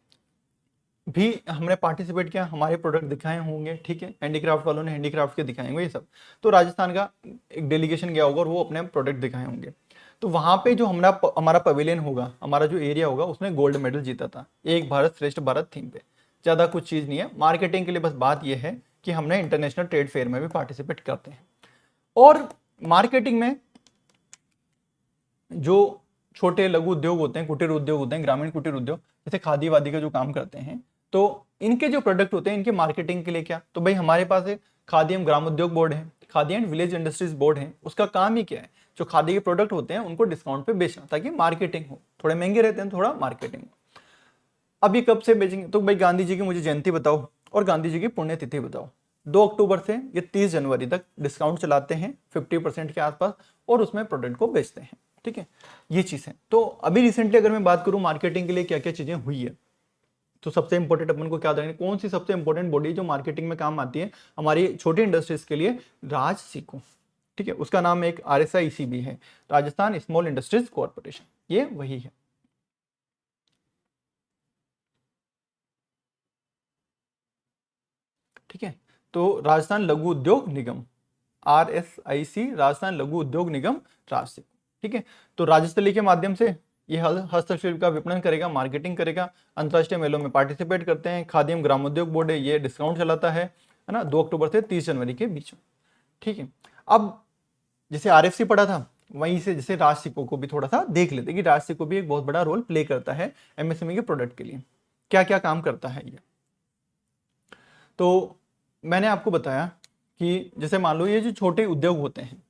भी हमने पार्टिसिपेट किया, हमारे प्रोडक्ट दिखाए होंगे। ठीक है, हैंडीक्राफ्ट वालों ने हैंडीक्राफ्ट के दिखाए होंगे ये सब। तो राजस्थान का एक डेलीगेशन गया होगा और वो अपने प्रोडक्ट दिखाए होंगे। तो वहां पे जो हमारा पवेलियन होगा, हमारा जो एरिया होगा, उसने गोल्ड मेडल जीता था, एक भारत श्रेष्ठ भारत थीम पे। ज्यादा कुछ चीज नहीं है, मार्केटिंग के लिए बस बात यह है कि हमने इंटरनेशनल ट्रेड फेयर में भी पार्टिसिपेट करते हैं। और मार्केटिंग में जो छोटे लघु उद्योग होते हैं, कुटीर उद्योग होते हैं, ग्रामीण कुटीर उद्योग, जैसे खादी वादी का जो काम करते हैं, तो इनके जो प्रोडक्ट होते हैं, इनके मार्केटिंग के लिए क्या, तो भाई हमारे पास है खादी एवं ग्राम उद्योग बोर्ड है, khadi and village industries board है। उसका काम ही क्या है, जो खादी के प्रोडक्ट होते हैं उनको डिस्काउंट पे बेचना, ताकि मार्केटिंग हो। थोड़े महंगे रहते हैं, थोड़ा मार्केटिंग हो। अब ये कब से बेचेंगे, तो भाई गांधी जी की मुझे जयंती बताओ और गांधी जी की पुण्यतिथि बताओ। 2 अक्टूबर से ये 30 जनवरी तक डिस्काउंट चलाते हैं 50% के आसपास, और उसमें प्रोडक्ट को बेचते हैं। ठीक है, ये चीज है। तो अभी रिसेंटली अगर मैं बात करूं मार्केटिंग के लिए क्या क्या चीजें हुई है, तो सबसे इंपॉर्टेंट अपन को क्या देखेंगे, कौन सी सबसे इंपॉर्टेंट बॉडी जो मार्केटिंग में काम आती है हमारी छोटी इंडस्ट्रीज के लिए, राजसिको। ठीक है, उसका नाम एक RSIC भी है, राजस्थान स्मॉल इंडस्ट्रीज कॉर्पोरेशन, ये वही है। ठीक है, तो राजस्थान लघु उद्योग निगम, RSIC, राजस्थान लघु उद्योग निगम, राजसिको। ठीक है, तो राज्यस्तरीय के माध्यम से ये हस्तशिल्प का विपणन करेगा, मार्केटिंग करेगा, अंतर्राष्ट्रीय मेलों में पार्टिसिपेट करते हैं। खादी एवं ग्रामोद्योग बोर्ड है, ये डिस्काउंट चलाता है ना, 2 अक्टूबर से 30 जनवरी के बीच में। ठीक है, अब जैसे RFC पढ़ा था, वहीं से जैसे राजसिको को भी थोड़ा सा देख लेते कि राजसिको भी एक बहुत बड़ा रोल प्ले करता है MSME के प्रोडक्ट के लिए, क्या क्या काम करता है ये। तो मैंने आपको बताया कि जैसे मान लो ये जो छोटे उद्योग होते हैं,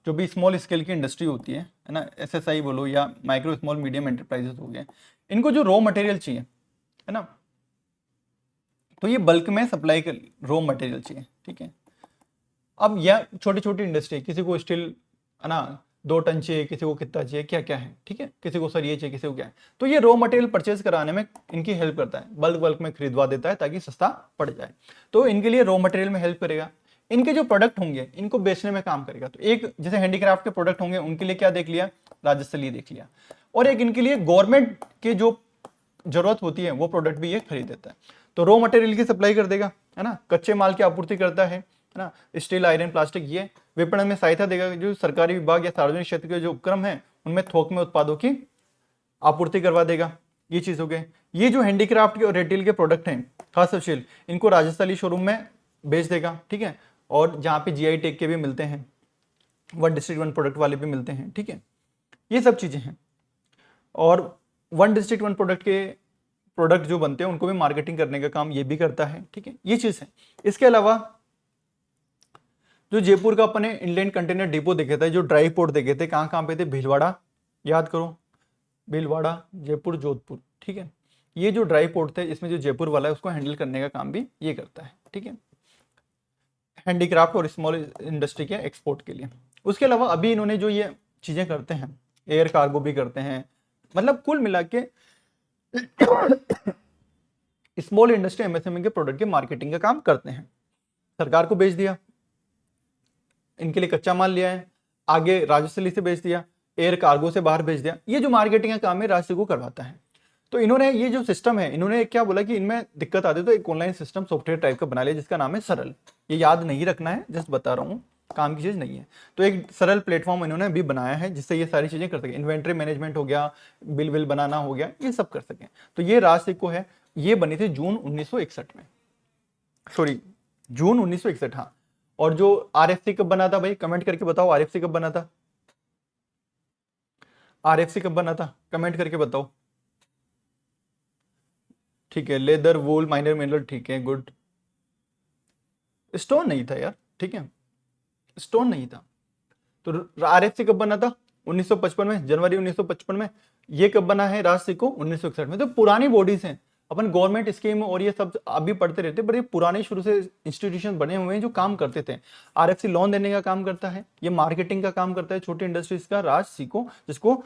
जो भी स्मॉल स्केल की इंडस्ट्री होती है ना, SSI बोलो या माइक्रो स्मॉल मीडियम एंटरप्राइजेस हो गए, इनको जो रॉ मटेरियल चाहिए है ना, तो ये बल्क में सप्लाई कर रॉ मटेरियल चाहिए। ठीक है, अब यह छोटी छोटी इंडस्ट्री, किसी को स्टील है ना 2 टन चाहिए, किसी को कितना चाहिए, क्या क्या है। ठीक है, किसी को सर ये चाहिए, किसी को क्या है, तो ये रॉ मटेरियल परचेज कराने में इनकी हेल्प करता है, बल्क में खरीदवा देता है ताकि सस्ता पड़ जाए। तो इनके लिए रॉ मटेरियल में हेल्प करेगा, इनके जो प्रोडक्ट होंगे इनको बेचने में काम करेगा। तो एक जैसे हैंडीक्राफ्ट के प्रोडक्ट होंगे उनके लिए क्या देख लिया, राजस्थली देख लिया, और एक इनके लिए गवर्नमेंट के जो जरूरत होती है वो प्रोडक्ट भी ये खरीद देता है। तो रॉ मटेरियल की सप्लाई कर देगा, है ना, कच्चे माल की आपूर्ति करता है ना, स्टील, आयरन, प्लास्टिक, ये विपणन में सहायता देगा, जो सरकारी विभाग या सार्वजनिक क्षेत्र के जो उपक्रम है उनमें थोक में उत्पादों की आपूर्ति करवा देगा। ये चीज हो गई। ये जो हैंडीक्राफ्ट के और रिटेल के प्रोडक्ट हैं, हस्तशिल्प, इनको राजस्थली शोरूम में बेच देगा। ठीक है, और जहाँ पे GI टैग के भी मिलते हैं, 1 डिस्ट्रिक्ट 1 प्रोडक्ट वाले भी मिलते हैं। ठीक है, ये सब चीजें हैं। और 1 डिस्ट्रिक्ट 1 प्रोडक्ट के प्रोडक्ट जो बनते हैं उनको भी मार्केटिंग करने का काम ये भी करता है। ठीक है, ये चीज है। इसके अलावा जो जयपुर का अपने इंलैंड कंटेनर डिपो देखे थे, जो ड्राई पोर्ट देखे थे, कहाँ कहाँ पे थे, भीलवाड़ा, याद करो, भीलवाड़ा, जयपुर, जोधपुर। ठीक है, ये जो ड्राई पोर्ट थे, इसमें जो जयपुर वाला है उसको हैंडल करने का काम भी ये करता है। ठीक है, हैंडीक्राफ्ट और स्मॉल इंडस्ट्री के एक्सपोर्ट के लिए। उसके अलावा अभी इन्होंने जो ये चीजें करते हैं, एयर कार्गो भी करते हैं, मतलब कुल मिला के स्मॉल इंडस्ट्री एमएसएमई के प्रोडक्ट के मार्केटिंग का काम करते हैं। सरकार को बेच दिया, इनके लिए कच्चा माल लिया है, आगे राजस्थली से बेच दिया, एयर कार्गो से बाहर भेज दिया। ये जो मार्केटिंग का काम है राष्ट्र को करवाता है। तो इन्होंने ये जो सिस्टम है, इन्होंने क्या बोला कि इनमें दिक्कत आती है तो एक ऑनलाइन सिस्टम सॉफ्टवेयर टाइप का बना लिया जिसका नाम है सरल। ये याद नहीं रखना है, जस्ट बता रहा हूँ, काम की चीज नहीं है। तो एक सरल प्लेटफॉर्म इन्होंने अभी बनाया है जिससे ये सारी चीजें कर सके। इन्वेंट्री मैनेजमेंट हो गया, बिल विल बनाना हो गया, ये सब कर सके। तो ये राष्ट्र को है, ये बनी थी जून 1961 में, सॉरी जून 1961। हाँ, और जो आरएफसी कब बना था भाई, कमेंट करके बताओ आरएफसी कब बना था, आरएफसी कब बना था, कमेंट करके बताओ। ठीक है, लेदर वूल माइनर मिनरल, ठीक है, गुड। स्टोन नहीं था यार, ठीक है, स्टोन नहीं था। तो आरएफसी कब बना था, 1955 में, जनवरी 1955 में। ये कब बना है राष्ट्र को, 1961 में। तो पुरानी बॉडीज हैं, अपन गवर्नमेंट स्कीम और ये सब अभी पढ़ते रहते हैं, पर ये पुराने शुरू से इंस्टीट्यूशन बने हुए हैं जो काम करते थे। आरएफसी लोन देने का काम करता है, ये मार्केटिंग का काम करता है छोटी इंडस्ट्रीज का, राष्ट्र को, जिसको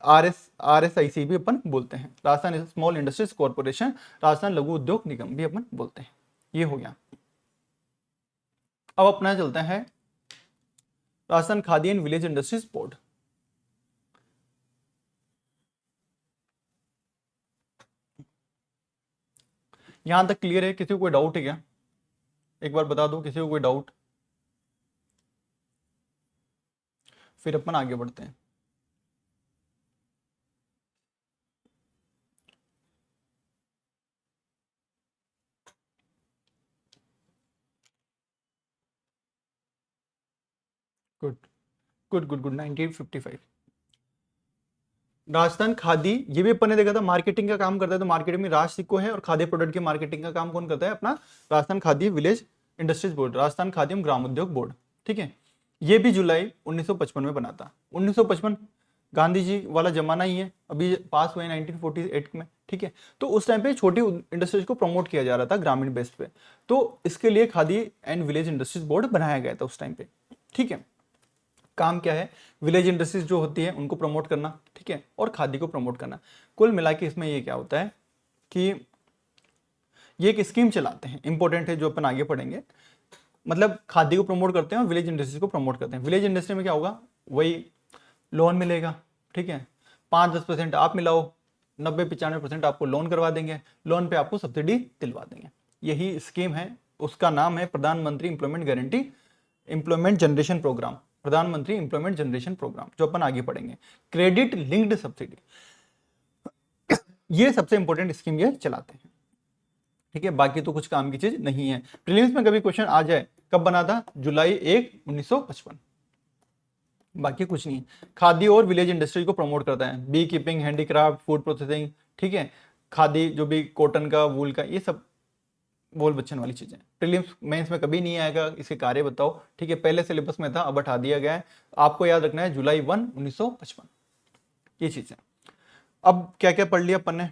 आरएसआईसी भी अपन बोलते हैं, Rajasthan small industries corporation, Rajasthan लघु उद्योग निगम भी अपन बोलते हैं। ये हो गया। अब अपना चलता है Rajasthan khadi and village industries board. यहां तक क्लियर है? किसी को कोई डाउट है क्या? एक बार बता दो किसी को कोई डाउट, फिर अपन आगे बढ़ते हैं। Good good good good, 1955। Rajasthan khadi, ये भी अपन ने देखा था मार्केटिंग का काम करता है। तो मार्केटिंग में राष्ट्र को है, और खाद्य प्रोडक्ट की मार्केटिंग का काम कौन करता है, अपना Rajasthan khadi village industries board, Rajasthan khadi एवं ग्राम उद्योग बोर्ड। ठीक है, ये भी जुलाई 1955 में बना था। 1955 गांधी जी वाला जमाना ही है, अभी पास हुए 1948 में। ठीक है, तो उस टाइम पे छोटी इंडस्ट्रीज को प्रमोट किया जा रहा था ग्रामीण बेस पे, तो इसके लिए khadi and village industries board बनाया गया था उस टाइम पे। ठीक है, काम क्या है, विलेज इंडस्ट्रीज जो होती है उनको प्रमोट करना, ठीक है, और खादी को प्रमोट करना। कुल मिला के इसमें ये क्या होता है कि ये एक स्कीम चलाते हैं, इंपॉर्टेंट है जो अपन आगे पढ़ेंगे। मतलब खादी को प्रमोट करते हैं और विलेज इंडस्ट्रीज को प्रमोट करते हैं। विलेज इंडस्ट्री में क्या होगा, वही लोन मिलेगा, ठीक है, 5-10% आप मिलाओ, 90-95% आपको लोन करवा देंगे, लोन पे आपको सब्सिडी दिलवा देंगे। यही स्कीम है, उसका नाम है प्रधानमंत्री employment guarantee employment generation programme, प्रधानमंत्री एम्प्लॉयमेंट जनरेशन प्रोग्राम, जो अपन आगे पढ़ेंगे। क्रेडिट लिंक्ड सब्सिडी, ये सबसे इंपॉर्टेंट स्कीम ये चलाते हैं। ठीक है, बाकी तो कुछ काम की चीज नहीं है। प्रीलिम्स में कभी क्वेश्चन आ जाए, कब बना था, जुलाई 1, 1955, बाकी कुछ नहीं। खादी और विलेज इंडस्ट्री को प्रमोट करता है, bee keeping, handicraft, food processing, ठीक है, खादी जो भी कॉटन का, वूल का, ये सब बोल बच्चन वाली चीजें। प्रीलिम्स मेंस में कभी नहीं आएगा, इसके कार्य बताओ। ठीक है, पहले सिलेबस में था, अब हटा दिया गया है। आपको याद रखना है जुलाई 1, 1955, ये चीजें। अब क्या क्या पढ़ लिया अपन ने,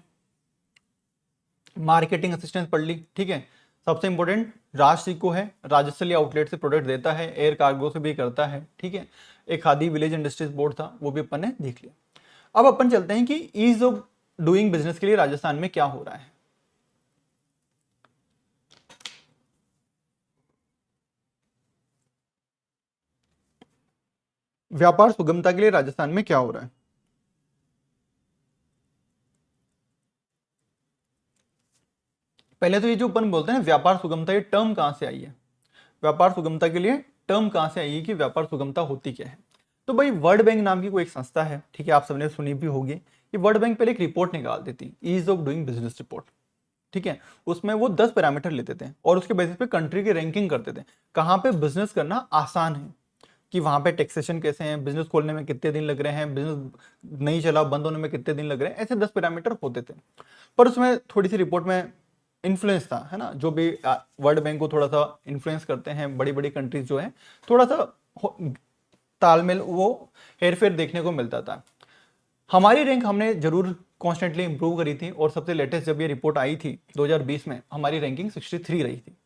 मार्केटिंग असिस्टेंस पढ़ ली, ठीक है। सबसे इंपॉर्टेंट राष्ट्र को है, राजस्थली आउटलेट से प्रोडक्ट देता है, एयर कार्गो से भी करता है, ठीक है। एक खादी विलेज इंडस्ट्रीज बोर्ड था, वो भी अपन ने देख लिया। अब अपन चलते हैं कि ईज ऑफ डूइंग बिजनेस के लिए राजस्थान में क्या हो रहा है। व्यापार सुगमता के लिए राजस्थान में क्या हो रहा है। पहले तो ये जो अपन बोलते हैं व्यापार सुगमता, ये टर्म कहां से आई है, व्यापार सुगमता के लिए टर्म कहां से आई है कि व्यापार सुगमता होती क्या है। तो भाई वर्ल्ड बैंक नाम की कोई एक संस्था है, ठीक है, आप सबने सुनी भी होगी। ये वर्ल्ड बैंक पहले एक रिपोर्ट निकाल देती, ease of doing business report, ठीक है। उसमें वो 10 पैरामीटर लेते थे और उसके बेसिस पे कंट्री की रैंकिंग करते थे, कहाँ पे बिजनेस करना आसान है, कि वहां पे टैक्सेशन कैसे हैं, बिजनेस खोलने में कितने दिन लग रहे हैं, बिजनेस नहीं चला बंद होने में कितने दिन लग रहे हैं, ऐसे 10 पैरामीटर होते थे। पर उसमें थोड़ी सी रिपोर्ट में इन्फ्लुएंस था, है ना, जो भी वर्ल्ड बैंक को थोड़ा सा इन्फ्लुएंस करते हैं बड़ी बड़ी कंट्रीज जो है, थोड़ा सा तालमेल, वो हेरफेर देखने को मिलता था। हमारी रैंक हमने जरूर कॉन्स्टेंटली इंप्रूव करी थी, और सबसे लेटेस्ट जब ये रिपोर्ट आई थी 2020 में, हमारी रैंकिंग 63 रही थी,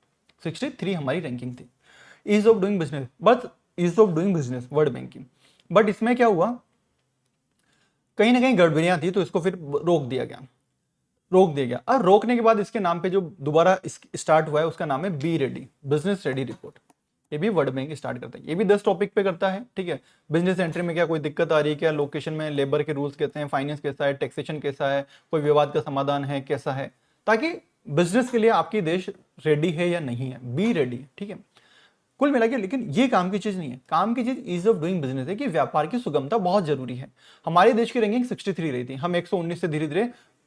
63 हमारी रैंकिंग थी ईज ऑफ डूइंग बिजनेस, बस ease of doing business World Bank की। बट इसमें क्या हुआ, कहीं ना कहीं गड़बड़ियां थी, तो इसको फिर रोक दिया गया। रोक दिया गया। और रोकने के बाद इसके नाम पे जो दोबारा स्टार्ट हुआ है उसका नाम है be ready, business ready report. ये भी वर्ल्ड बैंक स्टार्ट करता है, ये भी 10 टॉपिक पे करता है, ठीक है। बिजनेस एंट्री में क्या कोई दिक्कत आ रही है क्या, लोकेशन में लेबर के रूल्स कैसे हैं, फाइनेंस कैसा है, टैक्सेशन कैसा है, कोई विवाद का समाधान है कैसा है, ताकि बिजनेस के लिए आपकी देश रेडी है या नहीं है, बी रेडी, ठीक है। कुल मिला के लेकिन ये काम की चीज नहीं है, काम की चीज ईज ऑफ डूइंग बिजनेस है कि व्यापार की सुगमता बहुत जरूरी है। हमारे देश की रैंकिंग 63 रही थी, हम 119 से धीरे धीरे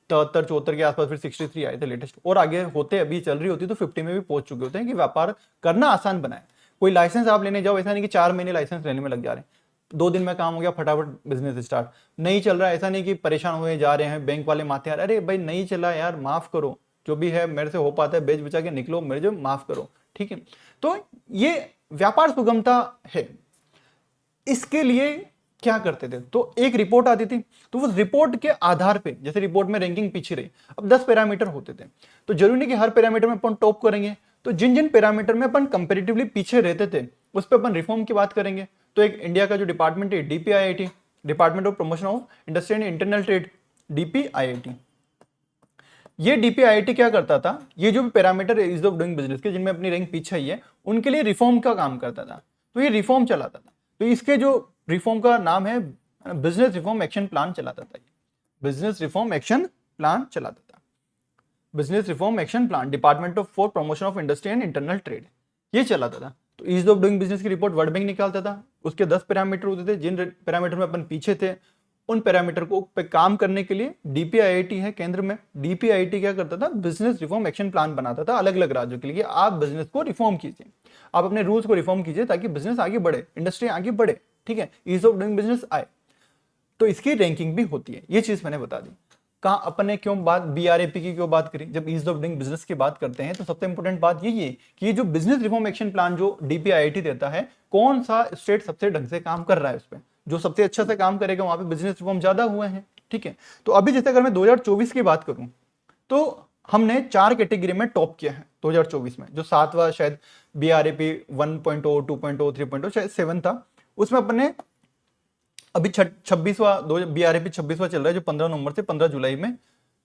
73-74 के आसपास फिर 63 आए थे लेटेस्ट, और आगे होते अभी चल रही होती तो 50 में भी पहुंच चुके होते हैं कि व्यापार करना आसान बनाए। कोई लाइसेंस आप लेने जाओ, ऐसा नहीं कि 4 महीने लाइसेंस लेने में लग जा रहे हैं, 2 दिन में काम हो गया फटाफट बिजनेस स्टार्ट। नहीं चल रहा है, ऐसा नहीं कि परेशान हुए जा रहे हैं, बैंक वाले माथे यार, अरे भाई नहीं चला यार, माफ करो, जो भी है मेरे से हो पाता है बेच बचा के निकलो, मेरे जो माफ करो, ठीक है। तो ये व्यापार सुगमता है। इसके लिए क्या करते थे, तो एक रिपोर्ट आती थी, तो उस रिपोर्ट के आधार पे, जैसे रिपोर्ट में रैंकिंग पीछे रही, अब 10 पैरामीटर होते थे, तो जरूरी नहीं कि हर पैरामीटर में अपन टॉप करेंगे, तो जिन जिन पैरामीटर में अपन कंपैरेटिवली पीछे रहते थे उस पर अपन रिफॉर्म की बात करेंगे। तो एक इंडिया का जो डिपार्टमेंट है DPIIT, department of promotion of industry and internal trade, DPIIT. ये डीपीआईआईटी क्या करता था, ये जो भी parameter is of doing business के जिनमें अपनी रैंक पीछे ही है, उनके लिए रिफॉर्म का काम करता था। तो ये रिफॉर्म चलाता था, तो इसके जो रिफॉर्म का नाम है बिजनेस रिफॉर्म एक्शन प्लान चलाता था, बिजनेस रिफॉर्म एक्शन प्लान चलाता था, business reform action plan, department of for promotion of industry and internal trade, ये चलाता था। तो ईज ऑफ डूइंग बिजनेस की रिपोर्ट वर्ल्ड बैंक निकालता था, उसके 10 पैरामीटर होते थे, जिन पैरामीटर में अपन पीछे थे उन पैरामीटर को पे काम करने के लिए डीपीआईआईटी है केंद्र में, डीपीआईआईटी क्या करता था, बिजनेस रिफॉर्म एक्शन प्लान बनाता था अलग अलग राज्यों के लिए, आप बिजनेस को रिफॉर्म कीजिए, आप अपने रूल्स को रिफॉर्म कीजिए ताकि बिजनेस आगे बढ़े, इंडस्ट्री आगे बढ़े, ठीक है, ईज ऑफ डूइंग बिजनेस आए। तो इसकी रैंकिंग भी होती है, ये चीज मैंने बता दी। कहाँ अपन ने क्यों बात बीआरएपी की क्यों बात करी, जब ईज ऑफ डूइंग बिजनेस की बात करते हैं तो सबसे इंपॉर्टेंट बात यही है कि ये जो बिजनेस रिफॉर्म एक्शन प्लान जो डीपीआईआईटी देता है, कौन सा स्टेट सबसे ढंग से काम कर रहा है उस पर, जो सबसे अच्छा से काम करेगा वहां पे बिजनेस रिफॉर्म ज्यादा हुए हैं, ठीक है। तो अभी जैसे अगर मैं 2024 की बात करूं तो हमने 4 कैटेगरी में टॉप किया है 2024 में, जो 7वां शायद बीआरएपी 1.0 2.0 3.0 शायद 7 था, उसमें अपन ने अभी 26वां बीआरएपी 26वां चल रहा है, जो 15 नवंबर से 15 जुलाई में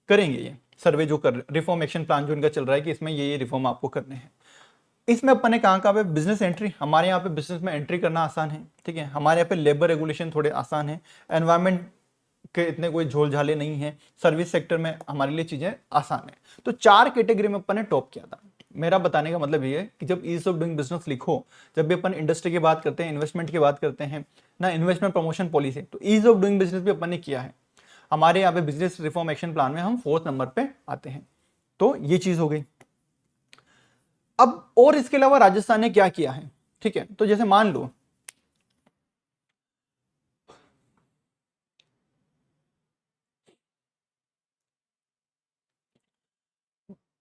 करेंगे ये सर्वे, जो कर रिफॉर्म एक्शन प्लान जो इनका चल रहा है कि इसमें ये रिफॉर्म आपको करने हैं। इसमें अपन ने कहाँ पे बिजनेस एंट्री, हमारे यहाँ पे बिजनेस में एंट्री करना आसान है, ठीक है, हमारे यहाँ पे लेबर रेगुलेशन थोड़े आसान है, एनवायरमेंट के इतने कोई झोल झाले नहीं है, सर्विस सेक्टर में हमारे लिए चीजें आसान है। तो 4 कैटेगरी में अपन ने टॉप किया था। मेरा बताने का मतलब ये है कि जब ईज ऑफ डूइंग बिजनेस लिखो, जब भी अपन इंडस्ट्री की बात करते हैं, इन्वेस्टमेंट की बात करते हैं ना, इन्वेस्टमेंट प्रमोशन पॉलिसी, तो ईज ऑफ डूइंग बिजनेस भी अपन ने किया है। हमारे यहाँ पे बिजनेस रिफॉर्म एक्शन प्लान में हम 4th नंबर पे आते हैं। तो ये चीज हो गई। अब और इसके अलावा राजस्थान ने क्या किया है, ठीक है, तो जैसे मान लो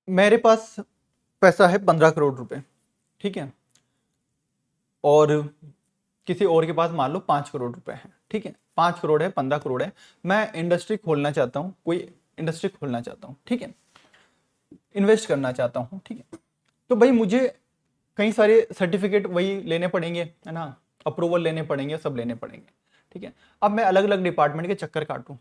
मेरे पास पैसा है 15 करोड़ रुपए, ठीक है, और किसी और के पास मान लो 5 करोड़ रुपए है, ठीक है, 5 करोड़ है, 15 करोड़ है, मैं इंडस्ट्री खोलना चाहता हूं, कोई इंडस्ट्री खोलना चाहता हूं, ठीक है, इन्वेस्ट करना चाहता हूं, ठीक है, तो भाई मुझे कई सारे सर्टिफिकेट वही लेने पड़ेंगे, है ना, अप्रूवल लेने पड़ेंगे, सब लेने पड़ेंगे, ठीक है। अब मैं अलग अलग डिपार्टमेंट के चक्कर काटूं,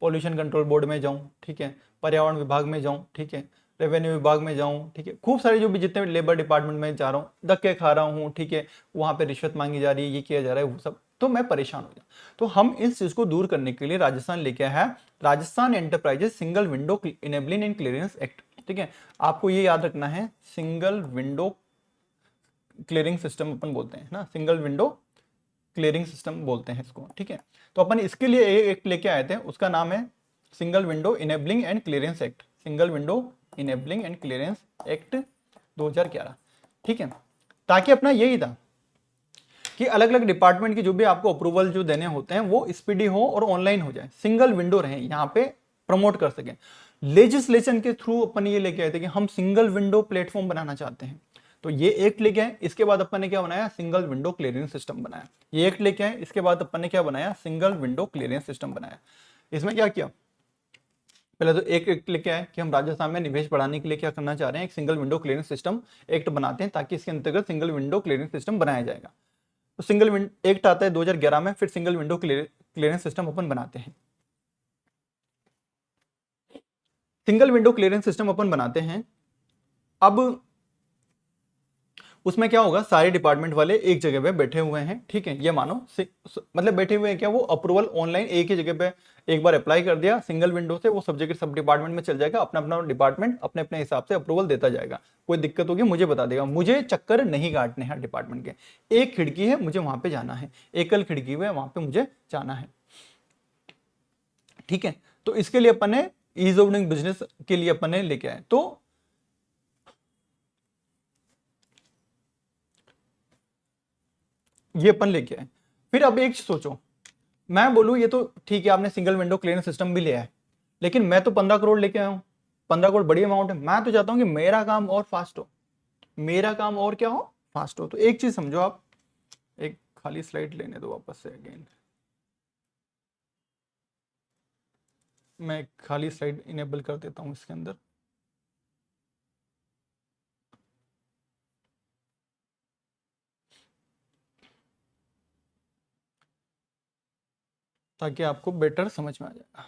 पॉल्यूशन कंट्रोल बोर्ड में जाऊं, ठीक है, पर्यावरण विभाग में जाऊं, ठीक है, रेवेन्यू विभाग में जाऊं, ठीक है, खूब सारे जो भी जितने लेबर डिपार्टमेंट में जा रहा हूँ, धक्के खा रहा हूँ, ठीक है, वहां पे रिश्वत मांगी जा रही है, ये किया जा रहा है, वो सब, तो मैं परेशान हो जाऊँ। तो हम इस चीज को दूर करने के लिए राजस्थान लेके आया है Rajasthan enterprises single window enabling and clearance act, ठीक है। आपको ये याद रखना है, सिंगल विंडो क्लियरिंग सिस्टम अपन बोलते हैं ना, सिंगल विंडो क्लियरिंग सिस्टम बोलते हैं इसको, ठीक है। तो अपन इसके लिए एक लेके आए थे, उसका नाम है single window enabling and clearance act, single window enabling and clearance act 2011, ठीक है। ताकि अपना यही था कि अलग अलग डिपार्टमेंट की जो भी आपको अप्रूवल जो देने होते हैं वो स्पीडी हो और ऑनलाइन हो जाए, सिंगल विंडो रहे, यहाँ पे प्रमोट कर सकें। लेजिस्लेशन के थ्रू अपन ये लेके आए थे कि हम सिंगल विंडो प्लेटफॉर्म बनाना चाहते हैं, तो ये एक्ट लेके आए। इसके बाद अपन ने क्या बनाया, सिंगल विंडो क्लियरेंस सिस्टम बनाया। ये एक्ट लेके आए, इसके बाद अपन ने क्या बनाया, सिंगल विंडो क्लियरेंस सिस्टम बनाया। इसमें क्या किया, पहले तो एक एक्ट लेके आए कि हम राजस्थान में निवेश बढ़ाने के लिए क्या करना चाह रहे हैं, एक single window clearance system act बनाते हैं, ताकि इसके अंतर्गत सिंगल विंडो क्लियरेंस सिस्टम बनाया जाएगा। तो सिंगल विंडो एक्ट आता है 2011 में, फिर सिंगल विंडो क्लियरेंस सिस्टम अपन बनाते हैं। सिंगल विंडो क्लियरेंस सिस्टम अपन बनाते हैं। अब उसमें क्या होगा, सारे डिपार्टमेंट वाले एक जगह पे बैठे हुए हैं, ठीक है, ये मानो मतलब बैठे हुए हैं क्या, वो अप्रूवल ऑनलाइन एक ही जगह पे एक बार अप्लाई कर दिया सिंगल विंडो से, वो सब जगह सब डिपार्टमेंट में चल जाएगा, अपना अपना डिपार्टमेंट अपने अपने हिसाब से अप्रूवल देता जाएगा। कोई दिक्कत होगी मुझे बता देगा, मुझे चक्कर नहीं काटने हैं डिपार्टमेंट के, एक खिड़की है मुझे वहां पे जाना है, एकल खिड़की है वहां पे मुझे जाना है, ठीक है। तो इसके लिए अपन ने ईज ऑफ डूइंग बिजनेस के लिए अपन ने लेके आए, तो ये अपन लेके आए। फिर अब एक सोचो, मैं बोलूं ये तो ठीक है आपने सिंगल विंडो क्लियरेंस सिस्टम भी लिया है, लेकिन मैं तो 15 करोड़ लेके आया हूं, 15 करोड़ बड़ी अमाउंट है, मैं तो चाहता हूं कि मेरा काम और फास्ट हो, मेरा काम और क्या हो, फास्ट हो। तो एक चीज समझो आप, एक खाली स्लाइड लेने दो वापस से अगेन, मैं एक खाली स्लाइड इनेबल कर देता हूं इसके अंदर, ताकि आपको बेटर समझ में आ जाएगा।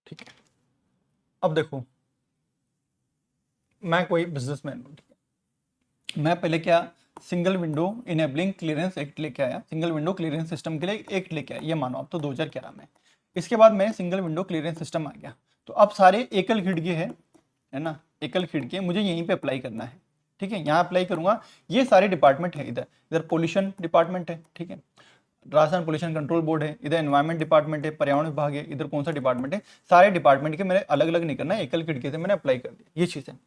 ठीक है, अब देखो मैं कोई बिजनेसमैन हूं, मैं पहले क्या single window enabling clearance act लेके आया, सिंगल विंडो क्लियरेंस सिस्टम के लिए एक्ट लेके आया, ये मानो आप तो 2011 में। इसके बाद में सिंगल विंडो क्लियरेंस सिस्टम आ गया, तो अब सारे एकल खिड़की है ना, एकल खिड़की है, मुझे यहीं पे अप्लाई करना है, ठीक है, यहाँ अप्लाई करूंगा। ये सारे डिपार्टमेंट है, इधर इधर पोल्यूशन डिपार्टमेंट है, ठीक है, राजस्थान पोल्यूशन कंट्रोल बोर्ड है, इधर एनवायरमेंट डिपार्टमेंट है, पर्यावरण विभाग है, इधर कौन सा डिपार्टमेंट है, सारे डिपार्टमेंट के मैंने अलग अलग नहीं करना है, एकल खिड़की से मैंने अप्लाई कर दिया, ये चीज़ है।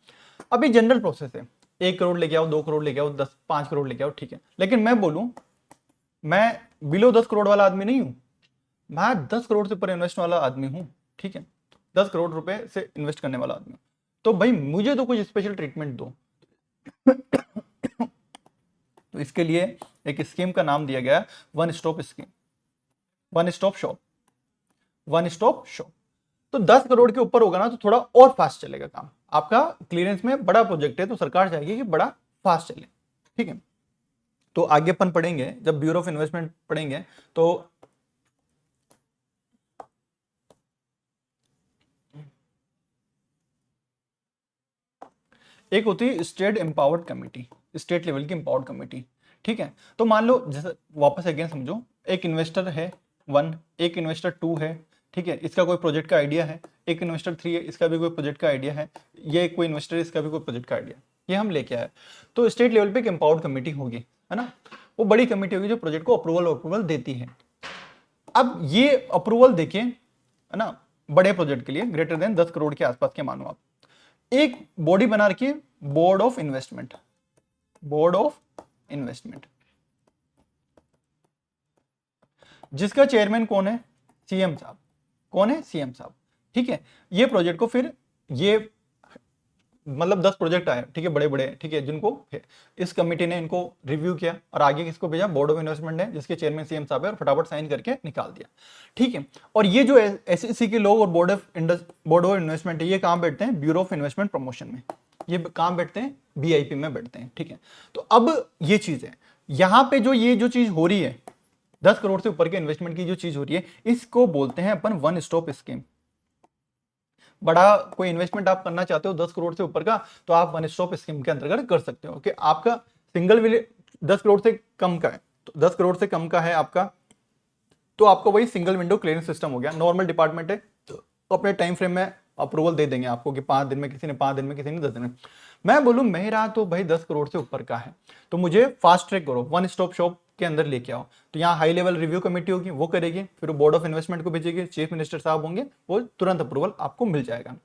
अभी जनरल प्रोसेस है, 1 करोड़ लेके आओ, 2 करोड़ लेके आओ, 5 करोड़ लेके आओ, ठीक है, लेकिन मैं बोलूं मैं बिलो 10 करोड़ वाला आदमी नहीं हूं, मैं 10 करोड़ से ऊपर इन्वेस्ट वाला आदमी हूं, ठीक है, 10 करोड़ रुपए से इन्वेस्ट करने वाला आदमी हूं, तो भाई मुझे तो कुछ स्पेशल ट्रीटमेंट दो। तो इसके लिए एक स्कीम का नाम दिया गया one stop scheme, one stop shop, one stop shop. तो 10 करोड़ के ऊपर होगा ना तो थोड़ा और फास्ट चलेगा काम आपका, क्लियरेंस में बड़ा प्रोजेक्ट है तो सरकार चाहेगी कि बड़ा फास्ट चले, ठीक है। तो आगे अपन पढ़ेंगे जब ब्यूरो ऑफ इन्वेस्टमेंट पढ़ेंगे, तो एक होती है state empowered committee, state level की एम्पावर्ड कमेटी, ठीक है। तो मान लो जैसे वापस अगेन समझो, एक इन्वेस्टर है 1, एक इन्वेस्टर 2 है, ठीक है, इसका कोई प्रोजेक्ट का आइडिया है, एक इन्वेस्टर 3 है, इसका भी कोई प्रोजेक्ट का आइडिया है, ये कोई इन्वेस्टर है, इसका भी कोई प्रोजेक्ट का आइडिया, ये हम लेके आए। तो स्टेट लेवल पे एक एम्पावर्ड कमेटी होगी, है ना, वो बड़ी कमेटी होगी जो प्रोजेक्ट को अप्रूवल देती है। अब ये अप्रूवल देके, है ना, बड़े प्रोजेक्ट के लिए ग्रेटर देन 10 करोड़ के आसपास के मानो आप, एक बॉडी बना रखी है, board of investment, board of investment, जिसका चेयरमैन कौन है, सीएम साहब, कौन है, सीएम साहब, ठीक है। ये प्रोजेक्ट को फिर ये मतलब 10 प्रोजेक्ट आए, ठीक है, बड़े बड़े, ठीक है, जिनको इस कमेटी ने इनको रिव्यू किया और आगे किसको भेजा, बोर्ड ऑफ इन्वेस्टमेंट ने, जिसके चेयरमैन सीएम साहब है, और फटाफट साइन करके निकाल दिया, ठीक है। और ये जो एसईसी के लोग और बोर्ड ऑफ इन्वेस्टमेंट है, ये कहां बैठते हैं, ब्यूरो ऑफ इन्वेस्टमेंट प्रमोशन में, ये कहां बैठते हैं, बीआईपी में बैठते हैं, ठीक है। तो अब ये चीज है, यहां पे जो ये जो चीज हो रही है, 10 करोड़ से ऊपर के इन्वेस्टमेंट की जो चीज हो रही है, इसको बोलते हैं अपन वन स्टॉप स्कीम। बड़ा कोई इन्वेस्टमेंट आप करना चाहते हो 10 करोड़ से ऊपर का, तो आप वन स्टॉप स्कीम के अंतर्गत कर सकते हो कि आपका सिंगल विलेज 10 करोड़ से कम का है, तो 10 करोड़ से कम का है आपका, तो आपको वही सिंगल विंडो क्लियरेंस सिस्टम हो गया, नॉर्मल डिपार्टमेंट है, तो अपने टाइम फ्रेम में अप्रूवल दे देंगे आपको कि 5 दिन में, किसी ने 5 दिन में, किसी ने 10 दिन में। मैं बोलूं मेरा तो भाई 10 करोड़ से ऊपर का है, तो मुझे फास्ट ट्रैक करो, वन स्टॉप शॉप के अंदर लेके आओ। तो यहाँ हाई लेवल रिव्यू कमेटी होगी, वो करेगी, फिर वो बोर्ड ऑफ इन्वेस्टमेंट को भेजेगी, चीफ मिनिस्टर साहब होंगे, वो तुरंत अप्रूवल आपको मिल जाएगा।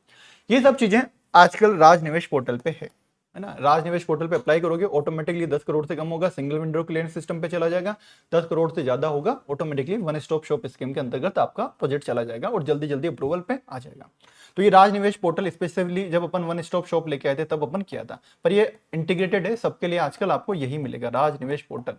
ये सब चीजें आजकल राज निवेश पोर्टल पे है ना, राज निवेश पोर्टल पे अप्लाई करोगे ऑटोमेटिकली 10 करोड़ से कम होगा सिंगल विंडो क्लियरेंस सिस्टम पे चला जाएगा, 10 करोड़ से ज्यादा होगा automatically one stop shop scheme के अंतर्गत आपका प्रोजेक्ट चला जाएगा और जल्दी जल्दी अप्रूवल पे आ जाएगा। तो ये राज निवेश पोर्टल स्पेसिफिकली जब अपन वन स्टॉप शॉप लेके आए थे तब अपन किया था, पर ये इंटीग्रेटेड है सबके लिए, आजकल आपको यही मिलेगा राज निवेश पोर्टल,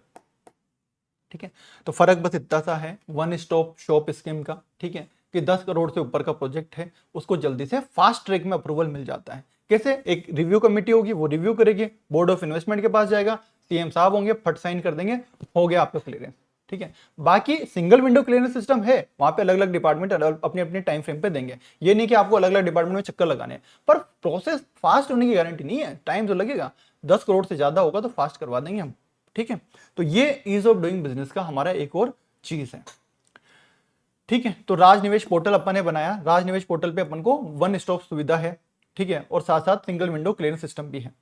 ठीक है। तो फर्क बस इतना सा है वन स्टॉप शॉप स्कीम का, ठीक है, कि 10 करोड़ से ऊपर का प्रोजेक्ट है उसको जल्दी से फास्ट ट्रैक में अप्रूवल मिल जाता है। कैसे? एक रिव्यू कमेटी होगी, वो रिव्यू करेगी, बोर्ड ऑफ इन्वेस्टमेंट के पास जाएगा, सीएम साहब होंगे, फट साइन कर देंगे, हो गया आपका क्लियरेंस। ठीक है, बाकी सिंगल विंडो क्लियरेंस सिस्टम है, वहां पे अलग अलग डिपार्टमेंट अपने अपने टाइम फ्रेम पे देंगे। ये नहीं कि आपको अलग अलग डिपार्टमेंट में चक्कर लगाने हैं, पर प्रोसेस फास्ट होने की गारंटी नहीं है, टाइम तो लगेगा। 10 करोड़ से ज्यादा होगा तो फास्ट करवा देंगे हम। ठीक है, तो ये ईज ऑफ डूइंग बिजनेस का हमारा एक और चीज है। ठीक है, तो राज निवेश पोर्टल अपन ने बनाया, राज निवेश पोर्टल पे अपन को वन स्टॉप सुविधा है। ठीक है, और साथ साथ सिंगल विंडो क्लियरेंस सिस्टम भी है।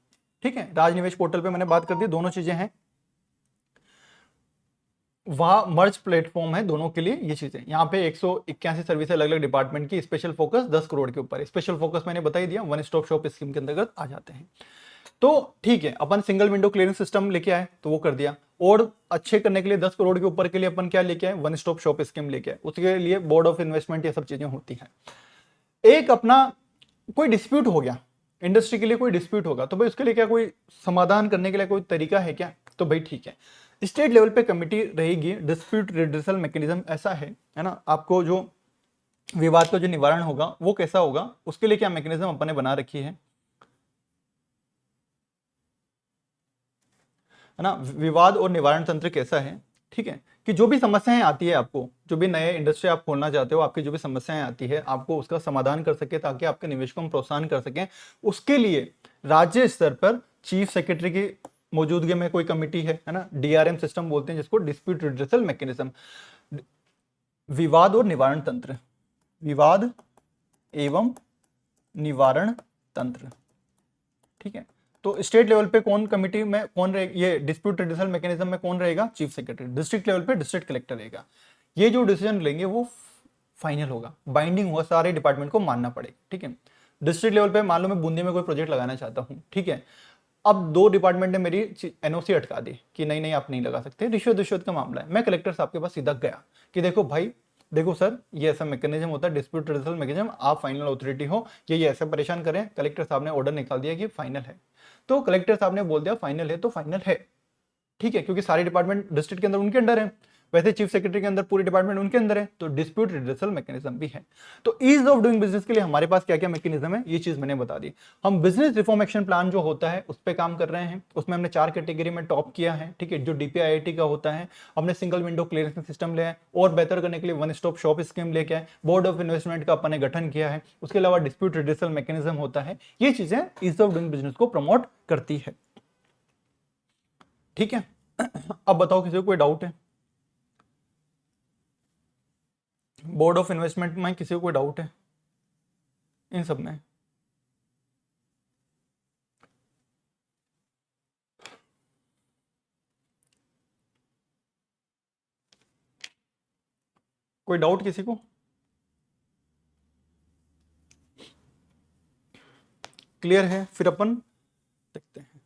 ठीक है, राज निवेश पोर्टल पे मैंने बात कर दी, दोनों चीजें हैं, वहां मर्ज प्लेटफॉर्म है दोनों के लिए। ये चीजें यहाँ पे 181 सर्विस अलग अलग डिपार्टमेंट की, स्पेशल फोकस 10 करोड़ के ऊपर। स्पेशल फोकस मैंने बता ही दिया, वन स्टॉप शॉप स्कीम के अंतर्गत आ जाते हैं। तो ठीक है, अपन सिंगल विंडो क्लियरेंस सिस्टम लेके आए तो वो कर दिया, और अच्छे करने के लिए 10 करोड़ के ऊपर के लिए अपन क्या लेके आए? वन स्टॉप शॉप स्कीम लेके आए। उसके लिए बोर्ड ऑफ इन्वेस्टमेंट ये सब चीजें होती हैं। एक अपना कोई डिस्प्यूट हो गया, इंडस्ट्री के लिए कोई डिस्प्यूट होगा, तो भाई उसके लिए क्या कोई समाधान करने के लिए कोई तरीका है क्या? तो भाई ठीक है, स्टेट लेवल पे कमेटी रहेगी, डिस्प्यूट रिड्रेसल मैकेनिज्म ऐसा है ना। आपको जो विवाद का जो निवारण होगा वो कैसा होगा, उसके लिए क्या मैकेनिज्म अपन ने बना रखी है ना। विवाद और निवारण तंत्र कैसा है? ठीक है, कि जो भी समस्याएं आती है आपको, जो भी नए इंडस्ट्री आप खोलना चाहते हो, आपकी जो भी समस्याएं आती है, आपको उसका समाधान कर सके ताकि आपके निवेश को हम प्रोत्साहन कर सकें। उसके लिए राज्य स्तर पर चीफ सेक्रेटरी की मौजूदगी में कोई कमेटी है ना, डीआरएम सिस्टम बोलते हैं जिसको, डिस्प्यूट रिड्रेसल मैकेनिज्म। विवाद और निवारण तंत्र, विवाद एवं निवारण तंत्र। ठीक है, तो स्टेट लेवल पे कौन कमिटी में कौन रहेगा, ये डिस्प्यूट रिड्रेसल मैकेनिज्म में कौन रहेगा? Chief secretary. डिस्ट्रिक्ट लेवल पे डिस्ट्रिक्ट कलेक्टर रहेगा। ये जो डिसीजन लेंगे वो फाइनल होगा, बाइंडिंग होगा, सारे डिपार्टमेंट को मानना पड़ेगा। ठीक है, डिस्ट्रिक्ट लेवल पे मान लो मैं बूंदी में कोई प्रोजेक्ट लगाना चाहता हूँ, ठीक है, अब दो डिपार्टमेंट ने मेरी एनओसी अटका दी कि नहीं नहीं आप नहीं लगा सकते, रिश्वत का मामला है। मैं कलेक्टर साहब के पास सीधा गया कि देखो भाई, देखो सर, ये ऐसा मैकेनिज्म होता है, डिस्प्यूट रिड्रेसल मैकेनिज्म, आप फाइनल अथॉरिटी हो, ये ऐसे परेशान करें। कलेक्टर साहब ने ऑर्डर निकाल दिया कि फाइनल है, तो कलेक्टर साहब ने बोल दिया फाइनल है तो फाइनल है। ठीक है, क्योंकि सारे डिपार्टमेंट डिस्ट्रिक्ट के अंदर उनके अंडर है, वैसे चीफ सेक्रेटरी के अंदर पूरे डिपार्टमेंट उनके अंदर है, तो डिस्प्यूट रिड्रेसल मैकेनिज्म भी है। तो ईज ऑफ डूइंग बिजनेस के लिए हमारे पास क्या क्या मैकेनिज्म है, ये चीज मैंने बता दी। हम बिजनेस रिफॉर्म एक्शन प्लान जो होता है उस पर काम कर रहे हैं, उसमें हमने 4 कैटेगरी में टॉप किया है। ठीक है, जो डीपीआईआईटी का होता है, हमने सिंगल विंडो क्लियरेंस सिस्टम लिया है, और बेहतर करने के लिए वन स्टॉप शॉप स्कीम लेके आए, बोर्ड ऑफ इन्वेस्टमेंट का अपने गठन किया है, उसके अलावा डिस्प्यूट रिड्रेसल मैकेनिज्म होता है। ये चीजें ईज ऑफ डूइंग बिजनेस को प्रमोट करती है। ठीक है, अब बताओ किसी को कोई डाउट है? बोर्ड ऑफ इन्वेस्टमेंट में किसी को कोई डाउट है इन सब में? कोई डाउट किसी को? क्लियर है? फिर अपन देखते हैं।